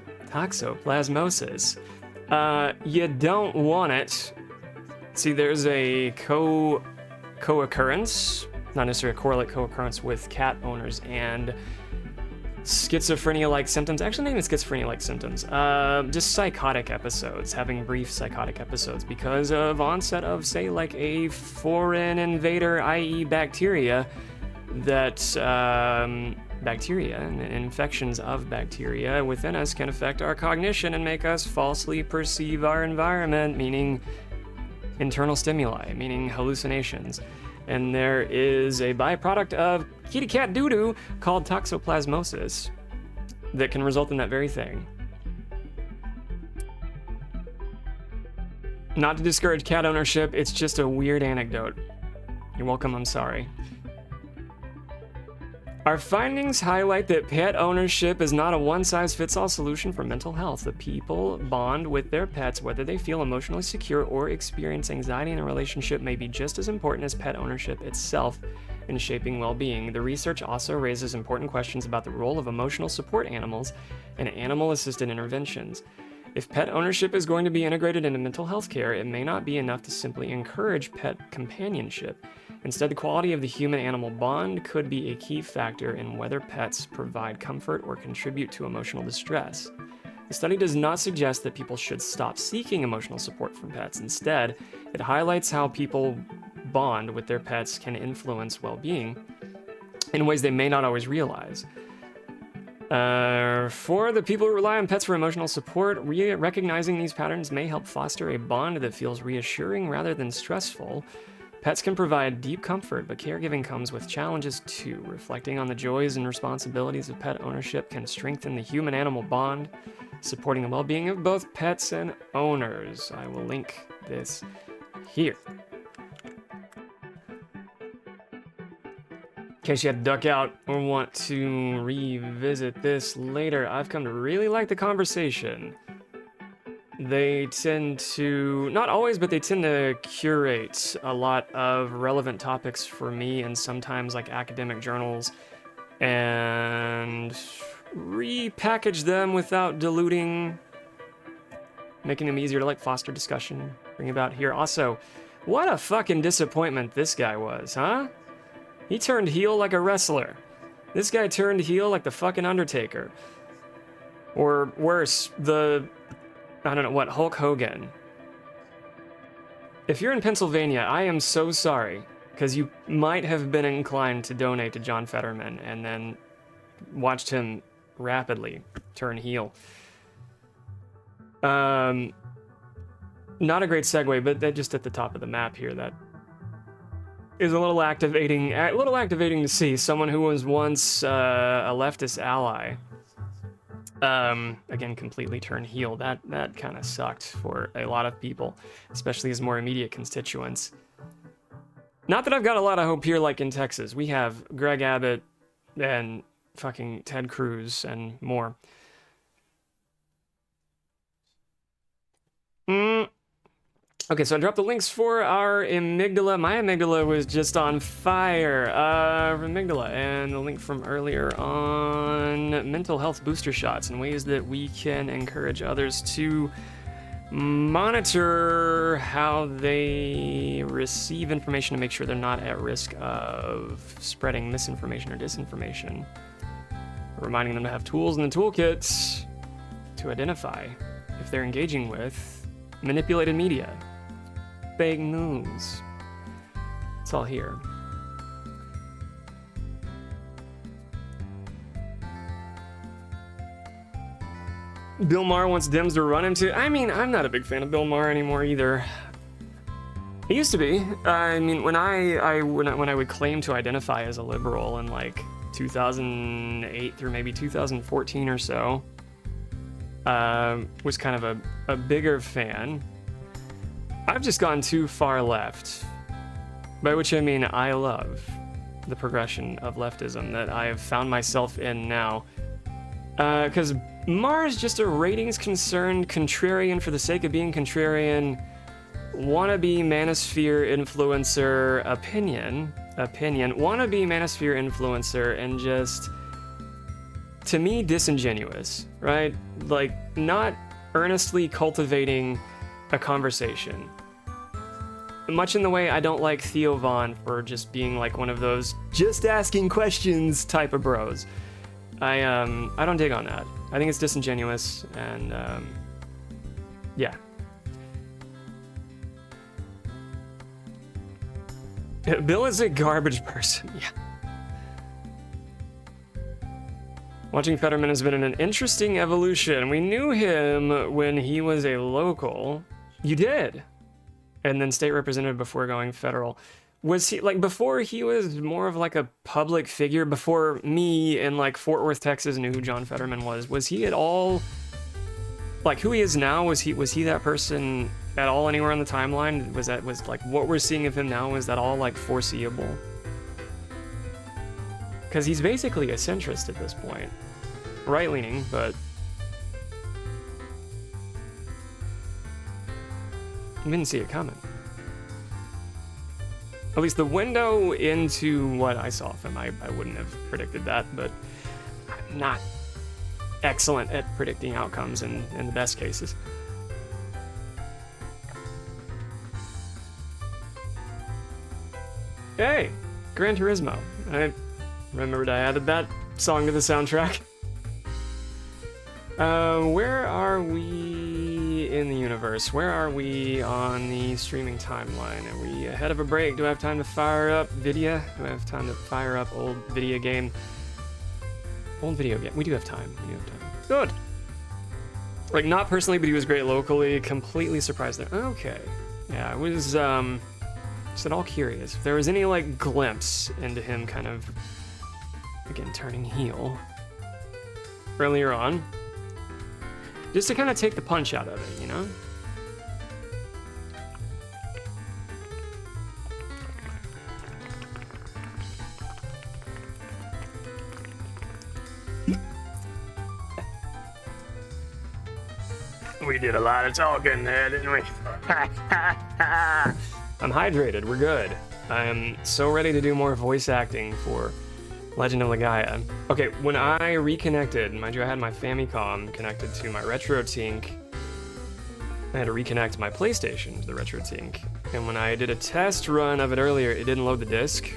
you don't want it. See, there's a co-occurrence, not necessarily a correlate co-occurrence with cat owners and schizophrenia-like symptoms. Actually, not even schizophrenia-like symptoms. Just psychotic episodes, having brief psychotic episodes because of onset of, say, like a foreign invader, i.e. bacteria, that bacteria and infections of bacteria within us can affect our cognition and make us falsely perceive our environment, meaning internal stimuli, meaning hallucinations. And there is a byproduct of kitty cat doo-doo called toxoplasmosis that can result in that very thing. Not to discourage cat ownership, it's just a weird anecdote. You're welcome, I'm sorry. Our findings highlight that pet ownership is not a one-size-fits-all solution for mental health. The people bond with their pets, whether they feel emotionally secure or experience anxiety in a relationship may be just as important as pet ownership itself in shaping well-being. The research also raises important questions about the role of emotional support animals and animal-assisted interventions. If pet ownership is going to be integrated into mental health care, it may not be enough to simply encourage pet companionship. Instead, the quality of the human-animal bond could be a key factor in whether pets provide comfort or contribute to emotional distress. The study does not suggest that people should stop seeking emotional support from pets. Instead, it highlights how people bond with their pets can influence well-being in ways they may not always realize. For the people who rely on pets for emotional support, recognizing these patterns may help foster a bond that feels reassuring rather than stressful. Pets can provide deep comfort, but caregiving comes with challenges too. Reflecting on the joys and responsibilities of pet ownership can strengthen the human-animal bond, supporting the well-being of both pets and owners. I will link this here. In case you had to duck out or want to revisit this later, I've come to really like the conversation. They tend to, not always, but they tend to curate a lot of relevant topics for me and sometimes like academic journals and repackage them without diluting, making them easier to like foster discussion, bring about here. Also, what a fucking disappointment this guy was, huh? He turned heel like a wrestler. This guy turned heel like the fucking Undertaker. Or worse, I don't know what, Hulk Hogan. If you're in Pennsylvania, I am so sorry, because you might have been inclined to donate to John Fetterman and then watched him rapidly turn heel. Not a great segue, but that just at the top of the map here, that is a little activating to see someone who was once a leftist ally. Again, completely turned heel. That kind of sucked for a lot of people, especially his more immediate constituents. Not that I've got a lot of hope here like in Texas. We have Greg Abbott and fucking Ted Cruz and more. Okay, so I dropped the links for our amygdala. My amygdala was just on fire. Amygdala, and the link from earlier on mental health booster shots and ways that we can encourage others to monitor how they receive information to make sure they're not at risk of spreading misinformation or disinformation. Reminding them to have tools in the toolkit to identify if they're engaging with manipulated media. Fake news. It's all here. Bill Maher wants Dems to run into. I mean, I'm not a big fan of Bill Maher anymore either. It used to be. I mean, when I would claim to identify as a liberal in like 2008 through maybe 2014 or so, was kind of a bigger fan. I've just gone too far left, by which I mean I love the progression of leftism that I have found myself in now. Because Mars just a ratings-concerned contrarian for the sake of being contrarian, wannabe manosphere influencer opinion, wannabe manosphere influencer, and just, to me, disingenuous, right? Like, not earnestly cultivating a conversation. Much in the way I don't like Theo Von for just being like one of those just asking questions type of bros. I don't dig on that. I think it's disingenuous, and yeah. Bill is a garbage person. Yeah. Watching Fetterman has been an interesting evolution. We knew him when he was a local. You did. And then state representative before going federal. Was he, like, before he was more of like a public figure, before me in like Fort Worth, Texas knew who John Fetterman was he at all, like who he is now, was he that person at all anywhere on the timeline? Was like what we're seeing of him now, is that all like foreseeable? Because he's basically a centrist at this point. Right-leaning, but I didn't see it coming. At least the window into what I saw of him, I wouldn't have predicted that, but I'm not excellent at predicting outcomes in the best cases. Hey, Gran Turismo. I remembered I added that song to the soundtrack. Where are we in the universe? Where are we on the streaming timeline? Are we ahead of a break? Do I have time to fire up video? Do I have time to fire up old video game? Old video game. We do have time. We do have time. Good. Like, not personally, but he was great locally. Completely surprised there. Okay. Yeah, I was, just at all curious. If there was any, like, glimpse into him kind of, again, turning heel earlier on. Just to kind of take the punch out of it, you know? We did a lot of talking there, didn't we? I'm hydrated, we're good. I am so ready to do more voice acting for Legend of Legaia. Okay, when I reconnected, mind you, I had my Famicom connected to my RetroTink. I had to reconnect my PlayStation to the RetroTink. And when I did a test run of it earlier, it didn't load the disc,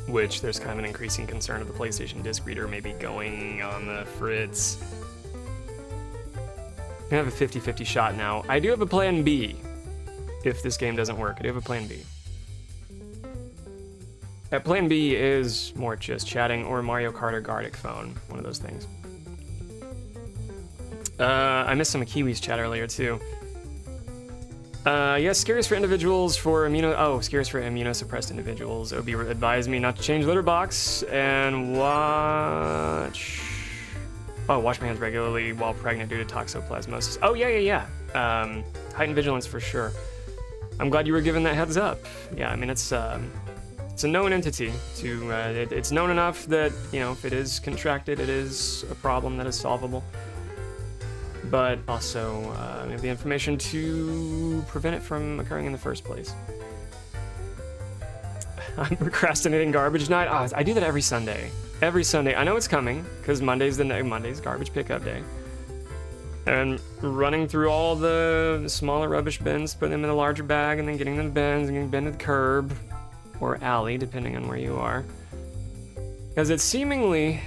which there's kind of an increasing concern of the PlayStation disc reader maybe going on the fritz. I have a 50-50 shot now. I do have a plan B if this game doesn't work. I do have a plan B. That plan B is more just chatting or Mario Kart or Gartic phone, one of those things. I missed some of Kiwi's chat earlier too. Yes, scariest for individuals for scariest for immunosuppressed individuals. Obi advised me not to change litter box and wash my hands regularly while pregnant due to toxoplasmosis. Oh yeah. Heightened vigilance for sure. I'm glad you were given that heads up. Yeah, I mean it's a known entity. It's known enough that, you know, if it is contracted, it is a problem that is solvable. But also, we have the information to prevent it from occurring in the first place. I'm procrastinating garbage night. Oh, I do that every Sunday. Every Sunday. I know it's coming, because Monday's garbage pickup day. And running through all the smaller rubbish bins, putting them in a larger bag, and then getting them bins, and getting them to the curb. Or alley, depending on where you are. Because it's seemingly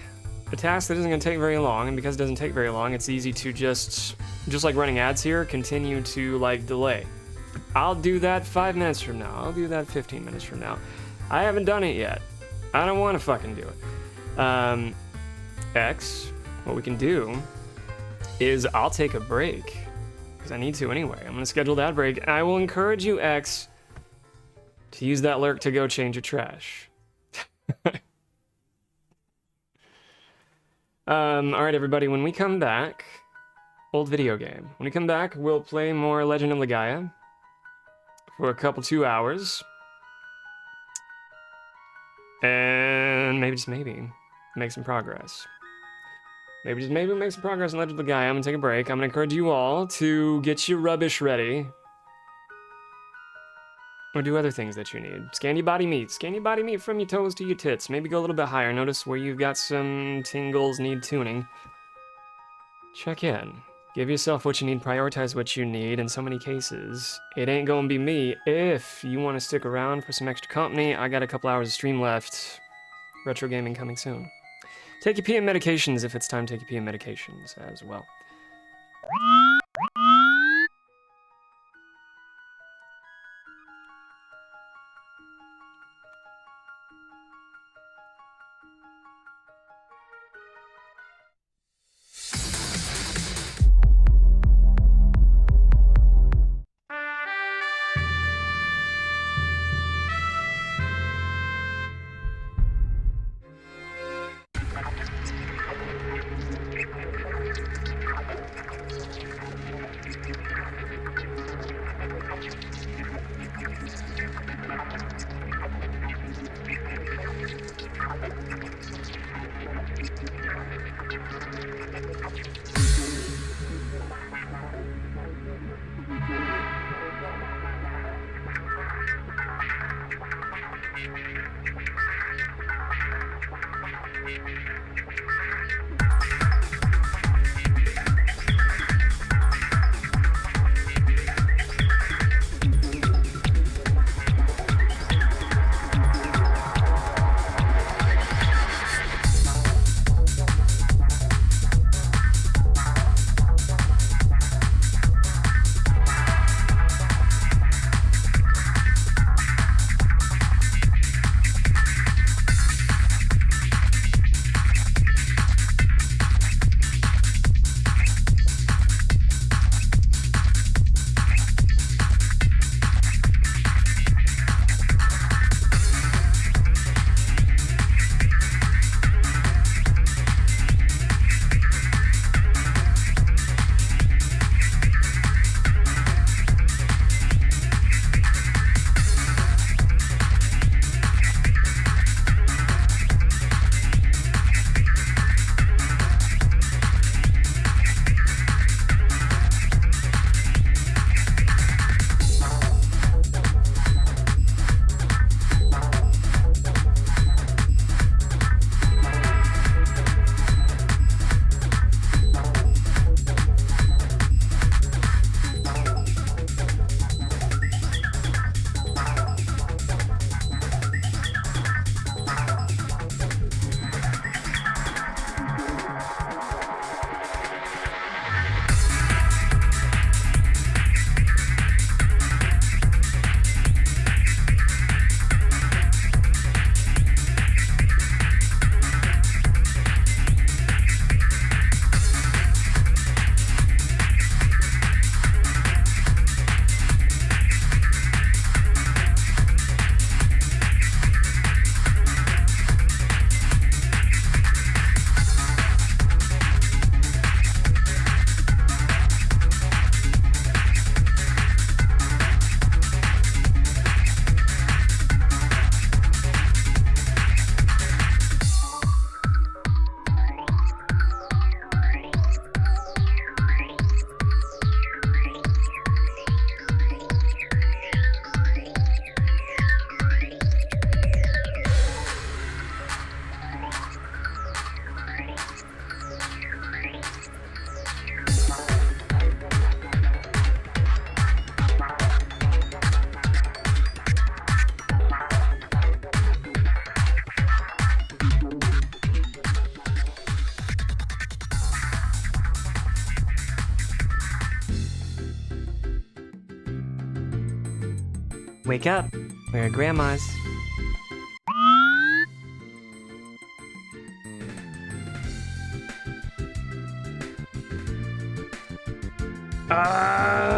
a task that isn't going to take very long, and because it doesn't take very long, it's easy to just like running ads here, continue to, like, delay. I'll do that 5 minutes from now. I'll do that 15 minutes from now. I haven't done it yet. I don't want to fucking do it. X, what we can do is I'll take a break, because I need to anyway. I'm going to schedule that break, and I will encourage you, X, to use that lurk to go change your trash. Alright, everybody, when we come back, old video game. When we come back, we'll play more Legend of Legaia for a couple 2 hours. And maybe, just maybe, make some progress. Maybe, just maybe, we'll make some progress in Legend of Legaia. I'm gonna take a break. I'm gonna encourage you all to get your rubbish ready. Or do other things that you need. Scan your body meat. Scan your body meat from your toes to your tits. Maybe go a little bit higher. Notice where you've got some tingles, need tuning. Check in. Give yourself what you need. Prioritize what you need. In so many cases, it ain't gonna be me. If you want to stick around for some extra company, I got a couple hours of stream left. Retro gaming coming soon. Take your PM medications if it's time to take your PM medications as well. Wake up. We're at Grandma's. Alright,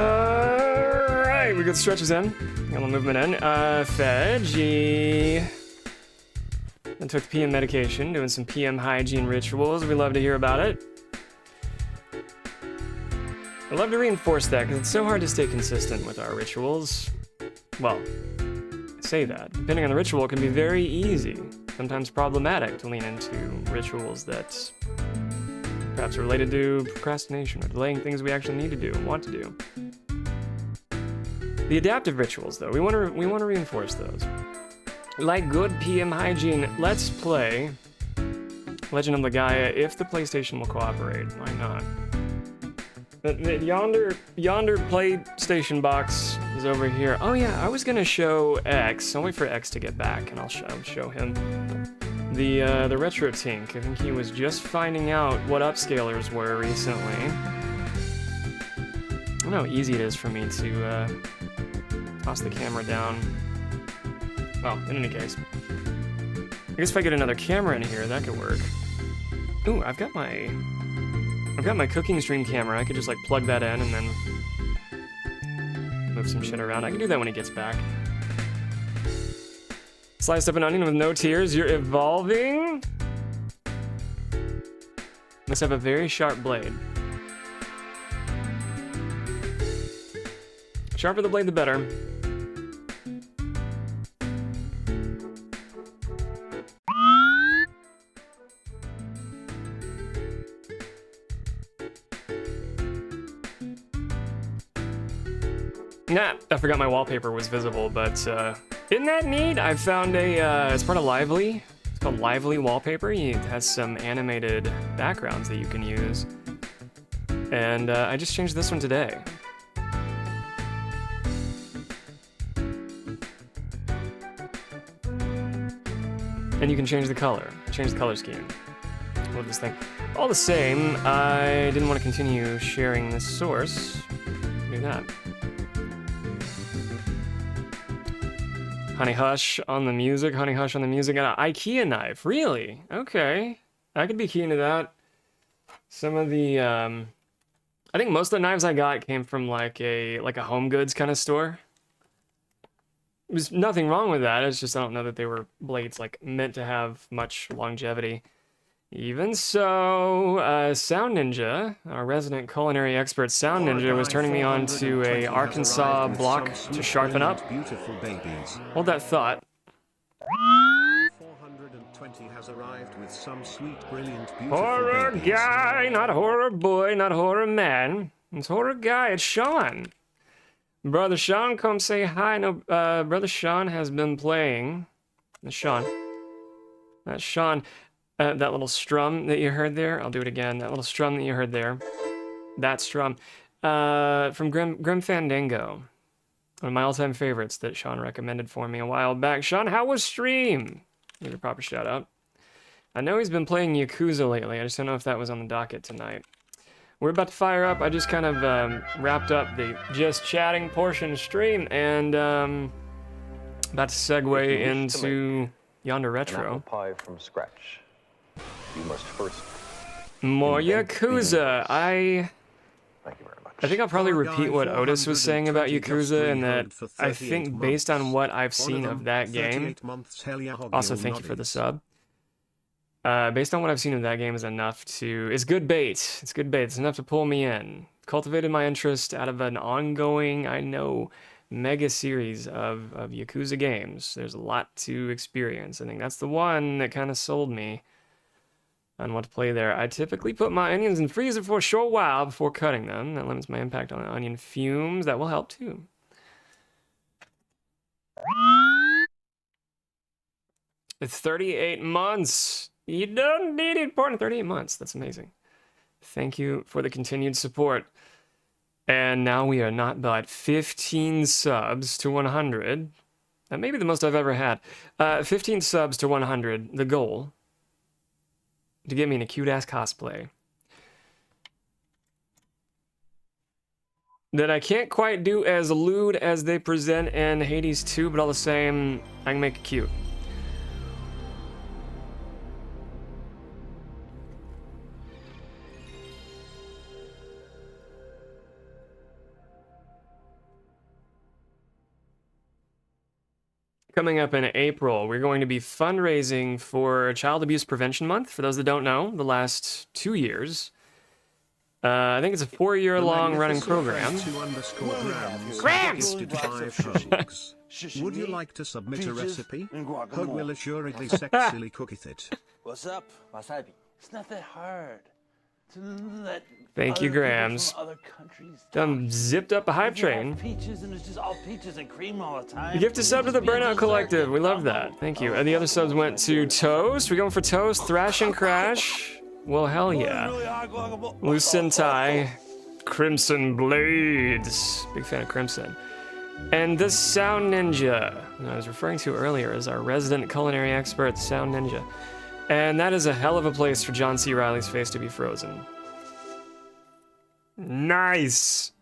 We got stretches in. Got a little movement in. Veggie. I took PM medication, doing some PM hygiene rituals. We love to hear about it. I love to reinforce that because it's so hard to stay consistent with our rituals. Well, I say that. Depending on the ritual, it can be very easy, sometimes problematic to lean into rituals that perhaps are related to procrastination or delaying things we actually need to do and want to do. The adaptive rituals, though, we want to reinforce those. Like good PM hygiene, let's play Legend of Legaia if the PlayStation will cooperate. Why not? But yonder PlayStation box is over here. Oh yeah, I was gonna show X. I'll wait for X to get back, and I'll show him the retro tink. I think he was just finding out what upscalers were recently. I don't know how easy it is for me to toss the camera down. Well, in any case, I guess if I get another camera in here, that could work. Ooh, I've got my cooking stream camera. I could just like plug that in and then move some shit around. I can do that when he gets back. Sliced up an onion with no tears. You're evolving? Must have a very sharp blade. Sharper the blade, the better. Nah, I forgot my wallpaper was visible, but isn't that neat? I found it's part of Lively. It's called Lively Wallpaper. It has some animated backgrounds that you can use. And I just changed this one today. And you can change the color scheme. Love this thing. All the same, I didn't want to continue sharing this source. Do that. Honey Hush on the music, and an IKEA knife. Really? Okay. I could be keen to that. Some of the, I think most of the knives I got came from like a home goods kind of store. There's nothing wrong with that. It's just I don't know that they were blades like meant to have much longevity. Even so, Sound Ninja, our resident culinary expert Sound Ninja, was turning me on to a Arkansas block to sharpen up. Hold that thought. 420 has arrived with some sweet, brilliant, beautiful Horror babies. guy, not horror boy, not horror man. It's horror guy, it's Sean. Brother Sean, come say hi. No, Brother Sean has been playing. That's Sean. That's Sean. That little strum that you heard there, I'll do it again. That little strum that you heard there, that strum, from Grim Fandango, one of my all-time favorites that Sean recommended for me a while back. Sean, how was stream? Give a proper shout out. I know he's been playing Yakuza lately. I just don't know if that was on the docket tonight. We're about to fire up. I just kind of wrapped up the just chatting portion of stream and about to segue into Yonder Retro. Apple pie from scratch. You must first. More Yakuza. Thank you very much. I think I'll probably repeat what Otis was saying about Yakuza, and that I think based on what I've seen of that game, also thank you for the sub. Based on what I've seen of that game is enough to, it's good bait. It's good bait. It's enough to pull me in. Cultivated my interest out of an ongoing, I know, mega series of Yakuza games. There's a lot to experience. I think that's the one that kind of sold me on what to play there. I typically put my onions in freezer for a short while before cutting them. That limits my impact on onion fumes. That will help too. It's 38 months. You don't need it for 38 months. That's amazing. Thank you for the continued support. And now we are not but 15 subs to 100. That may be the most I've ever had. 15 subs to 100, the goal. To get me in a cute-ass cosplay. That I can't quite do as lewd as they present in Hades 2, but all the same, I can make it cute. coming up in April, we're going to be fundraising for Child Abuse Prevention Month. For those that don't know, the last 2 years. I think it's a 4-year-long running program. Grams! Grams! Would you like to submit a recipe? Hug will assuredly sexily cooketh it. What's up? Wasabi. It's not that hard to let Thank you, other people Grams. from other countries Done zipped up a hype People have train. peaches and it's just all peaches and cream all the time. You gift a sub to the Burnout Collective. We love that. Thank you. And the other subs went to Toast. We're going for Toast, Thrash and Crash. Well, hell yeah. Lucentai, Crimson Blades. Big fan of Crimson. And the Sound Ninja, who I was referring to earlier as our resident culinary expert, Sound Ninja. And that is a hell of a place for John C. Reilly's face to be frozen. Nice!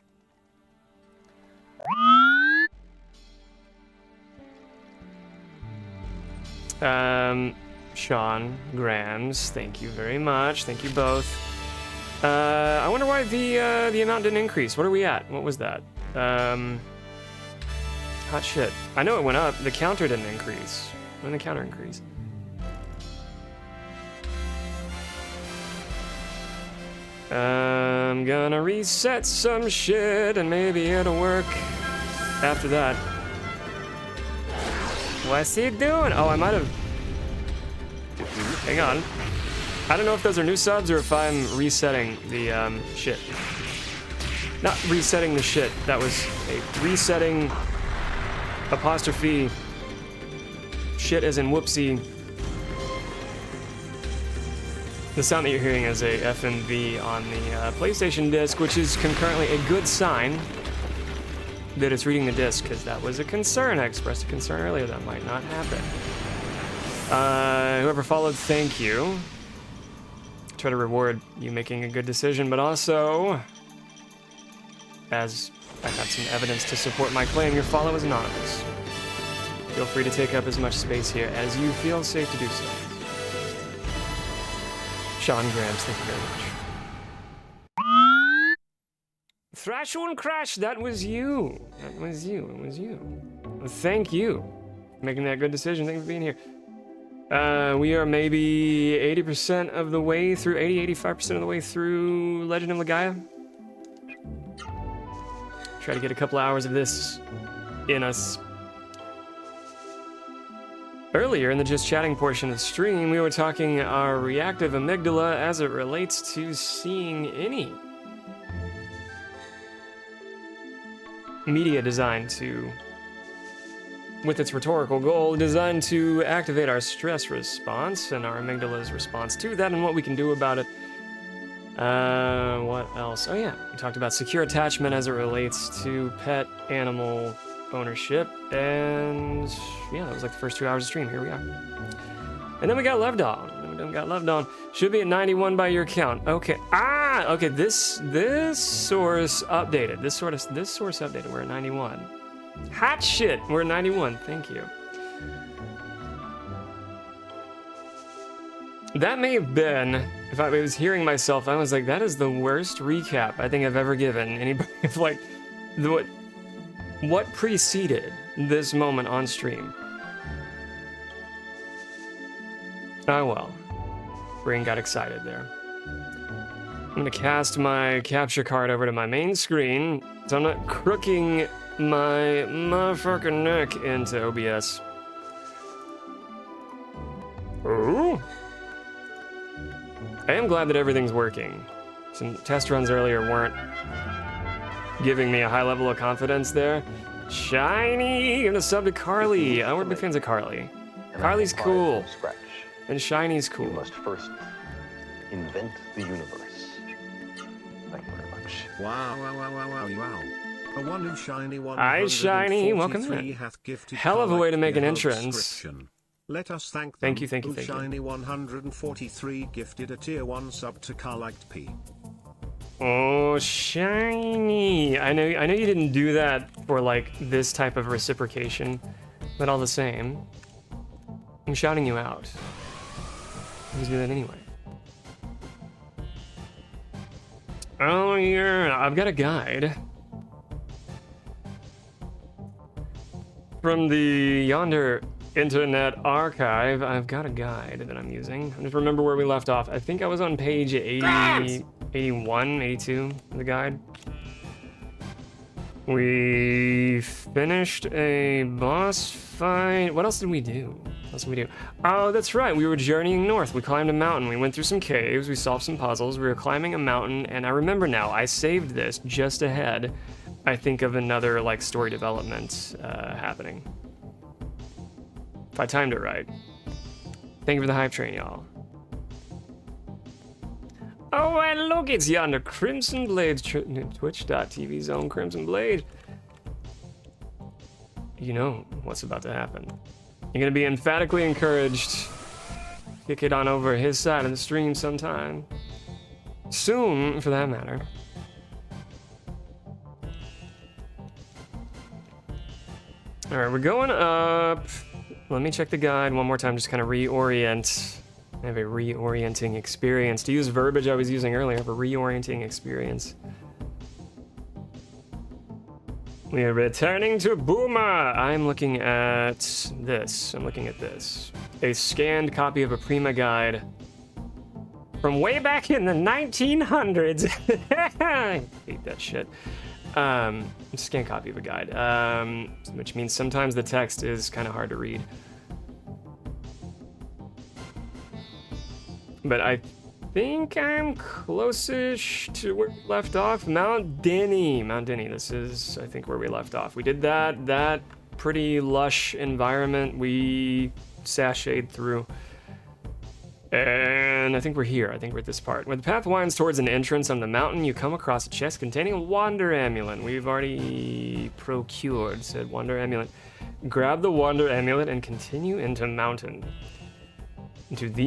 Sean, Grams, thank you very much. Thank you both. I wonder why the amount didn't increase. What are we at? What was that? Hot shit. I know it went up. The counter didn't increase. When did the counter increase? I'm gonna reset some shit and maybe it'll work after that. What's he doing? Oh, I might have... Hang on. I don't know if those are new subs or if I'm resetting the shit. Not resetting the shit. That was a resetting apostrophe shit as in whoopsie. The sound that you're hearing is a FMV on the PlayStation disc, which is concurrently a good sign that it's reading the disc, because that was a concern. I expressed a concern earlier that might not happen. Whoever followed, thank you. Try to reward you making a good decision, but also, as I have some evidence to support my claim, your follow is anonymous. Feel free to take up as much space here as you feel safe to do so. Sean Grams, thank you very much. Thrash and Crash, that was you. That was you. It was you. Well, thank you for making that good decision. Thank you for being here. We are maybe 80% of the way through, 85% of the way through Legend of Legaia. Try to get a couple hours of this in us. Earlier in the just chatting portion of the stream, we were talking our reactive amygdala as it relates to seeing any media designed to, with its rhetorical goal, designed to activate our stress response and our amygdala's response to that and what we can do about it. What else? Oh yeah, we talked about secure attachment as it relates to pet animal ownership, and yeah, that was like the first 2 hours of stream. Here we are. And then we got Loved On. Should be at 91 by your count. Okay. Okay, this source updated. This source updated. We're at 91. Hot shit. We're at 91. Thank you. That may have been, if I was hearing myself, I was like, that is the worst recap I think I've ever given anybody of like what preceded this moment on stream. Oh well. Brain got excited there. I'm gonna cast my capture card over to my main screen so I'm not crooking my motherfucking neck into OBS. Ooh. I am glad that everything's working. Some test runs earlier weren't giving me a high level of confidence there. Shiny! Gonna sub to Carly. We're big fans of Carly. Carly's cool. And Shiny's cool. You must first invent the universe. Thank you very much. Wow. A one who shiny one. Hi, Shiny. Welcome in. Hell of a way to make an entrance. Let us thank them. Thank you. Shiny 143 gifted a tier 1 sub to Carliked P. Oh, Shiny. I know you didn't do that for like this type of reciprocation, but all the same, I'm shouting you out. Let's do that anyway. Oh yeah, I've got a guide. From the yonder internet archive, I've got a guide that I'm using. I just remember where we left off. I think I was on page 80, 81, 82 of the guide. We finished a boss fight. What else did we do? What else did we do? Oh, that's right. We were journeying north. We climbed a mountain. We went through some caves. We solved some puzzles. We were climbing a mountain. And I remember now, I saved this just ahead, I think, of another like story development happening. If I timed it right. Thank you for the hype train, y'all. Oh, and look, it's yonder Crimson Blades, twitch.tv zone Crimson Blade. You know what's about to happen. You're gonna be emphatically encouraged. Kick it on over his side of the stream sometime. Soon, for that matter. All right, we're going up. Let me check the guide one more time, just kind of reorient. I have a reorienting experience. To use verbiage I was using earlier, I have a reorienting experience. We are returning to Boomer. I'm looking at this. A scanned copy of a Prima guide from way back in the 1900s. I hate that shit. A scanned copy of a guide, which means sometimes the text is kind of hard to read. But I think I'm close-ish to where we left off. Mount Denny. This is, I think, where we left off. We did that pretty lush environment we sashayed through. And I think we're here. I think we're at this part. When the path winds towards an entrance on the mountain, you come across a chest containing a Wander Amulet. We've already procured said Wander Amulet. Grab the Wander Amulet and continue into the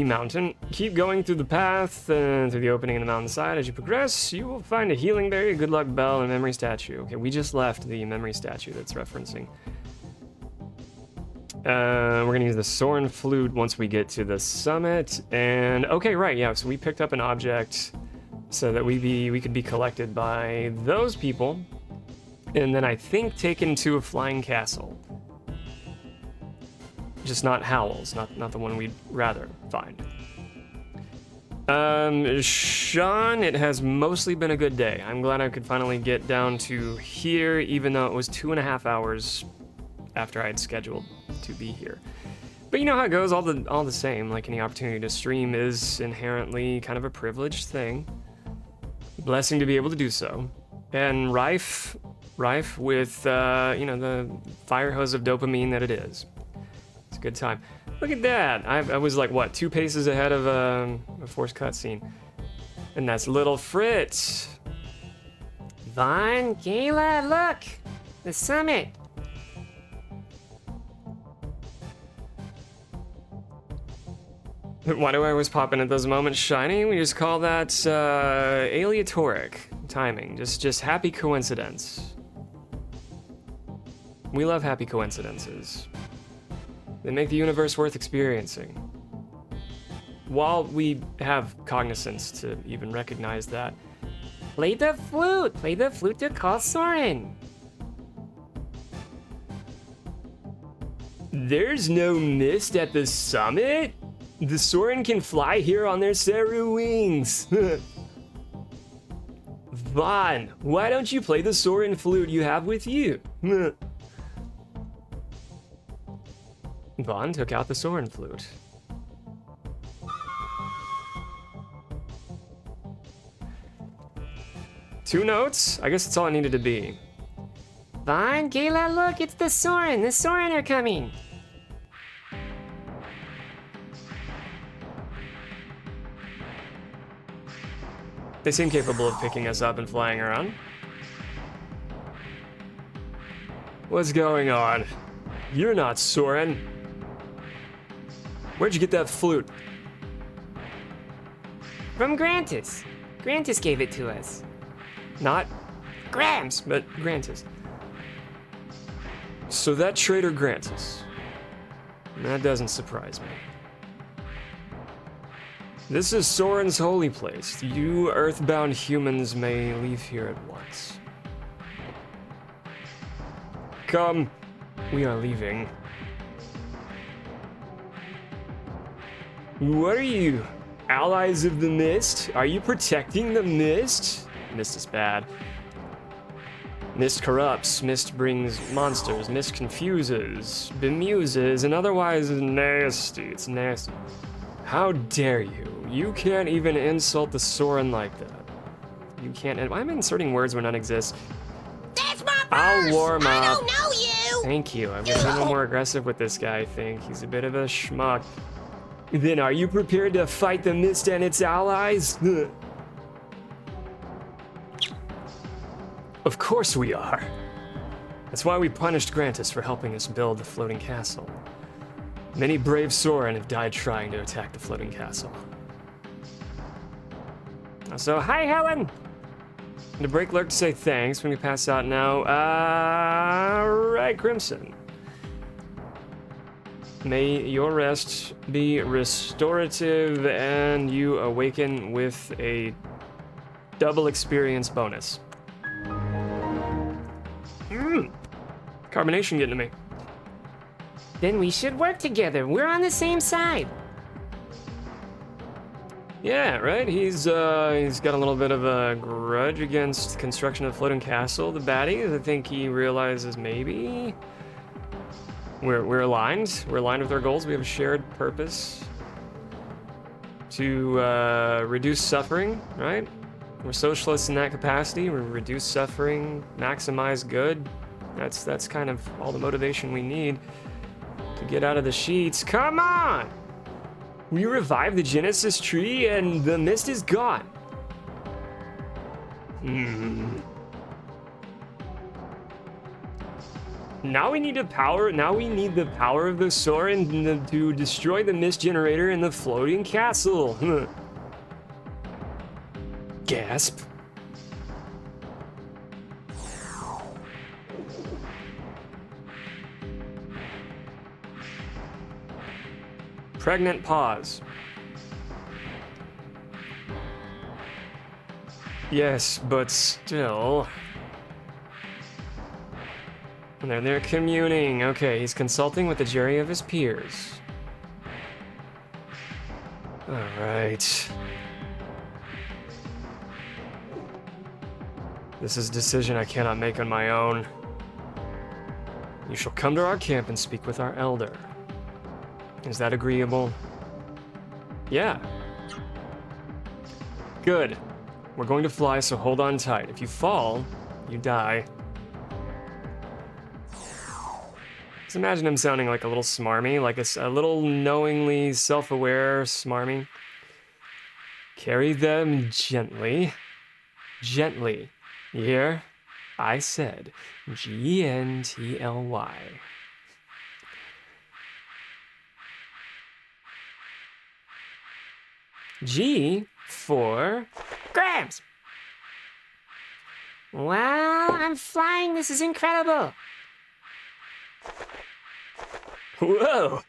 mountain. Keep going through the path through the opening in the mountainside. As you progress, you will find a healing berry, a good luck bell, and a memory statue. Okay, we just left the memory statue that's referencing. We're gonna use the Soren flute once we get to the summit. And okay, right, yeah. So we picked up an object so that we could be collected by those people, and then I think taken to a flying castle. Just not Howl's, not the one we'd rather find. Sean, it has mostly been a good day. I'm glad I could finally get down to here, even though it was 2.5 hours after I had scheduled to be here. But you know how it goes, all the same, like any opportunity to stream is inherently kind of a privileged thing. Blessing to be able to do so. And rife with, the fire hose of dopamine that it is. It's a good time. Look at that. I was like, what, 2 paces ahead of a forced cutscene. And that's little Fritz. Vaughn, Gayla, look! The summit! Why do I always pop in at those moments shiny? We just call that aleatoric timing. Just happy coincidence. We love happy coincidences. They make the universe worth experiencing. While we have cognizance to even recognize that. Play the flute to call Soren. There's no mist at the summit? The Soren can fly here on their Saru wings. Vaughn, why don't you play the Soren flute you have with you? Vaughn took out the Soren flute. Two notes? I guess that's all it needed to be. Vaughn, Gayla, look, it's the Soren. The Soren are coming. They seem capable of picking us up and flying around. What's going on? You're not Soren. Where'd you get that flute? From Grantis. Grantis gave it to us. Not Grams, but Grantis. So that traitor Grantis. That doesn't surprise me. This is Soren's holy place. You earthbound humans may leave here at once. Come. We are leaving. What are you? Allies of the Mist? Are you protecting the Mist? Mist is bad. Mist corrupts, Mist brings monsters, Mist confuses, bemuses, and otherwise is nasty. It's nasty. How dare you? You can't even insult the Soren like that. You can't. I'm inserting words where none exist. That's my purse! I'll warm I up. don't know you! Thank you. I'm getting a little more aggressive with this guy, I think. He's a bit of a schmuck. Then are you prepared to fight the Mist and its allies? Of course we are. That's why we punished Grantis for helping us build the floating castle. Many brave Soren have died trying to attack the floating castle. So, hi Helen! And to break lurk to say thanks when we pass out now. Right, Crimson. May your rest be restorative and you awaken with a double experience bonus. Carbonation getting to me. Then we should work together. We're on the same side. Yeah, right? He's got a little bit of a grudge against construction of the floating castle, the baddies. I think he realizes maybe we're aligned. We're aligned with our goals. We have a shared purpose to reduce suffering, right? We're socialists in that capacity. We reduce suffering, maximize good. That's kind of all the motivation we need to get out of the sheets. Come on! We revived the Genesis tree and the Mist is gone. Now we need the power of the Soren to destroy the Mist generator in the floating castle. Gasp. Pregnant pause. Yes, but still. And they're communing. Okay, he's consulting with the jury of his peers. All right. This is a decision I cannot make on my own. You shall come to our camp and speak with our elder. Is that agreeable? Yeah. Good. We're going to fly, so hold on tight. If you fall, you die. Just imagine him sounding like a little smarmy, like a little knowingly self-aware smarmy. Carry them gently. Gently. You hear? I said Gently. G for Grabs! Wow, I'm flying. This is incredible. Whoa!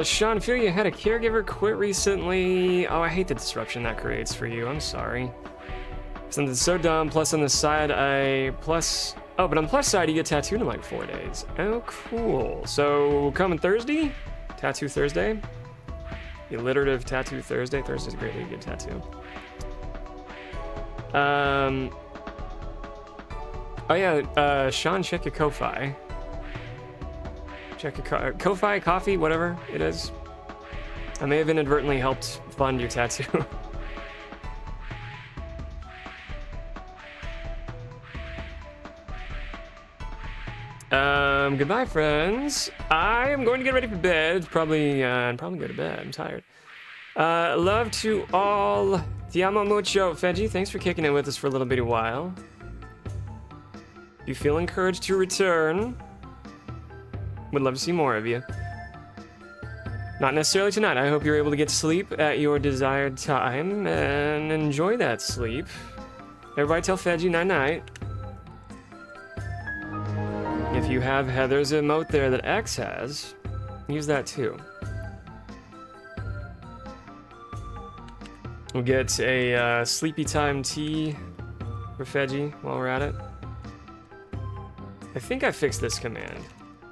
Sean, feel you had a caregiver quit recently. Oh, I hate the disruption that creates for you. I'm sorry. Something so dumb. Plus on the side, oh, but on the plus side, you get tattooed in like 4 days. Oh, cool. So coming Thursday, Tattoo Thursday. The alliterative Tattoo Thursday. Thursday's a great day to get a tattoo. Oh yeah, Sean, check your Ko-Fi. Check your Ko-Fi, coffee, whatever it is. I may have inadvertently helped fund your tattoo. Goodbye, friends. I am going to get ready for bed. Probably go to bed. I'm tired. Love to all. Ti amo mucho. Feji, thanks for kicking it with us for a little bitty while. You feel encouraged to return. Would love to see more of you. Not necessarily tonight. I hope you're able to get sleep at your desired time and enjoy that sleep. Everybody tell Feji night-night. If you have Heather's emote there that X has, use that too. We'll get a sleepy time tea for Feji while we're at it. I think I fixed this command.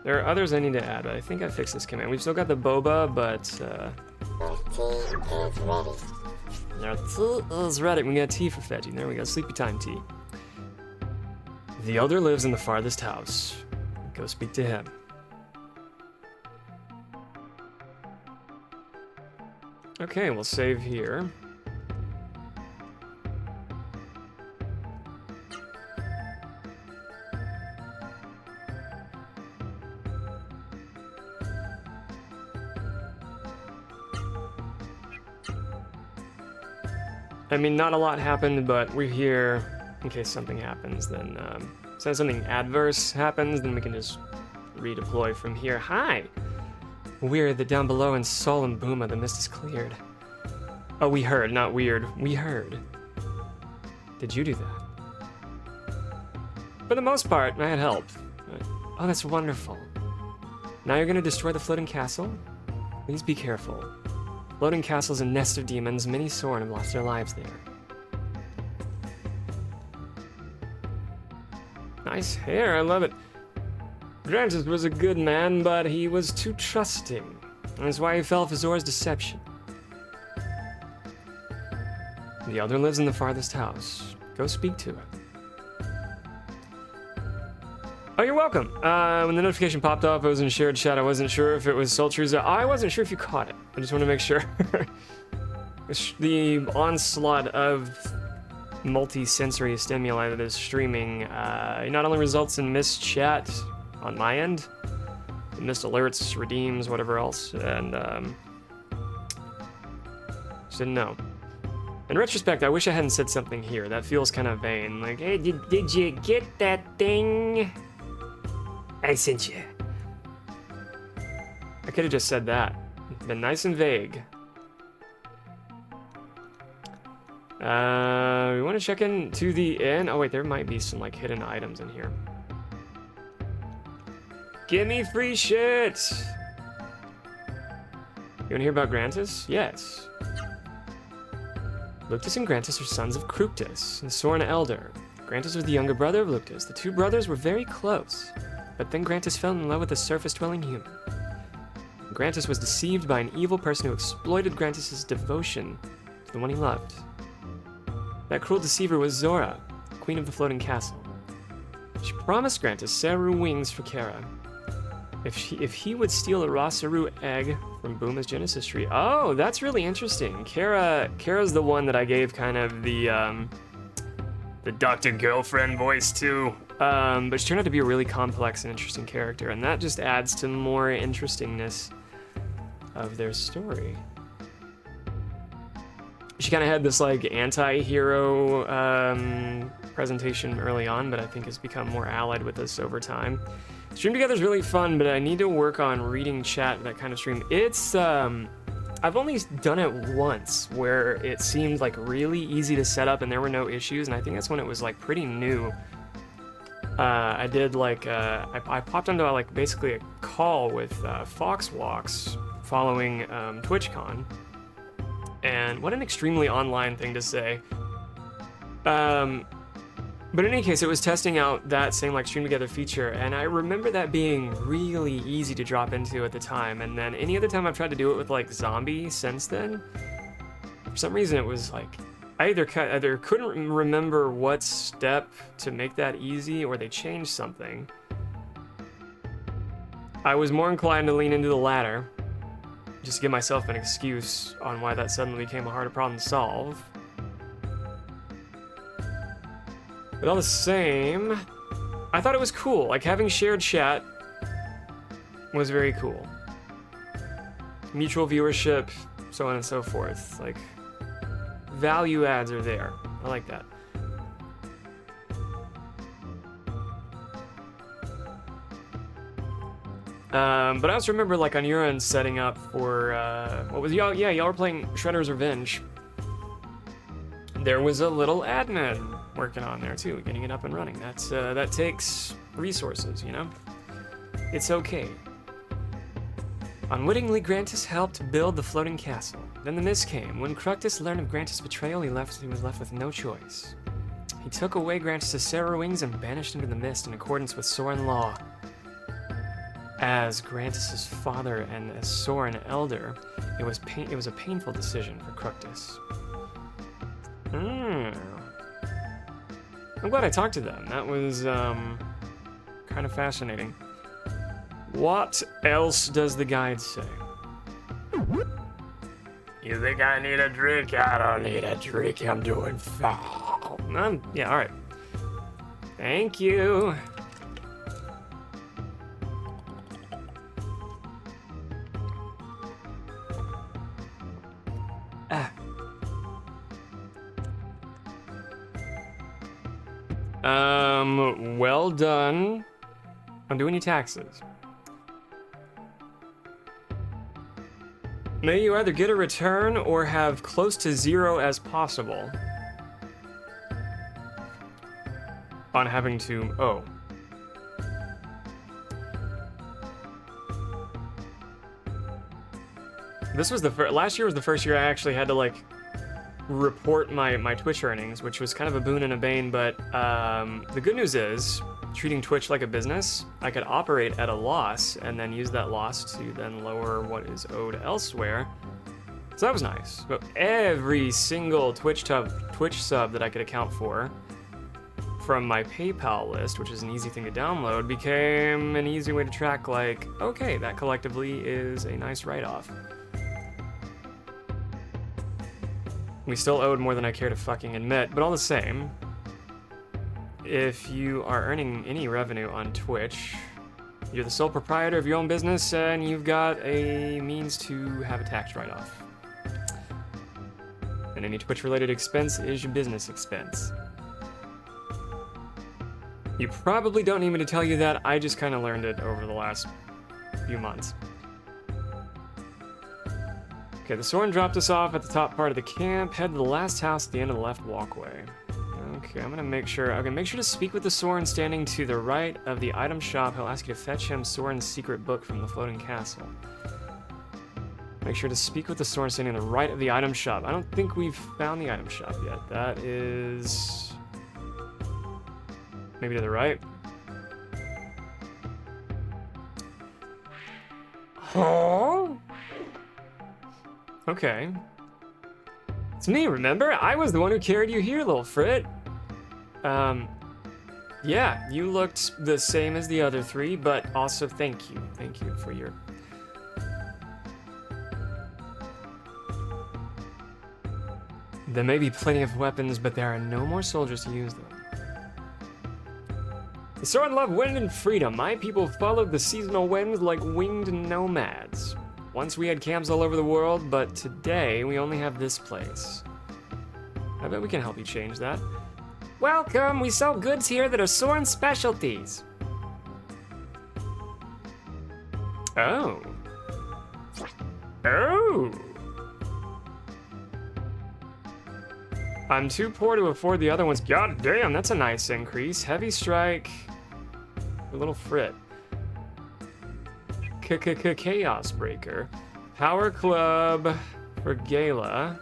There are others I need to add, but I think I fixed this command. We've still got the boba, but our tea is ready. We got tea for Feji. There we go, sleepy time tea. The elder lives in the farthest house. Go speak to him. Okay, we'll save here. I mean, not a lot happened, but we're here in case something happens. Then, so if something adverse happens, then we can just redeploy from here. Hi! Weird that down below in Sol and Buma, the mist is cleared. Oh, we heard, not weird. We heard. Did you do that? For the most part, I had help. Oh, that's wonderful. Now you're gonna destroy the floating castle? Please be careful. Floating castle's a nest of demons. Many Soren have lost their lives there. Nice hair, I love it. Granted was a good man, but he was too trusting. That's why he fell for Zora's deception. The elder lives in the farthest house. Go speak to him. Oh, you're welcome. When the notification popped up, I was in shared chat. I wasn't sure if it was Sultry's. I wasn't sure if you caught it. I just want to make sure. The onslaught of multi-sensory stimuli that is streaming not only results in missed chat on my end, missed alerts, redeems, whatever else, and just didn't know. In retrospect, I wish I hadn't said something here. That feels kind of vain. Like, hey, did you get that thing? I sent you. I could have just said that. Been nice and vague. We want to check in to the inn. Oh wait, there might be some like hidden items in here. Give me free shit! You wanna hear about Grantis? Yes. Luctus and Grantis are sons of Cructus, the Soren elder. Grantis was the younger brother of Luctus. The two brothers were very close, but then Grantis fell in love with a surface-dwelling human. Grantis was deceived by an evil person who exploited Grantis' devotion to the one he loved. That cruel deceiver was Zora, queen of the floating castle. She promised Grantis Saru wings for Kara. If he would steal a Rasaru egg from Buma's Genesis tree. Oh, that's really interesting. Kara's the one that I gave kind of the Dr. Girlfriend voice to. But she turned out to be a really complex and interesting character, and that just adds to more interestingness of their story. She kind of had this like anti-hero presentation early on, but I think has become more allied with us over time. Stream Together is really fun, but I need to work on reading chat for that kind of stream. It's, I've only done it once where it seemed like really easy to set up and there were no issues, and I think that's when it was like pretty new. I did like, I popped onto like basically a call with Foxwalks following TwitchCon, and what an extremely online thing to say. But in any case, it was testing out that same like Stream Together feature, and I remember that being really easy to drop into at the time, and then any other time I've tried to do it with like Zombie since then, for some reason it was like, I either couldn't remember what step to make that easy, or they changed something. I was more inclined to lean into the latter, just to give myself an excuse on why that suddenly became a harder problem to solve. But all the same, I thought it was cool. Like, having shared chat was very cool. Mutual viewership, so on and so forth. Like, value adds are there. I like that. But I also remember, like, on your end setting up for, what was y'all? Yeah, y'all were playing Shredder's Revenge. There was a little admin working on there too, getting it up and running. That takes resources, you know? It's okay. Unwittingly, Grantis helped build the floating castle. Then the mist came. When Cructus learned of Grantus' betrayal, he was left with no choice. He took away Grantus' Sarah wings and banished him to the mist in accordance with Soren law. As Grantus' father and as Soren elder, it was a painful decision for Cructus. I'm glad I talked to them. That was kind of fascinating. What else does the guide say? You think I need a drink? I don't need a drink. I'm doing fine. Yeah, all right. Thank you. Well done on doing your taxes. May you either get a return or have close to 0 as possible on having to, oh. This was the last year was the first year I actually had to like report my Twitch earnings, which was kind of a boon and a bane, but the good news is, treating Twitch like a business, I could operate at a loss and then use that loss to then lower what is owed elsewhere. So that was nice. But every single Twitch sub that I could account for from my PayPal list, which is an easy thing to download, became an easy way to track, like, okay, that collectively is a nice write-off. We still owed more than I care to fucking admit, but all the same, if you are earning any revenue on Twitch, you're the sole proprietor of your own business and you've got a means to have a tax write-off. And any Twitch-related expense is your business expense. You probably don't need me to tell you that, I just kind of learned it over the last few months. Okay, the Soren dropped us off at the top part of the camp. Head to the last house at the end of the left walkway. Okay, I'm gonna make sure. Okay, make sure to speak with the Soren standing to the right of the item shop. He'll ask you to fetch him Soren's secret book from the floating castle. Make sure to speak with the Soren standing to the right of the item shop. I don't think we've found the item shop yet. That is maybe to the right. Huh? Okay. It's me, remember? I was the one who carried you here, little Frit. Yeah, you looked the same as the other three, but also thank you. Thank you for your... There may be plenty of weapons, but there are no more soldiers to use them. The Soren love wind and freedom. My people followed the seasonal winds like winged nomads. Once we had camps all over the world, but today we only have this place. I bet we can help you change that. Welcome, we sell goods here that are Soren specialties. Oh. Oh. I'm too poor to afford the other ones. God damn, that's a nice increase. Heavy strike. A little Frit. Chaos Breaker. Power Club for Gala.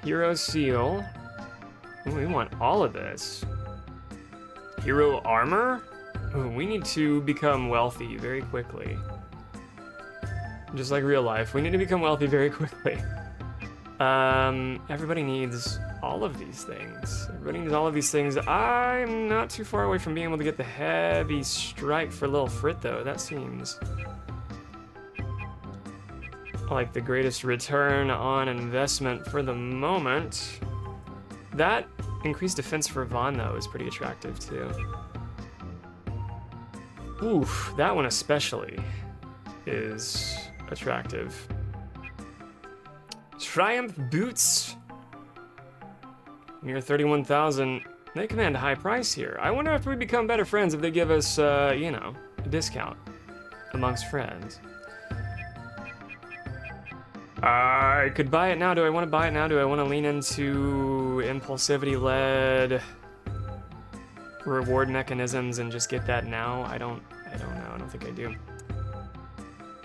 Hero Seal. Ooh, we want all of this. Hero Armor? Ooh, we need to become wealthy very quickly. Just like real life, we need to become wealthy very quickly. Everybody needs all of these things. Everybody needs all of these things. I'm not too far away from being able to get the heavy strike for Lil Frit, though. That seems like the greatest return on investment for the moment. That increased defense for Vaughn, though, is pretty attractive, too. Oof, that one especially is attractive. Triumph Boots. Near 31,000. They command a high price here. I wonder if we become better friends if they give us, you know, a discount amongst friends. I could buy it now. Do I want to buy it now? Do I want to lean into impulsivity-led reward mechanisms and just get that now? I don't know. I don't think I do.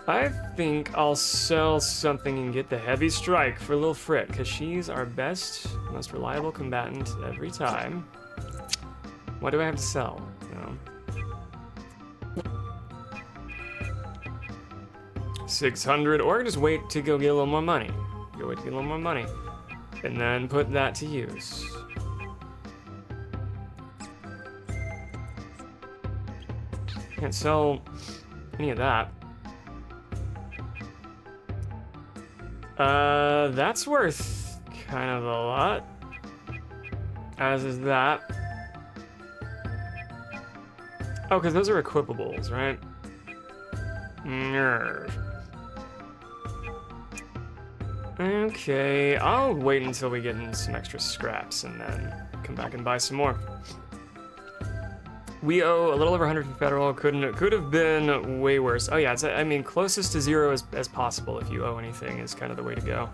I think I'll sell something and get the heavy strike for Lil Frit, because she's our best, most reliable combatant every time. What do I have to sell? No. 600, or just wait to go get a little more money. Go wait to get a little more money. And then put that to use. Can't sell any of that. That's worth kind of a lot. As is that. Oh, because those are equipables, right? Okay, I'll wait until we get in some extra scraps and then come back and buy some more. We owe a little over 100 for federal. Could have been way worse. Oh yeah, I mean, closest to zero as possible if you owe anything is kind of the way to go.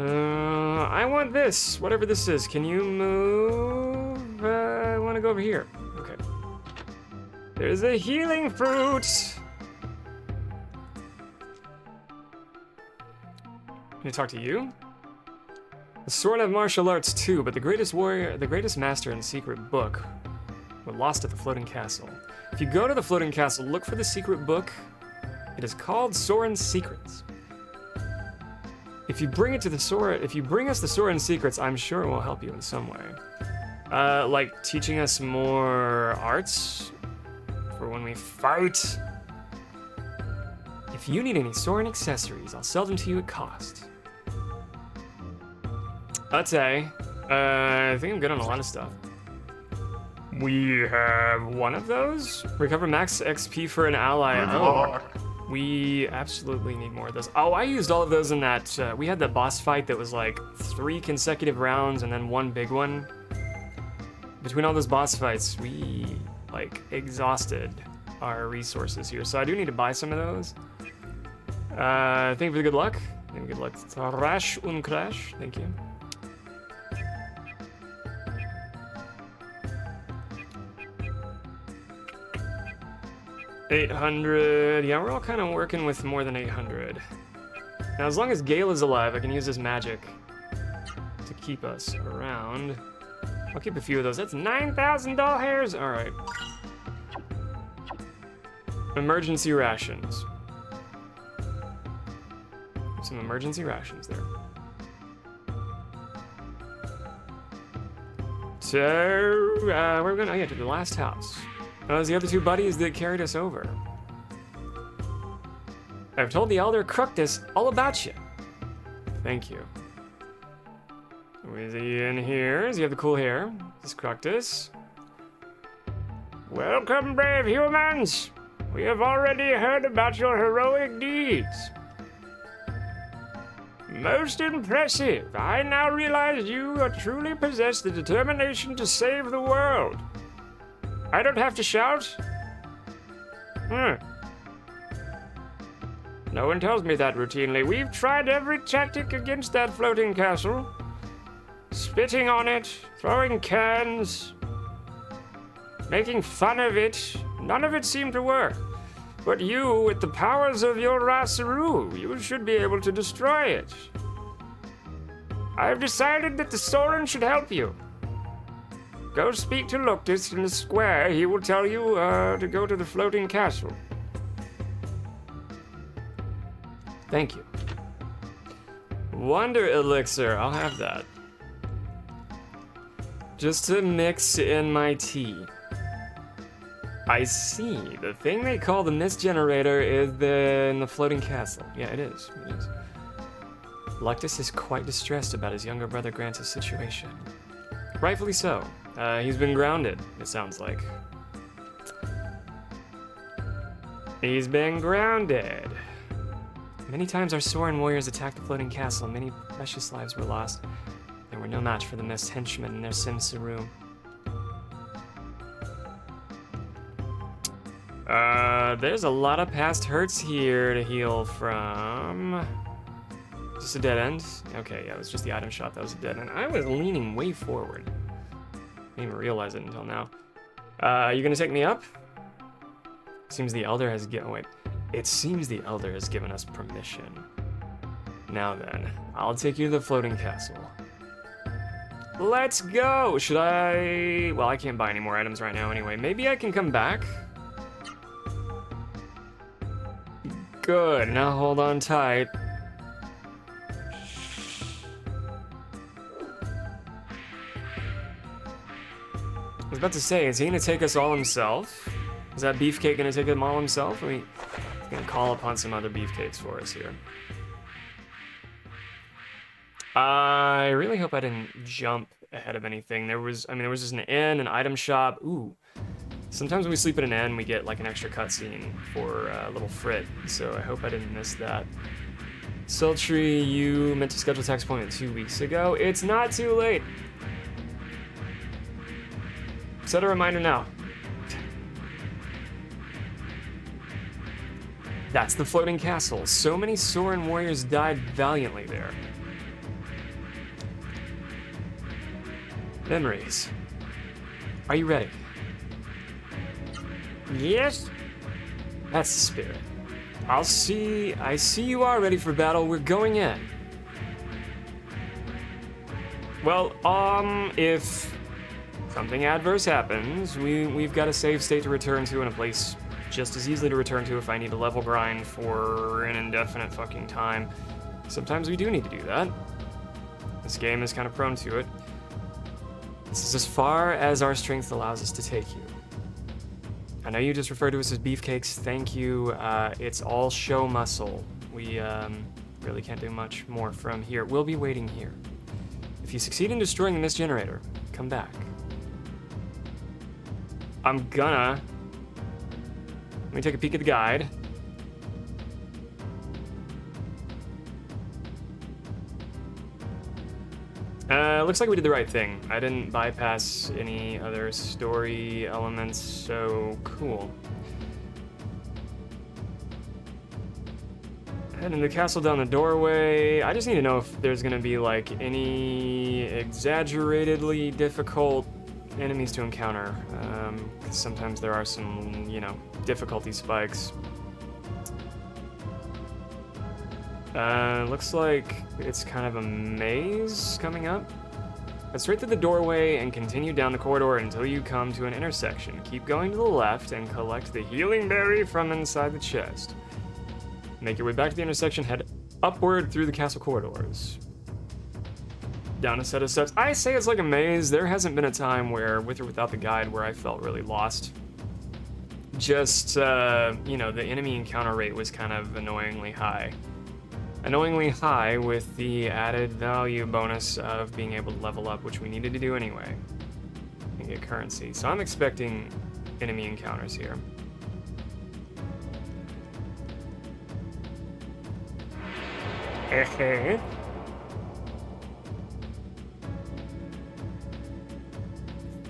I want this, whatever this is. Can you move? I want to go over here. Okay. There's a healing fruit. Can I talk to you? The Sword of Martial Arts too, but the greatest warrior, the greatest master in the secret book were lost at the floating castle. If you go to the floating castle, look for the secret book. It is called Soren's Secrets. If you bring it to the Soren, if you bring us the Soren's Secrets, I'm sure it will help you in some way. Like teaching us more arts for when we fight. If you need any Soren accessories, I'll sell them to you at cost. I think I'm good on a lot of stuff. We have one of those. Recover max XP for an ally. Oh, we absolutely need more of those. Oh, I used all of those in that, we had that boss fight that was like 3 consecutive rounds and then one big one. Between all those boss fights, we like exhausted our resources here. So I do need to buy some of those. Thank you for the good luck. Thank you for good luck. Rash und Crash. Thank you. $800. Yeah, we're all kind of working with more than 800. Now, as long as Gale is alive, I can use this magic to keep us around. I'll keep a few of those. That's 9,000 doll hairs. All right. Emergency rations. Some emergency rations there. So, where are we going? Oh, yeah, to the last house. Those the other 2 buddies that carried us over. I've told the Elder Crookus all about you. Thank you. Is he in here? Does he have the cool hair? This Crookus. Welcome, brave humans. We have already heard about your heroic deeds. Most impressive. I now realize you truly possess the determination to save the world. I don't have to shout? No one tells me that routinely. We've tried every tactic against that floating castle. Spitting on it, throwing cans, making fun of it. None of it seemed to work. But you, with the powers of your Rasaru, you should be able to destroy it. I've decided that the Soren should help you. Go speak to Luctus in the square. He will tell you to go to the floating castle. Thank you. Wonder elixir. I'll have that. Just to mix in my tea. I see. The thing they call the mist generator is in the floating castle. Yeah, it is. It is. Luctus is quite distressed about his younger brother Grant's situation. Rightfully so. He's been grounded, it sounds like. He's been grounded. Many times our Soren warriors attacked the floating castle. Many precious lives were lost. They were no match for the mist henchmen in their Simsaru. There's a lot of past hurts here to heal from. Just a dead end? Okay, yeah, it was just the item shop that was a dead end. I was leaning way forward. Didn't even realize it until now. You gonna take me up? Seems the Elder has wait. It seems the Elder has given us permission. Now then, I'll take you to the floating castle. Let's go! Should I... Well, I can't buy any more items right now anyway. Maybe I can come back? Good, now hold on tight. I was about to say, is he gonna take us all himself? Is that beefcake gonna take them all himself? Or he's gonna call upon some other beefcakes for us here. I really hope I didn't jump ahead of anything. There was just an inn, an item shop. Ooh. Sometimes when we sleep at an inn, we get like an extra cutscene for little Frit, so I hope I didn't miss that. Sultry, you meant to schedule tax appointment 2 weeks ago. It's not too late. Set a reminder now. That's the floating castle. So many Soren warriors died valiantly there. Memories. Are you ready? Yes. That's the spirit. I see you are ready for battle. We're going in. Well, if something adverse happens, we've got a save state to return to and a place just as easily to return to if I need a level grind for an indefinite fucking time. Sometimes we do need to do that. This game is kind of prone to it. This is as far as our strength allows us to take you. I know you just referred to us as beefcakes. Thank you. It's all show muscle. We really can't do much more from here. We'll be waiting here. If you succeed in destroying the mist generator, come back. I'm gonna... Let me take a peek at the guide. Looks like we did the right thing. I didn't bypass any other story elements, so cool. Heading the castle down the doorway. I just need to know if there's gonna be like any exaggeratedly difficult enemies to encounter. 'Cause sometimes there are some, difficulty spikes. Looks like it's kind of a maze coming up. Head straight through the doorway and continue down the corridor until you come to an intersection. Keep going to the left and collect the healing berry from inside the chest. Make your way back to the intersection, head upward through the castle corridors. Down a set of steps. I say it's like a maze. There hasn't been a time where, with or without the guide, where I felt really lost. Just, the enemy encounter rate was kind of annoyingly high. Annoyingly high with the added value bonus of being able to level up, which we needed to do anyway, and get currency. So I'm expecting enemy encounters here.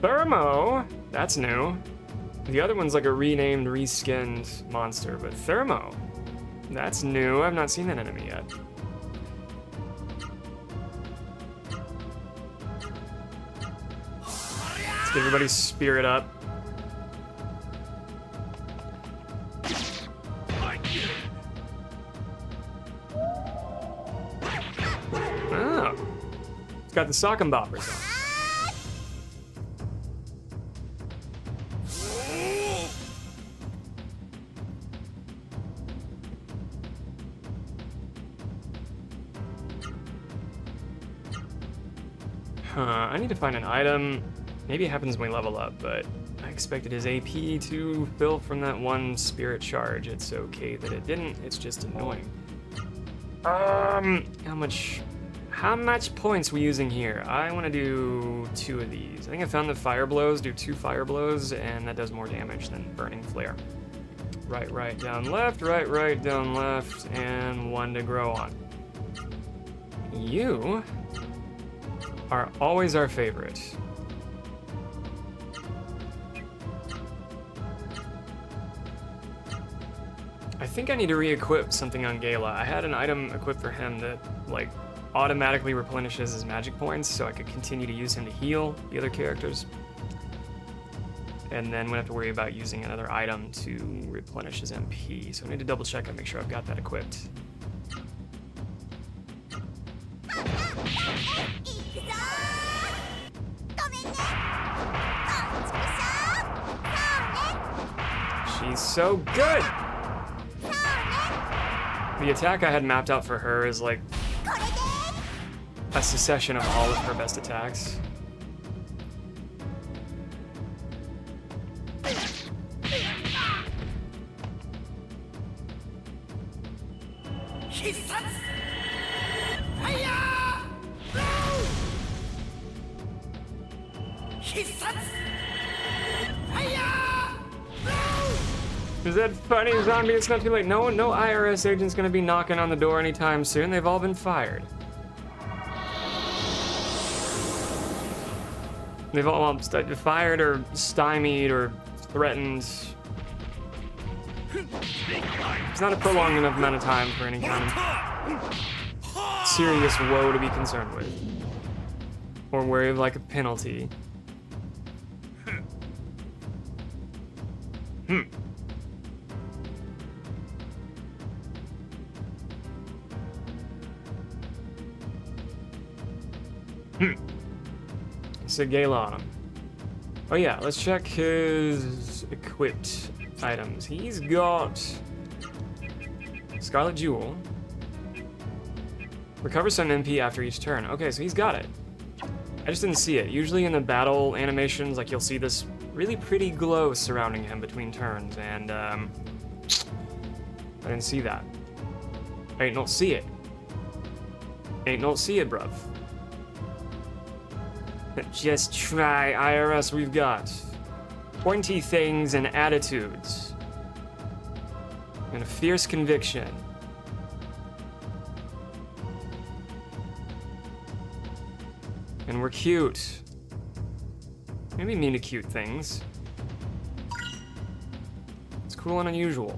Thermo? That's new. The other one's like a renamed, reskinned monster, but Thermo. That's new. I've not seen that enemy yet. Let's get everybody's spirit up. Oh. It's got the sock and boppers on. I need to find an item. Maybe it happens when we level up, but I expected his AP to fill from that one spirit charge. It's okay that it didn't. It's just annoying. How much points we using here? I want to do 2 of these. I think I found the fire blows. Do 2 fire blows, and that does more damage than burning flare. Right, down left, right, down left, and 1 to grow on. You are always our favorite. I think I need to re-equip something on Gala. I had an item equipped for him that, automatically replenishes his magic points, so I could continue to use him to heal the other characters. and then we have to worry about using another item to replenish his MP. So I need to double check and make sure I've got that equipped. She's so good! The attack I had mapped out for her is like a succession of all of her best attacks. Is that funny, zombie? It's not too late. No IRS agent's gonna be knocking on the door anytime soon. They've all been fired. They've all fired or stymied or threatened. It's not a prolonged enough amount of time for any kind of serious woe to be concerned with. Or worry of like a penalty. So Gala on him. Oh yeah, let's check his equipped items. He's got Scarlet Jewel. Recover some MP after each turn. Okay, so he's got it. I just didn't see it. Usually in the battle animations, like you'll see this really pretty glow surrounding him between turns, and I didn't see that. I ain't not see it. Ain't not see it, bruv. Just try, IRS. We've got pointy things and attitudes, and a fierce conviction. And we're cute. Maybe mean to cute things. It's cool and unusual.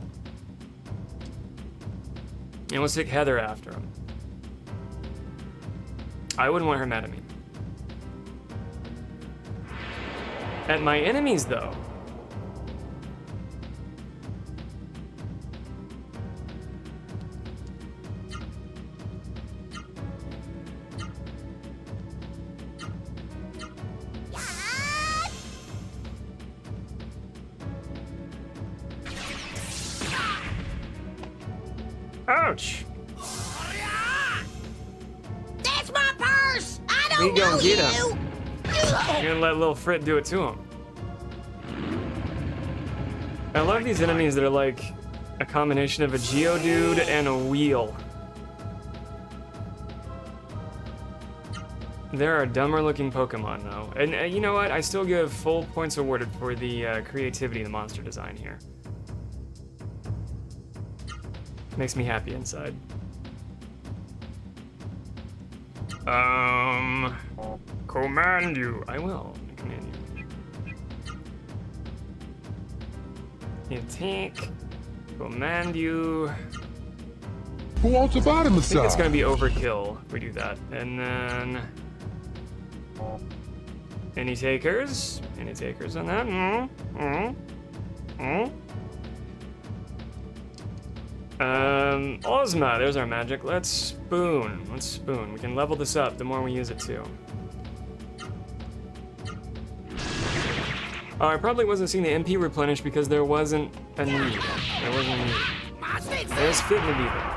And let's take Heather after him. I wouldn't want her mad at me. At my enemies, though. Ouch! That's my purse! I don't We know gon' get you! him. You're gonna let little Frit do it to him. I love these enemies that are like a combination of a Geodude and a wheel. There are dumber looking Pokemon though. And you know what? I still give full points awarded for the creativity in the monster design here. Makes me happy inside. Command you. I will command you. Attack. Command you. Who wants a bottom I think it's massage? gonna be overkill if we do that. And then any takers? Any takers on that? Ozma, there's our magic. Let's spoon. Let's spoon. We can level this up the more we use it too. Oh, I probably wasn't seeing the MP replenish because there wasn't a need. There wasn't a need. There's fitting to be there.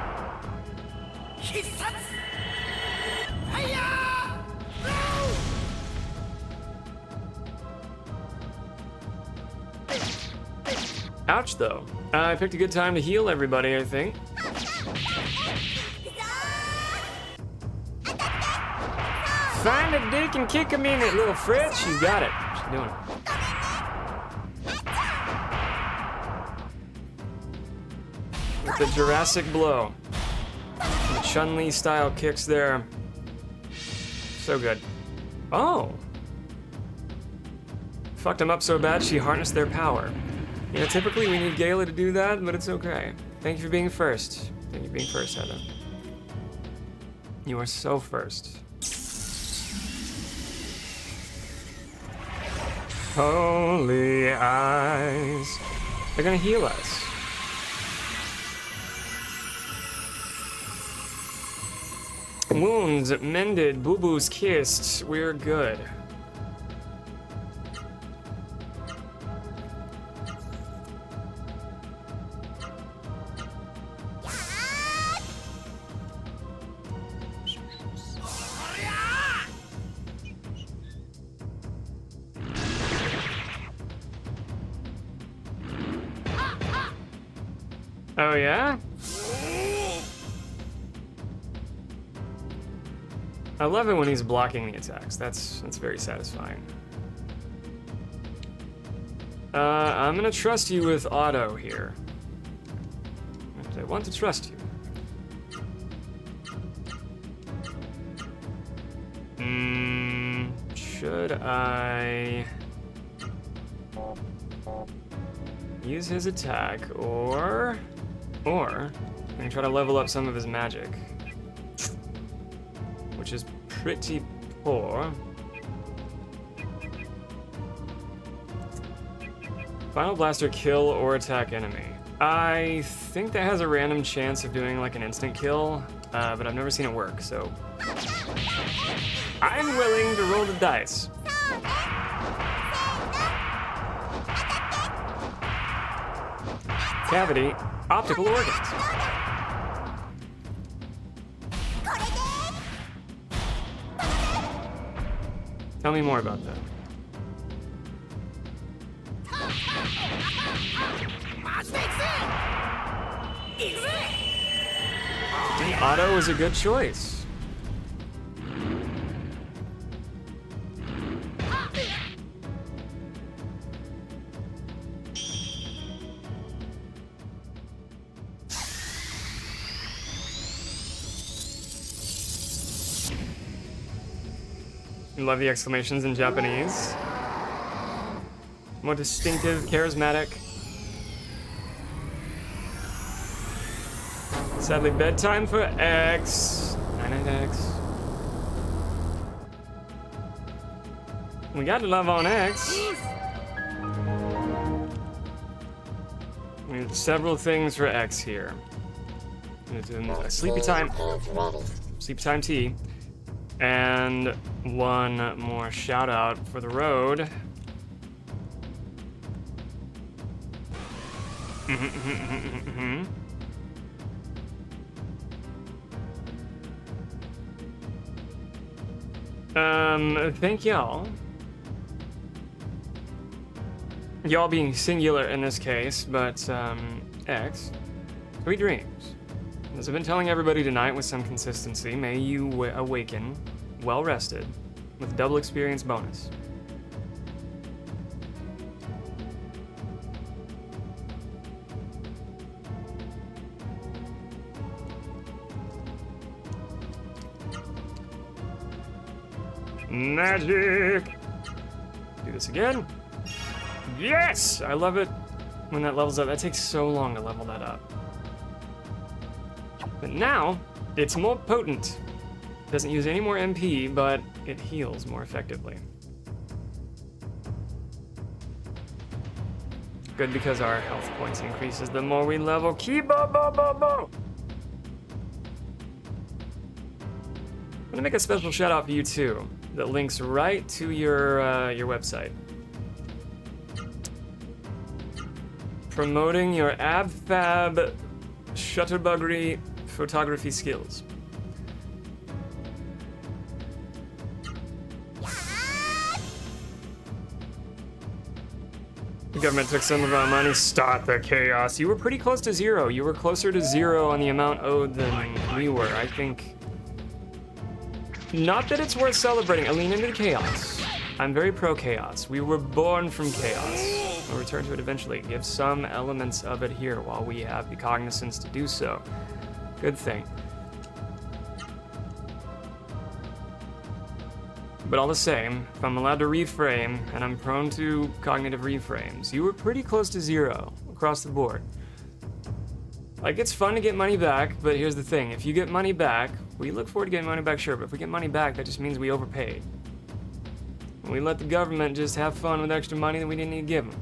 Ouch, though. I picked a good time to heal everybody, I think. Find a dick and kick him in it, little Frit. She's got it. She's doing it. With the Jurassic blow. The Chun-Li style kicks there. So good. Oh. Fucked him up so bad she harnessed their power. You know, typically we need Gala to do that, but it's okay. Thank you for being first. Thank you for being first, Heather. You are so first. Holy eyes. They're gonna heal us. Wounds mended, boo-boos kissed. We're good. Oh yeah? I love it when he's blocking the attacks. That's very satisfying. I'm gonna trust you with auto here. I want to trust you. Should I use his attack or I'm gonna try to level up some of his magic, which is pretty poor. Final Blaster, kill or attack enemy. I think that has a random chance of doing like an instant kill, but I've never seen it work, so I'm willing to roll the dice. Cavity, optical organs. Tell me more about that. Auto is a good choice. Love the exclamations in Japanese. More distinctive, charismatic. Sadly, bedtime for X. Night X. We got to love on X. We have several things for X here. A sleepy time tea. And one more shout out for the road. Thank y'all. Y'all being singular in this case, but, X. Sweet dreams. As I've been telling everybody tonight with some consistency, may you awaken well-rested with a double experience bonus. Magic! Do this again. Yes! I love it when that levels up. That takes so long to level that up. But now, it's more potent. Doesn't use any more MP, but it heals more effectively. Good, because our health points increases the more we level. Ki-bo-bo-bo-bo! I'm gonna make a special shout out for you too, that links right to your website. Promoting your ab-fab shutterbuggery photography skills. The government took some of our money. Stop the chaos. You were pretty close to zero. You were closer to zero on the amount owed than we were, I think. Not that it's worth celebrating. I lean into the chaos. I'm very pro-chaos. We were born from chaos. We'll return to it eventually. Give some elements of it here while we have the cognizance to do so. Good thing. But all the same, if I'm allowed to reframe, and I'm prone to cognitive reframes, you were pretty close to zero across the board. Like, it's fun to get money back, but here's the thing. If you get money back, we look forward to getting money back, sure, but if we get money back, that just means we overpaid. We let the government just have fun with extra money that we didn't need to give them.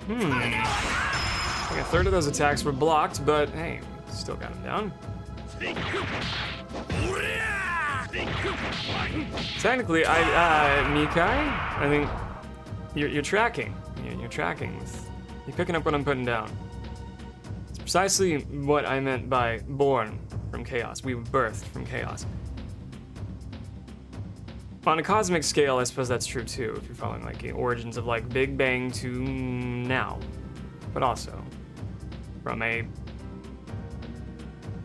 Like a third of those attacks were blocked, but hey, still got him down. Technically, Mikai, I think you're tracking. You're tracking. You're picking up what I'm putting down. It's precisely what I meant by born from chaos. We were birthed from chaos. On a cosmic scale, I suppose that's true too, if you're following like the origins of like Big Bang to now. But also, from a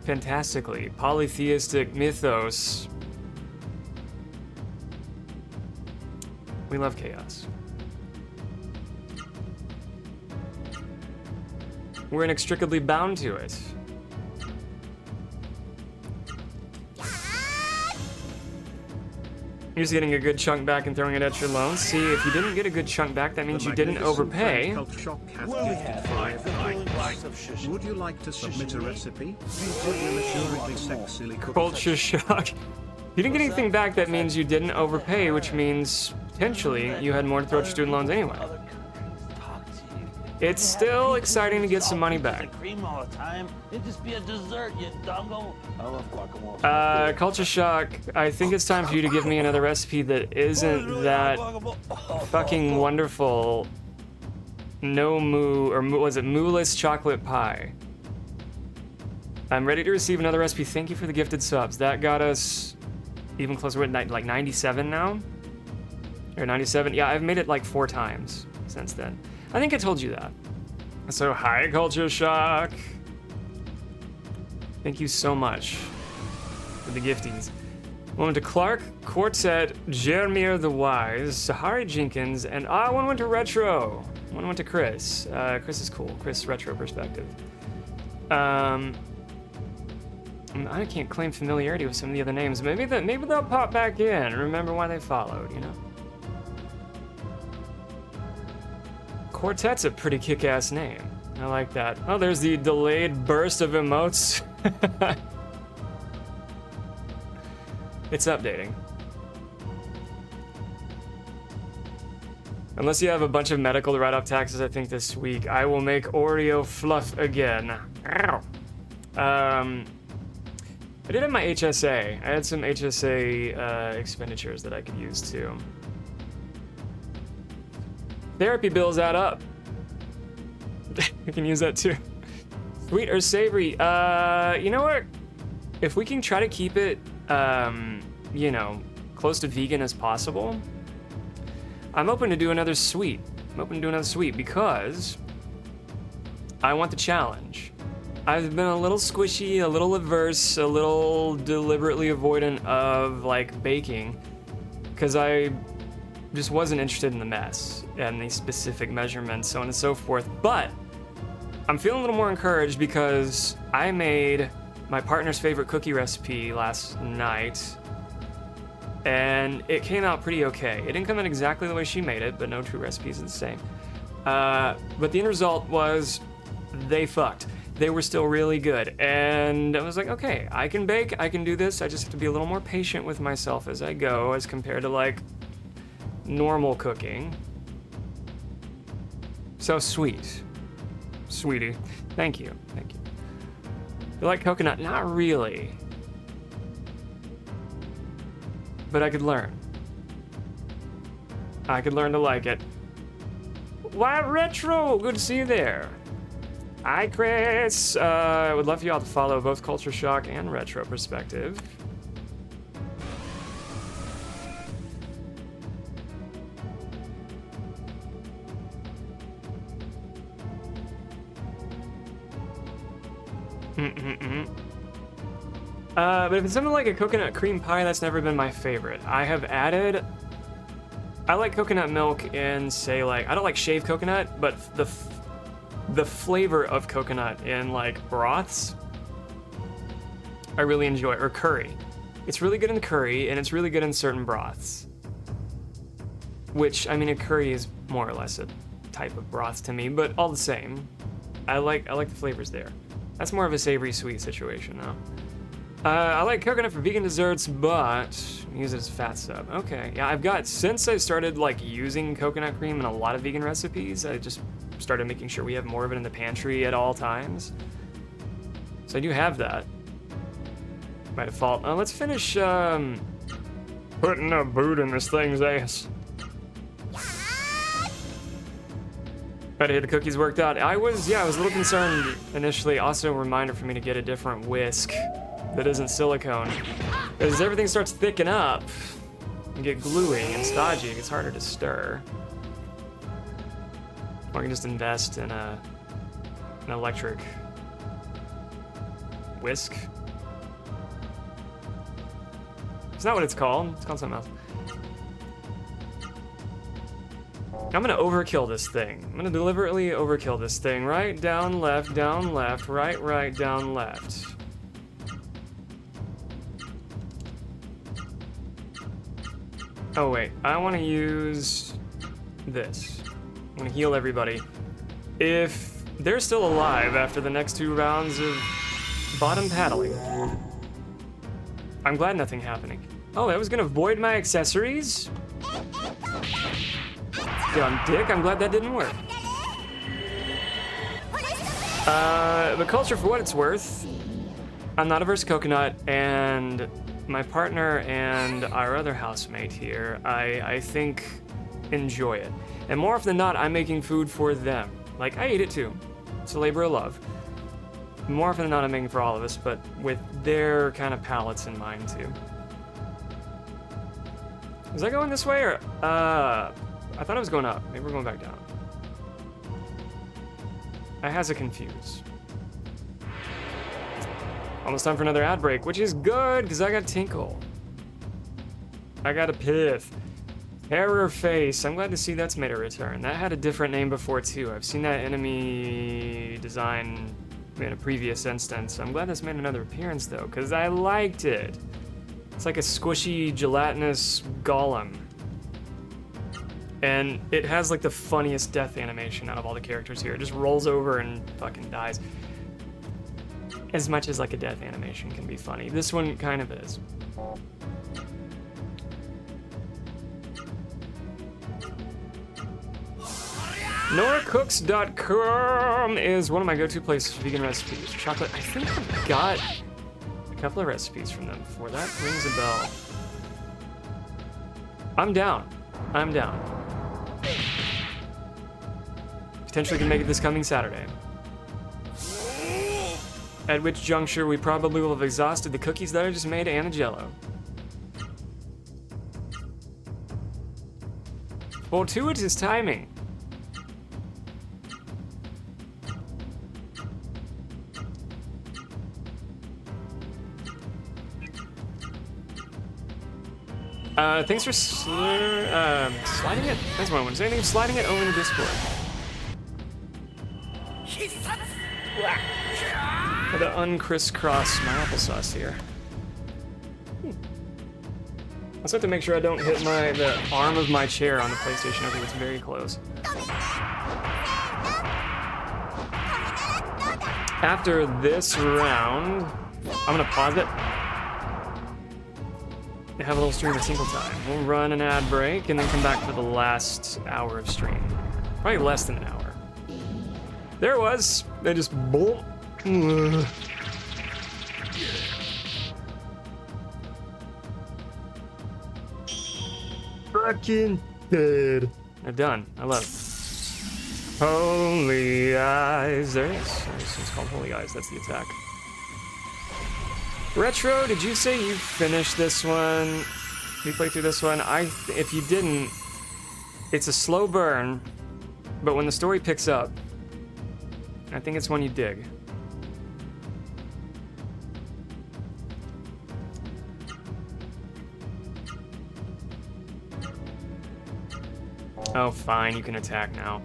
fantastically polytheistic mythos, we love chaos. We're inextricably bound to it. You're just getting a good chunk back and throwing it at your loans. See, if you didn't get a good chunk back, that means you didn't overpay. Would you like to submit a recipe? Culture shock. If you didn't get anything back, that means you didn't overpay, which means potentially you had more to throw at your student loans anyway. It's still exciting to get some money back. Cream all the time. It'd just be a dessert, you dungo. I love guacamole. Culture shock, I think it's time for you to give me another recipe that isn't that fucking wonderful no moo, or was it mooless chocolate pie? I'm ready to receive another recipe. Thank you for the gifted subs. That got us even closer. We're at like 97 now? Or 97? Yeah, I've made it like 4 times since then. I think I told you that. So, hi, Culture Shock. Thank you so much for the gifties. One went to Clark, Quartet, Jeremir the Wise, Sahari Jenkins, and one went to Retro. One went to Chris. Chris is cool. Chris Retro Perspective. I can't claim familiarity with some of the other names. Maybe they'll pop back in. Remember why they followed, you know? Quartet's a pretty kick-ass name. I like that. Oh, there's the delayed burst of emotes. It's updating. Unless you have a bunch of medical to write off taxes, I think this week I will make Oreo fluff again. I did have my HSA. I had some HSA expenditures that I could use too. Therapy bills add up. We can use that too. Sweet or savory? You know what? If we can try to keep it, you know, close to vegan as possible, I'm open to do another sweet. I'm open to do another sweet because I want the challenge. I've been a little squishy, a little averse, a little deliberately avoidant of like baking because I just wasn't interested in the mess and the specific measurements, so on and so forth. But I'm feeling a little more encouraged because I made my partner's favorite cookie recipe last night and it came out pretty okay. It didn't come out exactly the way she made it, but no two recipes are the same. But the end result was they fucked. They were still really good. And I was like, okay, I can bake, I can do this. I just have to be a little more patient with myself as I go as compared to like normal cooking. So sweet. Sweetie. Thank you. Thank you. You like coconut? Not really. But I could learn. I could learn to like it. Why, Retro? Good to see you there. Hi, Chris. I would love for y'all to follow both Culture Shock and Retro Perspective. But if it's something like a coconut cream pie, that's never been my favorite. I like coconut milk in, say, like, I don't like shaved coconut, but the flavor of coconut in, like, broths, I really enjoy, or curry. It's really good in curry, and it's really good in certain broths. Which, I mean, a curry is more or less a type of broth to me, but all the same, I like the flavors there. That's more of a savory sweet situation, though. I like coconut for vegan desserts, but use it as fat sub. Okay, yeah, since I started like using coconut cream in a lot of vegan recipes, I just started making sure we have more of it in the pantry at all times. So I do have that by default. Let's finish putting a boot in this thing's ass. Better the cookies worked out. I was a little concerned initially. Also, a reminder for me to get a different whisk that isn't silicone. Because as everything starts thickening up and get gluey and stodgy, it gets harder to stir. Or I can just invest in an electric whisk. It's not what it's called. It's called something else. I'm gonna overkill this thing. I'm gonna deliberately overkill this thing. Right, down, left, right, down, left. Oh wait, I wanna use this. I'm gonna heal everybody. If they're still alive after the next 2 rounds of bottom paddling, I'm glad nothing happening. Oh, that was gonna void my accessories? Dumb dick, I'm glad that didn't work. But culture, for what it's worth, I'm not averse to coconut, and my partner and our other housemate here, I think, enjoy it. And more often than not, I'm making food for them. Like, I eat it too. It's a labor of love. More often than not, I'm making for all of us, but with their kind of palates in mind too. Was I going this way, or, I thought I was going up. Maybe we're going back down. I has a confuse. Almost time for another ad break, which is good, because I got Tinkle. I got a Pith. Error Face. I'm glad to see that's made a return. That had a different name before, too. I've seen that enemy design in a previous instance. I'm glad that's made another appearance, though, because I liked it. It's like a squishy, gelatinous golem. And it has like the funniest death animation out of all the characters here. It just rolls over and fucking dies. As much as like a death animation can be funny. This one kind of is. NoraCooks.com is one of my go-to places for vegan recipes. Chocolate, I think I've got a couple of recipes from them before. That rings a bell. I'm down. I'm down. Potentially can make it this coming Saturday. At which juncture we probably will have exhausted the cookies that I just made and the jello. Fortuitous timing. Thanks for sliding it. That's what I want to say. Anything sliding it over in the Discord. Got to uncriss-cross my applesauce here. I also have to make sure I don't hit the arm of my chair on the PlayStation. I think it's very close. After this round, I'm gonna pause it. Have a little stream at single time. We'll run an ad break and then come back for the last hour of stream. Probably less than an hour. There it was. They just bolt. Fucking dead. They're done. I love it. Holy Eyes. There it is. It's called Holy Eyes. That's the attack. Retro, did you say you finished this one? You played through this one? If you didn't, it's a slow burn, but when the story picks up, I think it's one you dig. Oh, fine, you can attack now.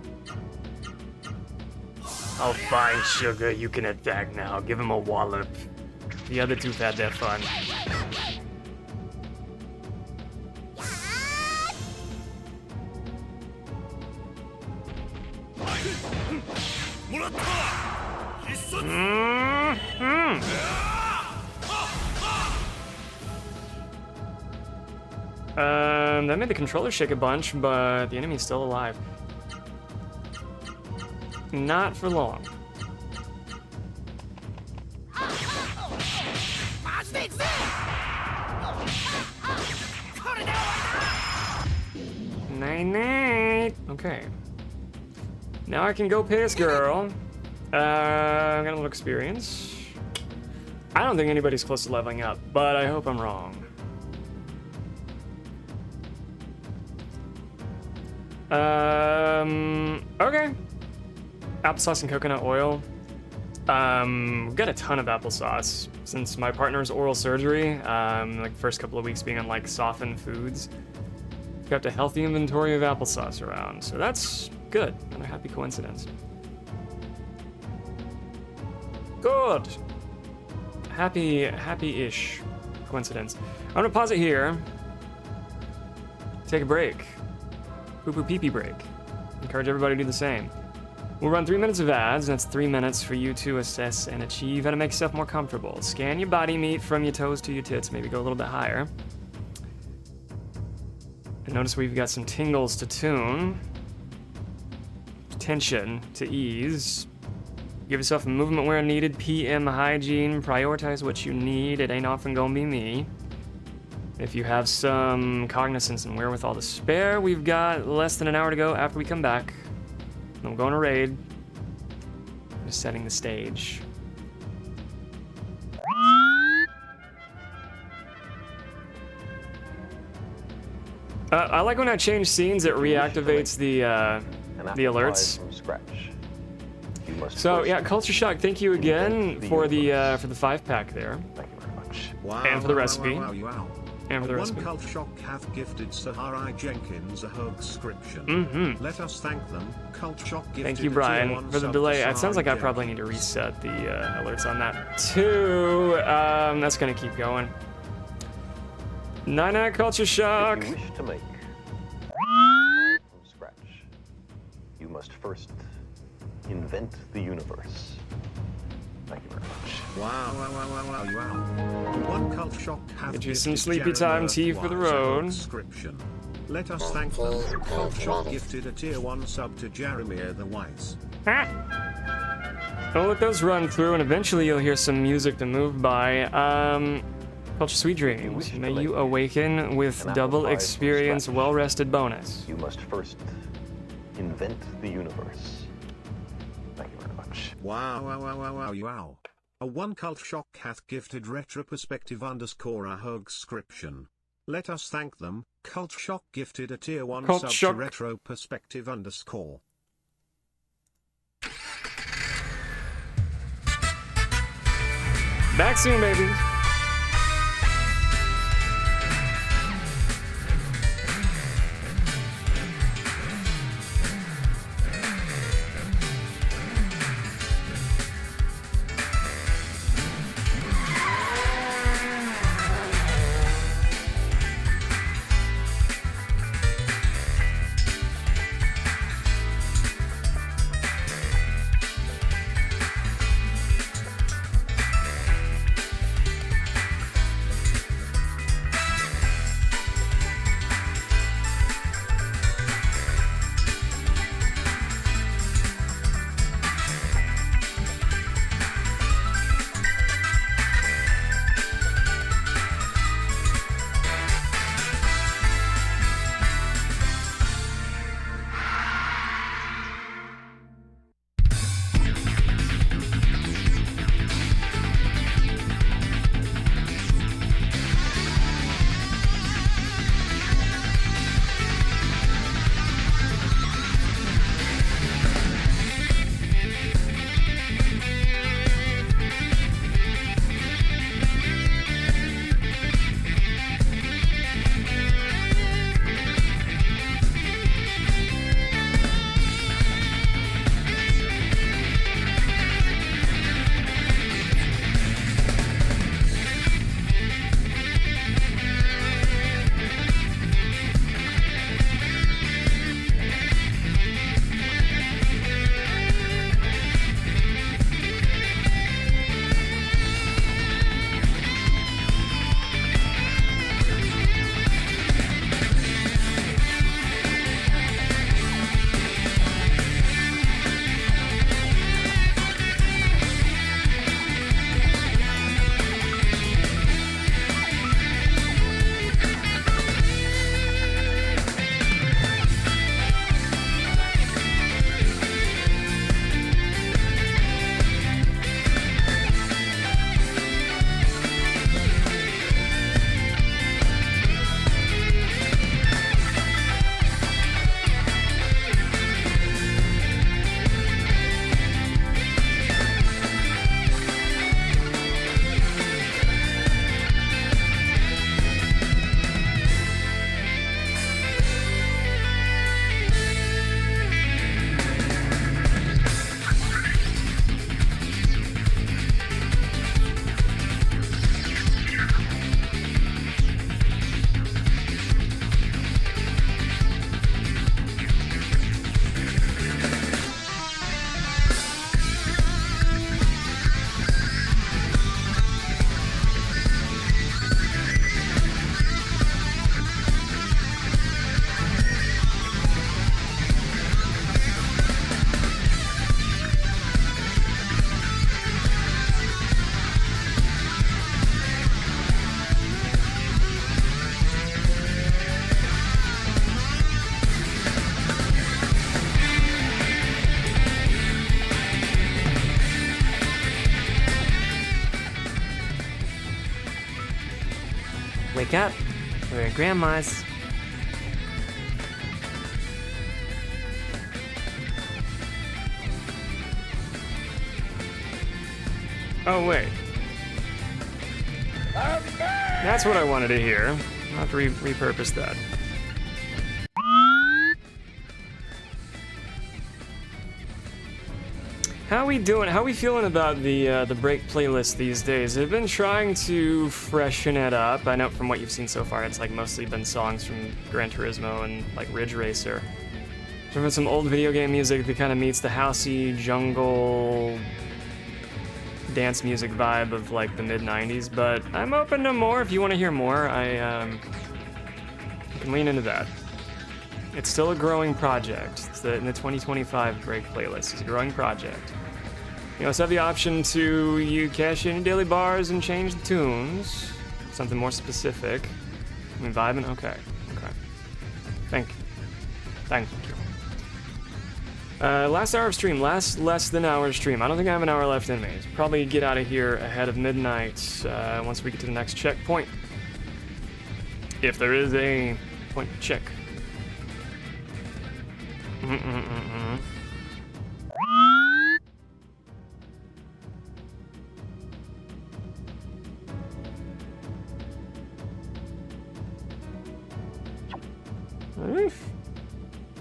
Oh, fine, sugar, you can attack now. Give him a wallop. The other two had their fun. That made the controller shake a bunch, but the enemy's still alive. Not for long. Night. Okay. Now I can go piss, girl. I got a little experience. I don't think anybody's close to leveling up, but I hope I'm wrong. Okay. Applesauce and coconut oil. We've got a ton of applesauce since my partner's oral surgery. Like first couple of weeks being on like softened foods. We've got a healthy inventory of applesauce around, so that's good. Another happy coincidence. Good. Happy-ish coincidence. I'm gonna pause it here. Take a break. Poo-poo pee-pee break. Encourage everybody to do the same. We'll run 3 minutes of ads, and that's 3 minutes for you to assess and achieve how to make yourself more comfortable. Scan your body meat from your toes to your tits, maybe go a little bit higher. And notice we've got some tingles to tune. Tension to ease. Give yourself a movement where needed, PM hygiene, prioritize what you need, it ain't often gonna be me. If you have some cognizance and wherewithal to spare, we've got less than an hour to go after we come back. I'm going to raid. Just setting the stage. I like when I change scenes, it reactivates the alerts. From scratch. So yeah, Culture Shock, thank you again for the 5-pack there. Thank you very much. Wow, And for the wow, recipe. wow, wow, wow. And for the One recipe. Cult Shock hath gifted Sahari Jenkins a hug-scription. Mm-hmm. Let us thank them. Cult Shock gifted Thank you, a Brian, tier 1 for the sub delay. to It sounds like I Sahari probably need to Jenkins. reset the alerts on that too. That's gonna keep going. Nine Culture Shock. If you wish to make from scratch, you must first invent the universe. Thank you very much. Wow, wow, wow, wow, wow, wow. One Cult Shock hath Get you some gifted sleepy Jared time tea for the Earthwise a road. hug-scription. Let us thank them. Cult Shock gifted a tier 1 sub to Jeremiah the Wise. Don't let those run through, and eventually you'll hear some music to move by. Culture Sweet Dreams. May you awaken with double experience, well-rested bonus. You must first invent the universe. Thank you very much. Wow, wow, wow, wow, wow, wow. A One Cult Shock hath gifted retroperspective _ a hug-scription. Let us thank them. Cult Shock gifted a tier 1 Cult sub Shock. to retroperspective _ Back soon, baby. wake up. We're at grandma's. Oh, wait. That's what I wanted to hear. I'll have to repurpose that. How we doing? How we feeling about the break playlist these days? I've been trying to freshen it up. I know from what you've seen so far, it's like mostly been songs from Gran Turismo and like Ridge Racer. From some old video game music that kind of meets the housey jungle dance music vibe of like the mid 90s. But I'm open to more. If you want to hear more, I can lean into that. It's still a growing project. It's in the 2025 break playlist. It's a growing project. You also have the option to you cash in your daily bars and change the tunes. Something more specific. I mean, vibing? Okay. Okay. Thank you. Thank you. Last hour of stream. Last less than hour stream. I don't think I have an hour left in me. Probably get out of here ahead of midnight once we get to the next checkpoint. If there is a point to check.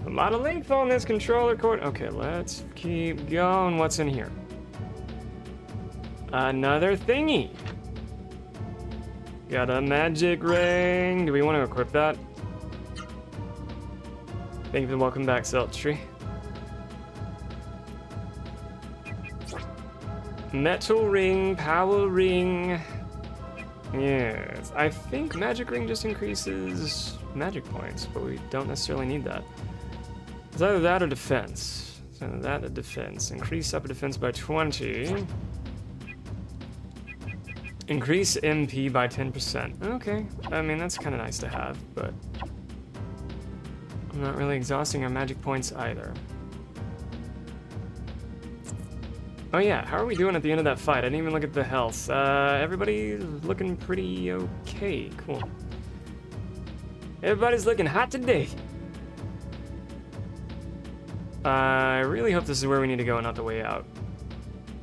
A lot of length on this controller cord. Okay, let's keep going. What's in here? Another thingy. Got a magic ring. Do we want to equip that? Thank you for the welcome back, Seltry. Metal ring, power ring. Yes, I think magic ring just increases magic points, but we don't necessarily need that. It's either that or defense. It's either that or defense. Increase upper defense by 20. Increase MP by 10%. Okay, I mean, that's kind of nice to have, but I'm not really exhausting our magic points either. Oh yeah, how are we doing at the end of that fight? I didn't even look at the health. Everybody's looking pretty okay. Cool. Everybody's looking hot today. I really hope this is where we need to go and not the way out.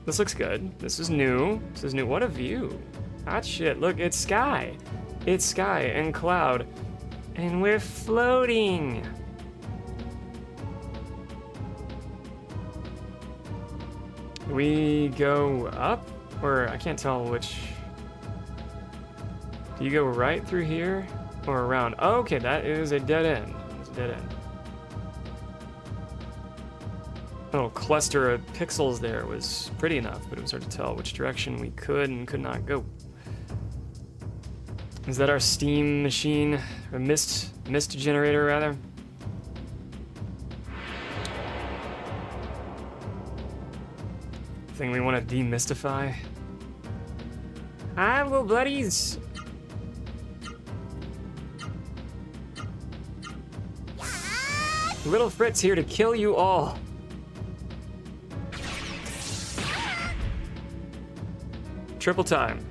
This looks good. This is new. This is new. What a view. Hot shit. Look, it's sky. It's sky and cloud. And we're floating. We go up? Or I can't tell which. Do you go right through here or around? Oh, okay, that is a dead end. It's a dead end. A little cluster of pixels there was pretty enough, but it was hard to tell which direction we could and could not go. Is that our steam machine? Or mist generator, rather? Thing we want to demystify? Hi, little buddies! Little Fritz here to kill you all. Triple time.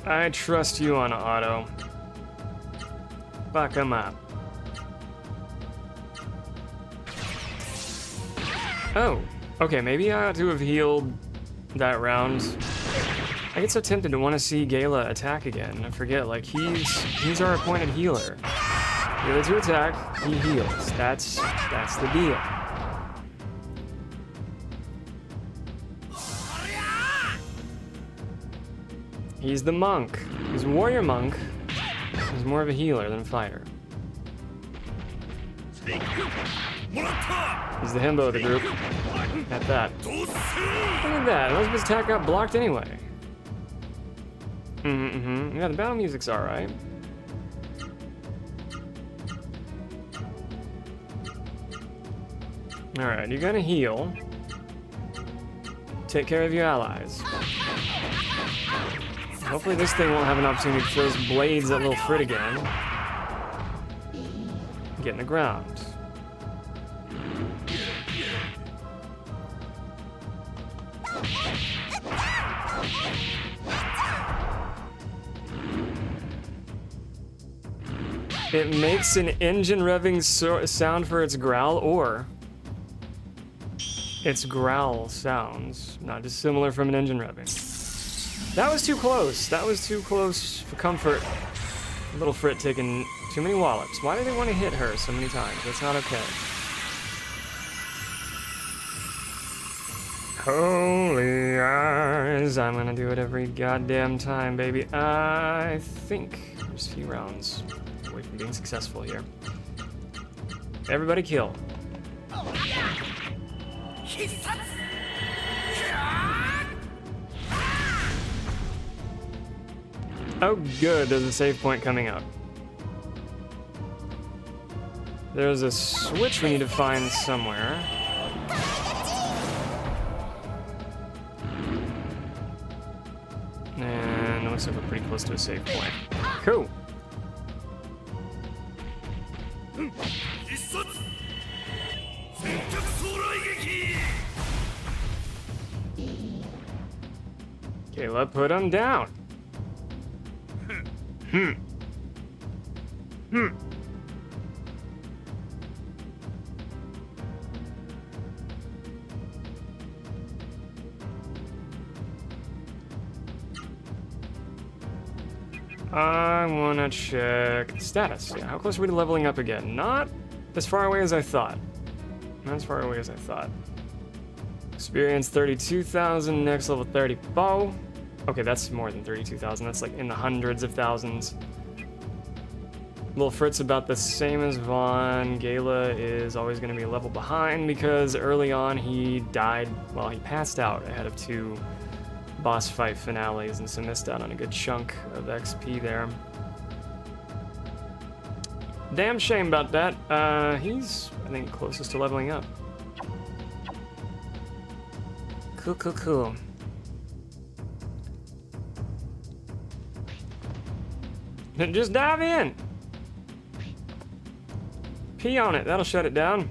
I trust you on auto. Fuck him up. Oh, okay, maybe I ought to have healed that round. I get so tempted to want to see Gala attack again. I forget, like, he's our appointed healer. Healer to attack, he heals. That's the deal. He's the monk. He's a warrior monk. He's more of a healer than a fighter. He's the himbo of the group. At that. Look at that. Most of his attack got blocked anyway. Yeah, the battle music's alright. Alright, you're gonna heal. take care of your allies. Hopefully this thing won't have an opportunity to throw those blades at little Frit again. Get in the ground. It makes an engine revving sound for its growl, or its growl sounds, not dissimilar from an engine revving. That was too close. That was too close for comfort. Little Frit taking too many wallops. Why do they want to hit her so many times? That's not okay. Holy eyes. I'm gonna do it every goddamn time, baby. I think there's a few rounds away from being successful here. Everybody kill. Oh good, there's a save point coming up. There's a switch we need to find somewhere. And it looks like we're pretty close to a save point. Cool. Caleb, put him down. I wanna check status. Yeah, how close are we to leveling up again? Not as far away as I thought. Not as far away as I thought. Experience 32,000, next level 34. Okay, that's more than 32,000. That's like in the hundreds of thousands. Little Frit's about the same as Vaughn. Gala is always going to be a level behind because early on he died, well, he passed out ahead of 2 boss fight finales and so missed out on a good chunk of XP there. Damn shame about that. He's, I think, closest to leveling up. Cool, cool, cool. Then just dive in. Pee on it, that'll shut it down.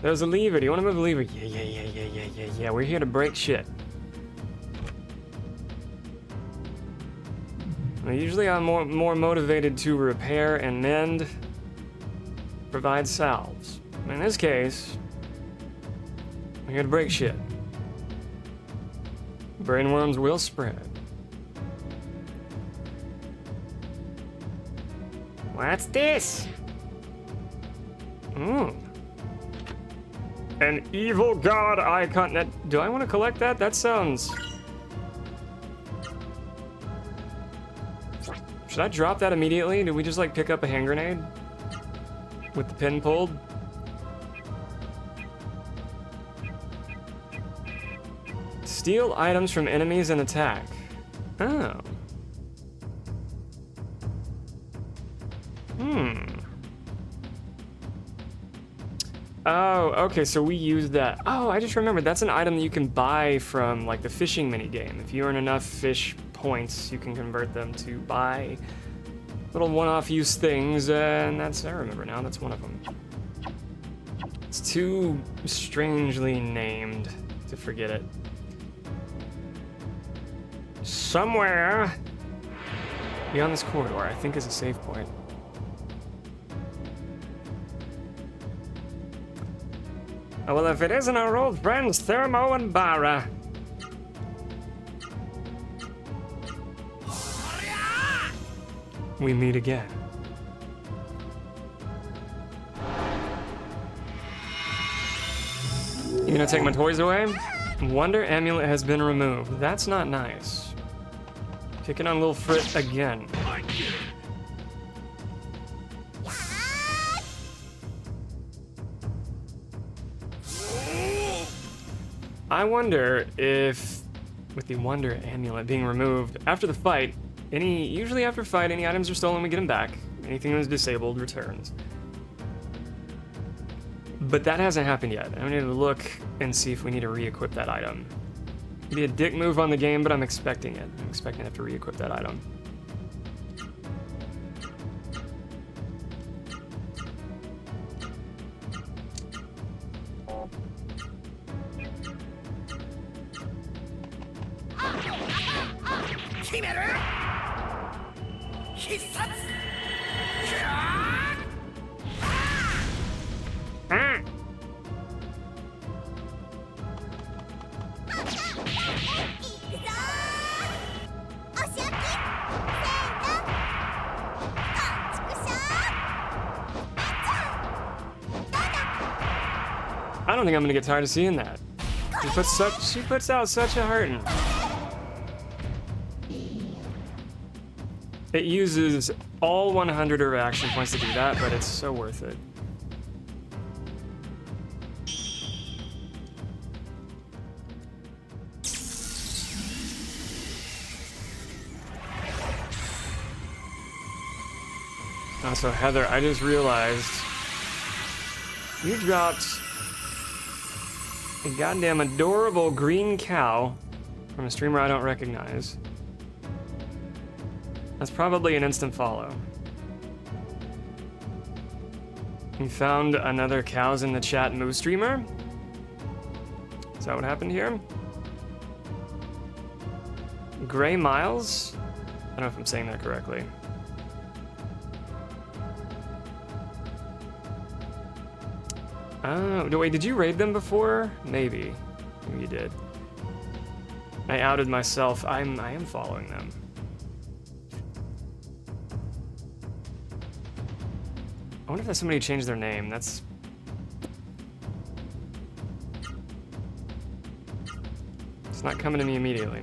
There's a lever. Do you want to move a lever? Yeah. We're here to break shit. Now, usually I'm more motivated to repair and mend, provide salves. In this case, we're here to break shit. Brainworms will spread. What's this? An evil god icon. Do I want to collect that? That sounds... Should I drop that immediately? Did we just like pick up a hand grenade? With the pin pulled? Steal items from enemies and attack. Oh. Oh, okay, so we use that. Oh, I just remembered, that's an item that you can buy from, like, the fishing minigame. If you earn enough fish points, you can convert them to buy little one-off use things, and that's, I remember now, that's one of them. It's too strangely named to forget it. Somewhere beyond this corridor, I think, is a save point. Oh, well, if it isn't our old friends Thermo and Bara. We meet again. You gonna take my toys away? Wonder amulet has been removed. That's not nice. Picking on little Frit again. I wonder if, with the Wonder Amulet being removed, after the fight, usually after fight, any items are stolen, we get them back. Anything that is disabled returns. But that hasn't happened yet. I need to look and see if we need to re-equip that item. It'd be a dick move on the game, but I'm expecting it. I'm expecting to have to re-equip that item. I don't think I'm gonna get tired of seeing that. She puts out such a hurtin'. It uses all 100 of her action points to do that, but it's so worth it. Also, Heather, I just realized you dropped a goddamn adorable green cow from a streamer I don't recognize. That's probably an instant follow. You found another cows in the chat Moo streamer? Is that what happened here? Gray Miles? I don't know if I'm saying that correctly. Oh, no, wait, did you raid them before? Maybe. Maybe you did. I outed myself. I am following them. I wonder if somebody changed their name. That's... It's not coming to me immediately.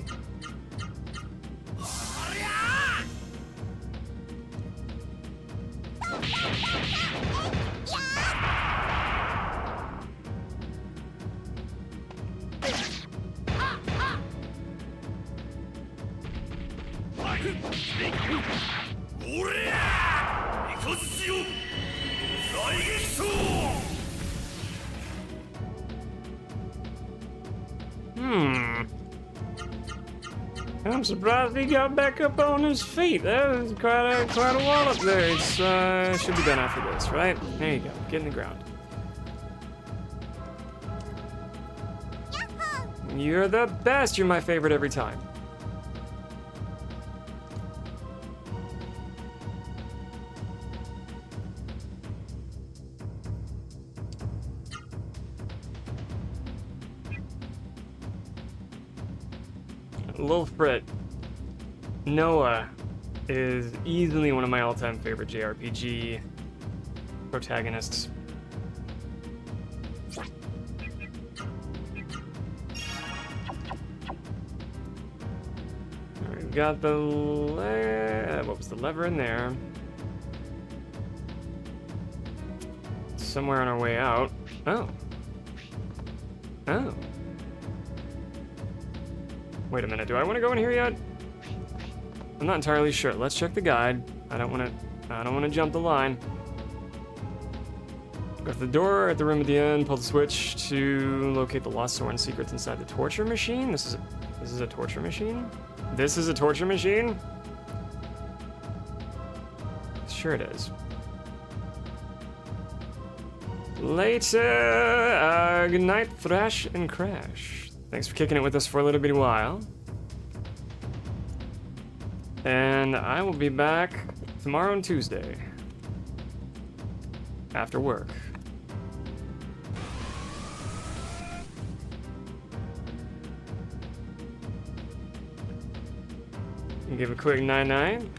I'm surprised he got back up on his feet. That was quite a wall up there. It's should be done after this, right? There you go. Get in the ground. You're the best. You're my favorite every time. Lil Frit. Noah is easily one of my all-time favorite JRPG protagonists. We've got the what was the lever in there? Somewhere on our way out. Oh. Oh. Wait a minute, do I want to go in here yet? I'm not entirely sure. Let's check the guide. I don't want to jump the line. Go to the door at the room at the end, pull the switch to locate the lost Soren secrets inside the torture machine. This is a torture machine? This is a torture machine? Sure it is. Later! Good night, Thrash and Crash. Thanks for kicking it with us for a little bitty while. And I will be back tomorrow and Tuesday. After work. Give a quick 9-9.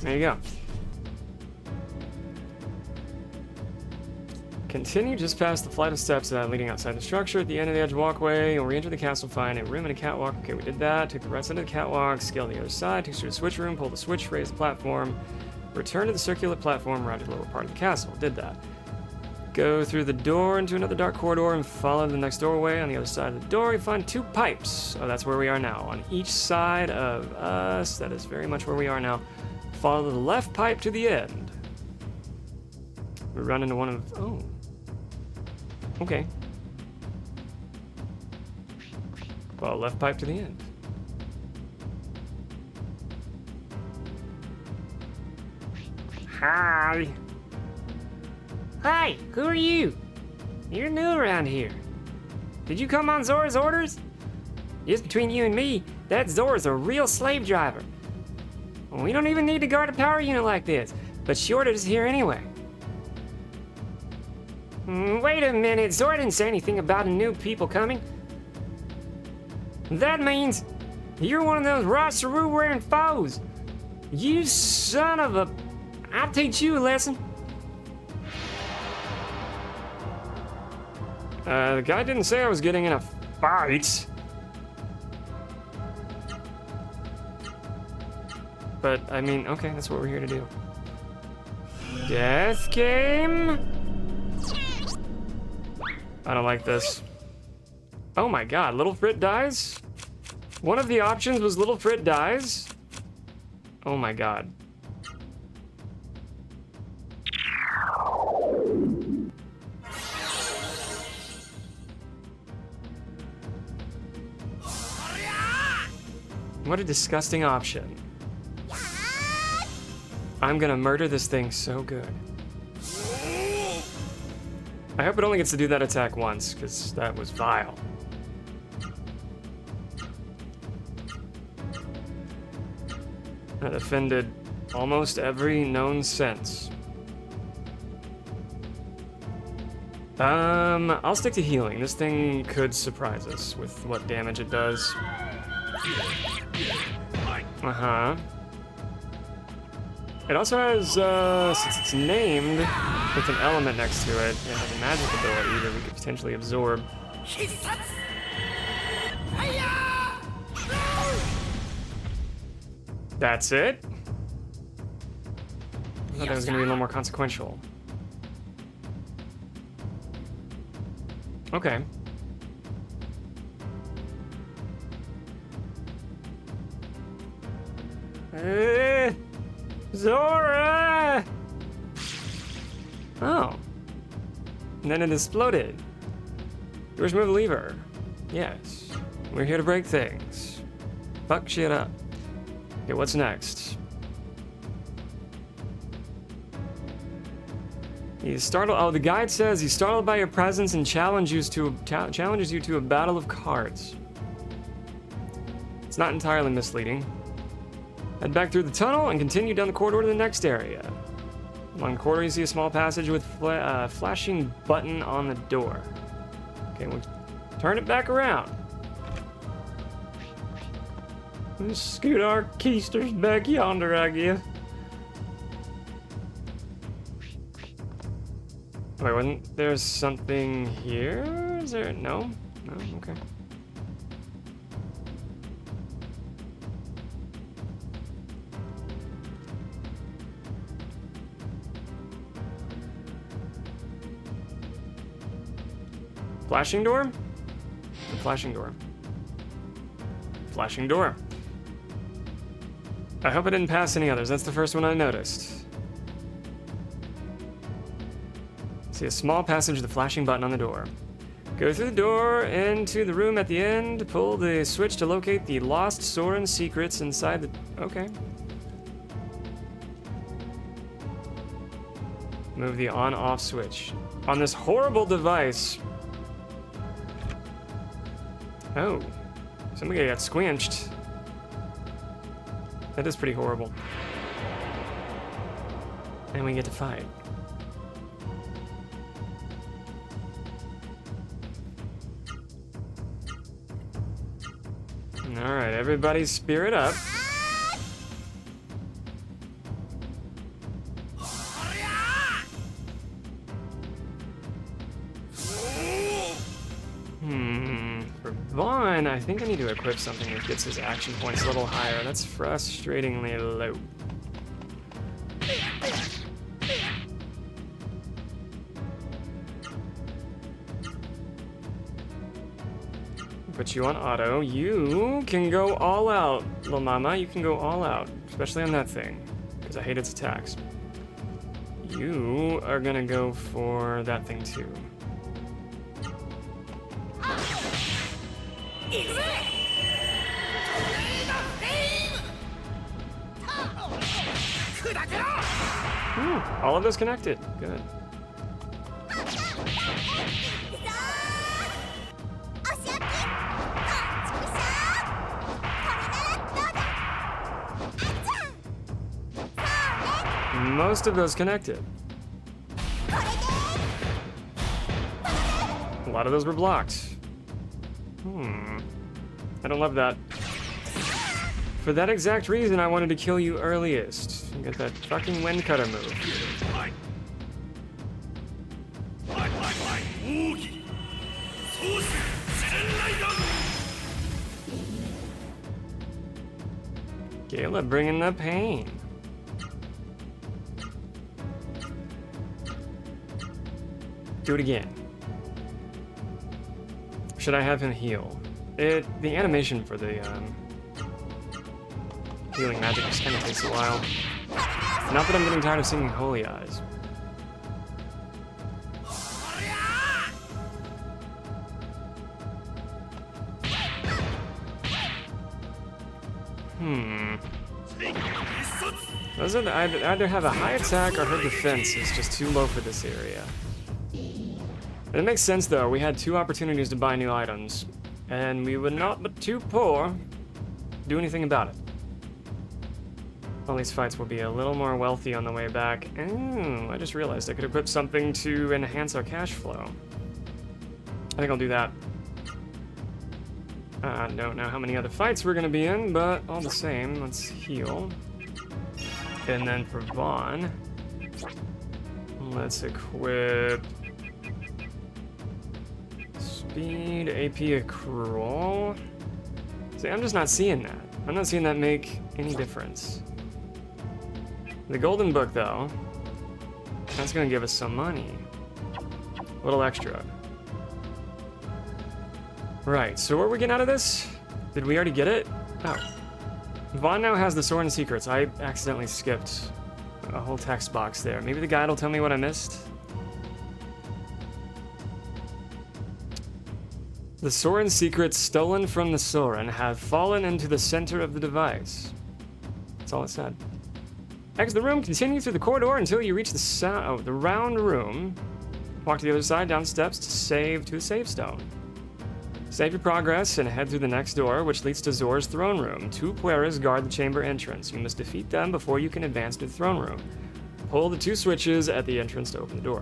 There you go. Continue just past the flight of steps leading outside the structure. At the end of the edge walkway, you'll re-enter the castle, find a room and a catwalk. Okay, we did that. Take the right side of the catwalk, scale the other side, take you to the switch room, pull the switch, raise the platform, return to the circular platform around the lower part of the castle. Did that. Go through the door into another dark corridor and follow the next doorway. On the other side of the door, you find 2 pipes. Oh, that's where we are now. On each side of us, that is very much where we are now. Follow the left pipe to the end. We run into one of... Oh. Okay. Follow left pipe to the end. Hi. Hi, who are you? You're new around here. Did you come on Zora's orders? Just between you and me, that Zora's a real slave driver. We don't even need to guard a power unit like this, but she ordered us here anyway. Wait a minute, Zora didn't say anything about new people coming. That means you're one of those Rossaroo wearing foes. You son of a... I'll teach you a lesson. The guy didn't say I was getting in a fight. But, I mean, okay, that's what we're here to do. Death game? I don't like this. Oh my god, Little Frit dies? One of the options was Little Frit dies? Oh my god. What a disgusting option. I'm gonna murder this thing so good. I hope it only gets to do that attack once, because that was vile. That offended almost every known sense. I'll stick to healing. This thing could surprise us with what damage it does. Uh-huh. It also has, since it's named with an element next to it, it has a magic ability that we could potentially absorb. That's it? I thought that was gonna be a little more consequential. Okay. Zora! Oh. And then it exploded. Yours move the lever. Yes. We're here to break things. Fuck shit up. Okay, what's next? He's startled. Oh, the guide says he's startled by your presence and challenges you to a battle of cards. It's not entirely misleading. Head back through the tunnel and continue down the corridor to the next area. Along the corridor, you see a small passage with flashing button on the door. Okay, we'll turn it back around. Let's scoot our keisters back yonder, I guess. Wait, wasn't there something here? Is there? No? No? Okay. Flashing door? The flashing door. Flashing door. I hope I didn't pass any others. That's the first one I noticed. See a small passage with a flashing button on the door. Go through the door into the room at the end. Pull the switch to locate the lost Soren secrets inside the... Okay. Move the on-off switch. On this horrible device... Oh, somebody got squinched. That is pretty horrible. And we get to fight. Alright, everybody spirit up. For Vaughn, I think I need to equip something that gets his action points a little higher. That's frustratingly low. Put you on auto. You can go all out, little mama. You can go all out, especially on that thing, because I hate its attacks. You are gonna go for that thing too. All of those connected. Good. Most of those connected. A lot of those were blocked. I don't love that. For that exact reason, I wanted to kill you earliest. And get that fucking wind cutter move. Gala bringing the pain. Do it again. Should I have him heal? The animation for the healing magic just kind of takes a while. Not that I'm getting tired of singing Holy Eyes. Those are either have a high attack or her defense is just too low for this area. It makes sense though, we had 2 opportunities to buy new items, and we were not but too poor to do anything about it. All these fights will be a little more wealthy on the way back. I just realized I could equip something to enhance our cash flow. I think I'll do that. I don't know how many other fights we're gonna be in, but all the same, let's heal. And then for Vaughn, let's equip speed, AP accrual. See, I'm just not seeing that. I'm not seeing that make any difference. The golden book, though, that's gonna give us some money. A little extra. Right, so what are we getting out of this? Did we already get it? Oh. Vaughn now has the sword and secrets. I accidentally skipped a whole text box there. Maybe the guide will tell me what I missed. The Soren secrets stolen from the Soren have fallen into the center of the device. That's all it said. Exit the room, continue through the corridor until you reach the round room. Walk to the other side, down steps to the save stone. Save your progress and head through the next door, which leads to Zor's throne room. 2 Pueras guard the chamber entrance. You must defeat them before you can advance to the throne room. Pull the 2 switches at the entrance to open the door.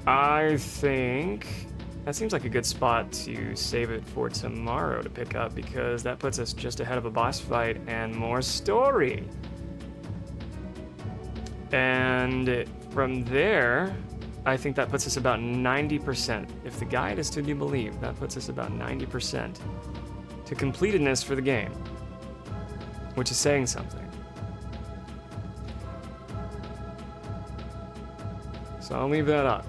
I think that seems like a good spot to save it for tomorrow to pick up, because that puts us just ahead of a boss fight and more story. And from there, I think that puts us about 90%. If the guide is to be believed, that puts us about 90% to completedness for the game, which is saying something. So I'll leave that up.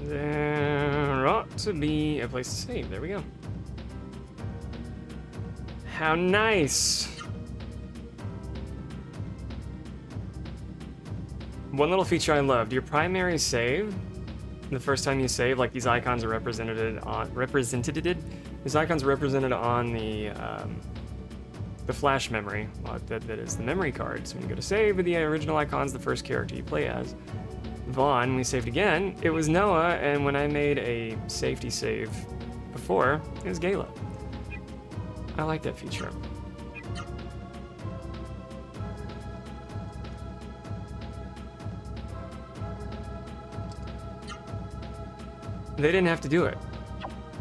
There ought to be a place to save. There we go. How nice! One little feature I loved, your primary save, the first time you save, like these icons are represented on the flash memory, that is the memory card. So when you go to save with the original icons, the first character you play as, Vaughn, we saved again, it was Noah, and when I made a safety save before, it was Gala. I like that feature. They didn't have to do it,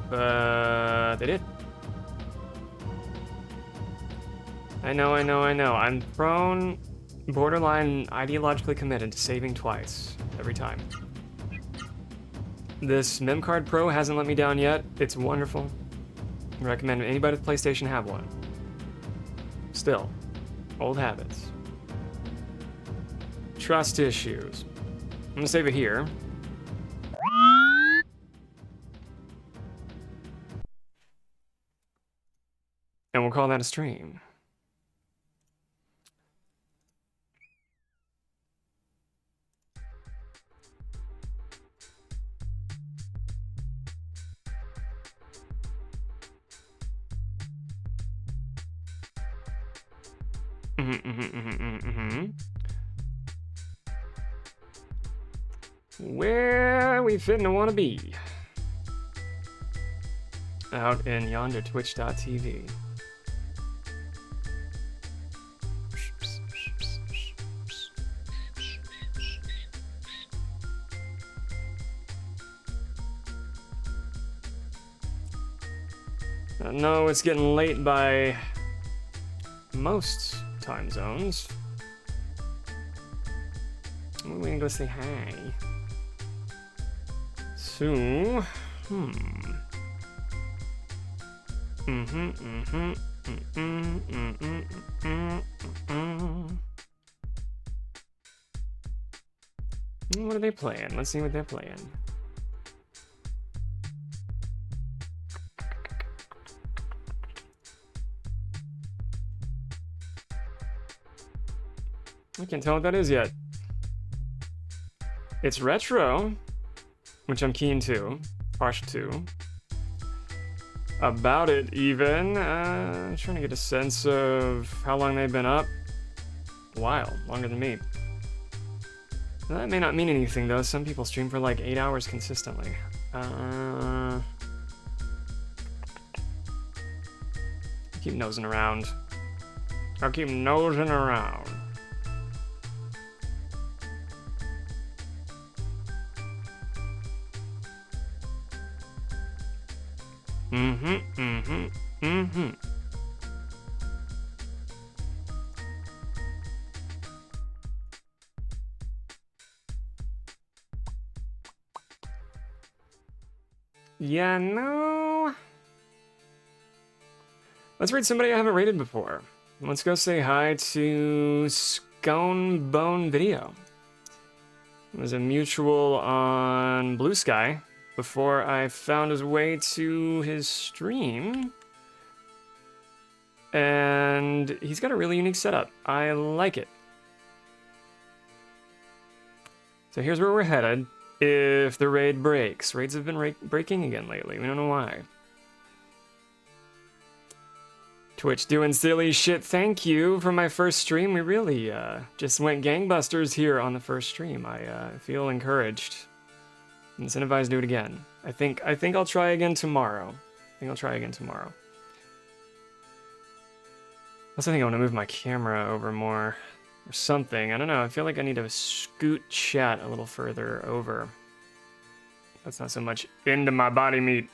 but they did. I know. I'm prone, borderline ideologically committed to saving twice, every time. This memcard Pro hasn't let me down yet. It's wonderful. I recommend anybody with PlayStation have one. Still, old habits. Trust issues. I'm gonna save it here. And we'll call that a stream. Where we finna wanna be? Out in yonder twitch.tv. No, it's getting late by most time zones. We're gonna go say hi. So, What are they playing? Let's see what they're playing. I can't tell what that is yet. It's retro, which I'm keen to. Partial to. About it, even. I'm trying to get a sense of how long they've been up. A while. Longer than me. That may not mean anything, though. Some people stream for like 8 hours consistently. Keep nosing around. I'll keep nosing around. Yeah, no. Let's raid somebody I haven't raided before. Let's go say hi to Scone Bone Video. It was a mutual on Blue Sky before I found his way to his stream. And he's got a really unique setup. I like it. So here's where we're headed. If the raid breaks. Raids have been breaking again lately. We don't know why. Twitch doing silly shit. Thank you for my first stream. We really just went gangbusters here on the first stream. I feel encouraged. Incentivized to do it again. I think I'll try again tomorrow. Also, I think I want to move my camera over more. Or something. I don't know. I feel like I need to scoot chat a little further over. That's not so much into my body meat.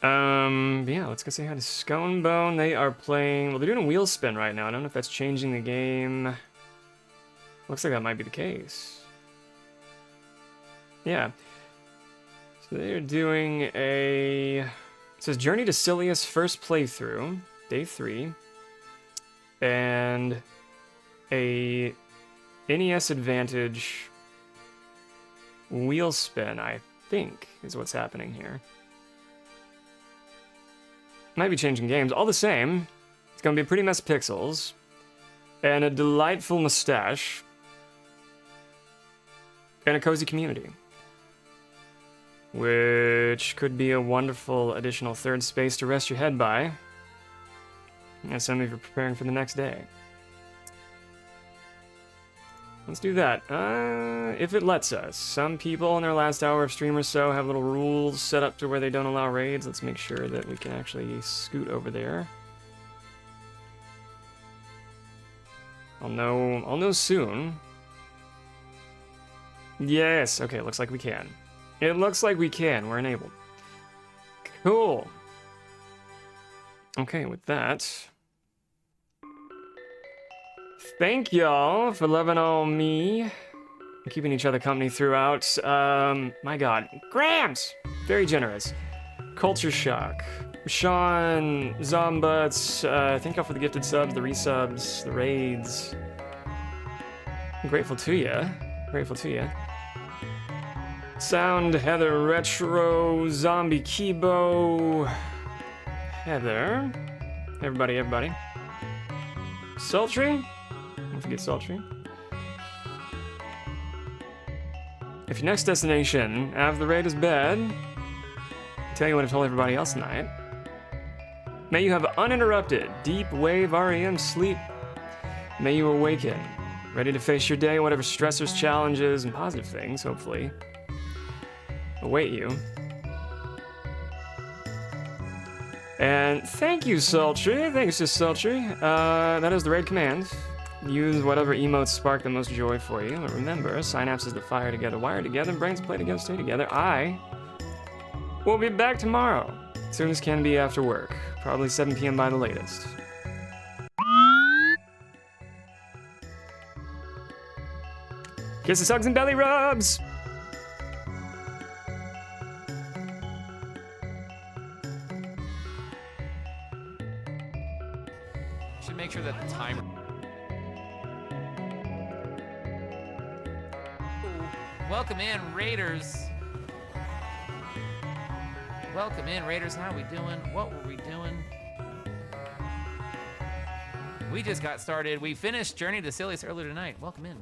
Yeah, let's go say hi to Scone Bone. They are playing... Well, they're doing a wheel spin right now. I don't know if that's changing the game. Looks like that might be the case. Yeah. So they're doing a... It says Journey to Silius first playthrough. Day 3, and a NES Advantage wheel spin, I think, is what's happening here. Might be changing games. All the same, it's going to be pretty mess pixels, and a delightful mustache, and a cozy community. Which could be a wonderful additional third space to rest your head by. As some of you are preparing for the next day. Let's do that. If it lets us. Some people in their last hour of stream or so have little rules set up to where they don't allow raids. Let's make sure that we can actually scoot over there. I'll know soon. Yes, okay, looks like we can. It looks like we can. We're enabled. Cool. Okay, with that... Thank y'all for loving on me keeping each other company throughout. My God, Grams, very generous. Culture Shock, Sean, Zombuts. Thank y'all for the gifted subs, the resubs, the raids. I'm grateful to ya. Grateful to ya. Sound, Heather, Retro, Zombie, Kibo, Heather. Everybody. Sultry? Don't forget Sultry. If your next destination after the raid is bed, tell you what I've told everybody else tonight. May you have uninterrupted, deep wave REM sleep. May you awaken, ready to face your day, whatever stressors, challenges, and positive things, hopefully, await you. And thank you, Sultry. Thanks to Sultry. That is the raid command. Use whatever emotes spark the most joy for you. But remember, synapses that fire together, wire together, brains play together, stay together. I will be back tomorrow, as soon as can be after work. Probably 7 p.m. by the latest. Kisses, hugs, and belly rubs! Should make sure that the timer. Ooh. Welcome in, Raiders. Welcome in, Raiders. How are we doing? What were we doing? We just got started. We finished Journey to Silius earlier tonight. Welcome in.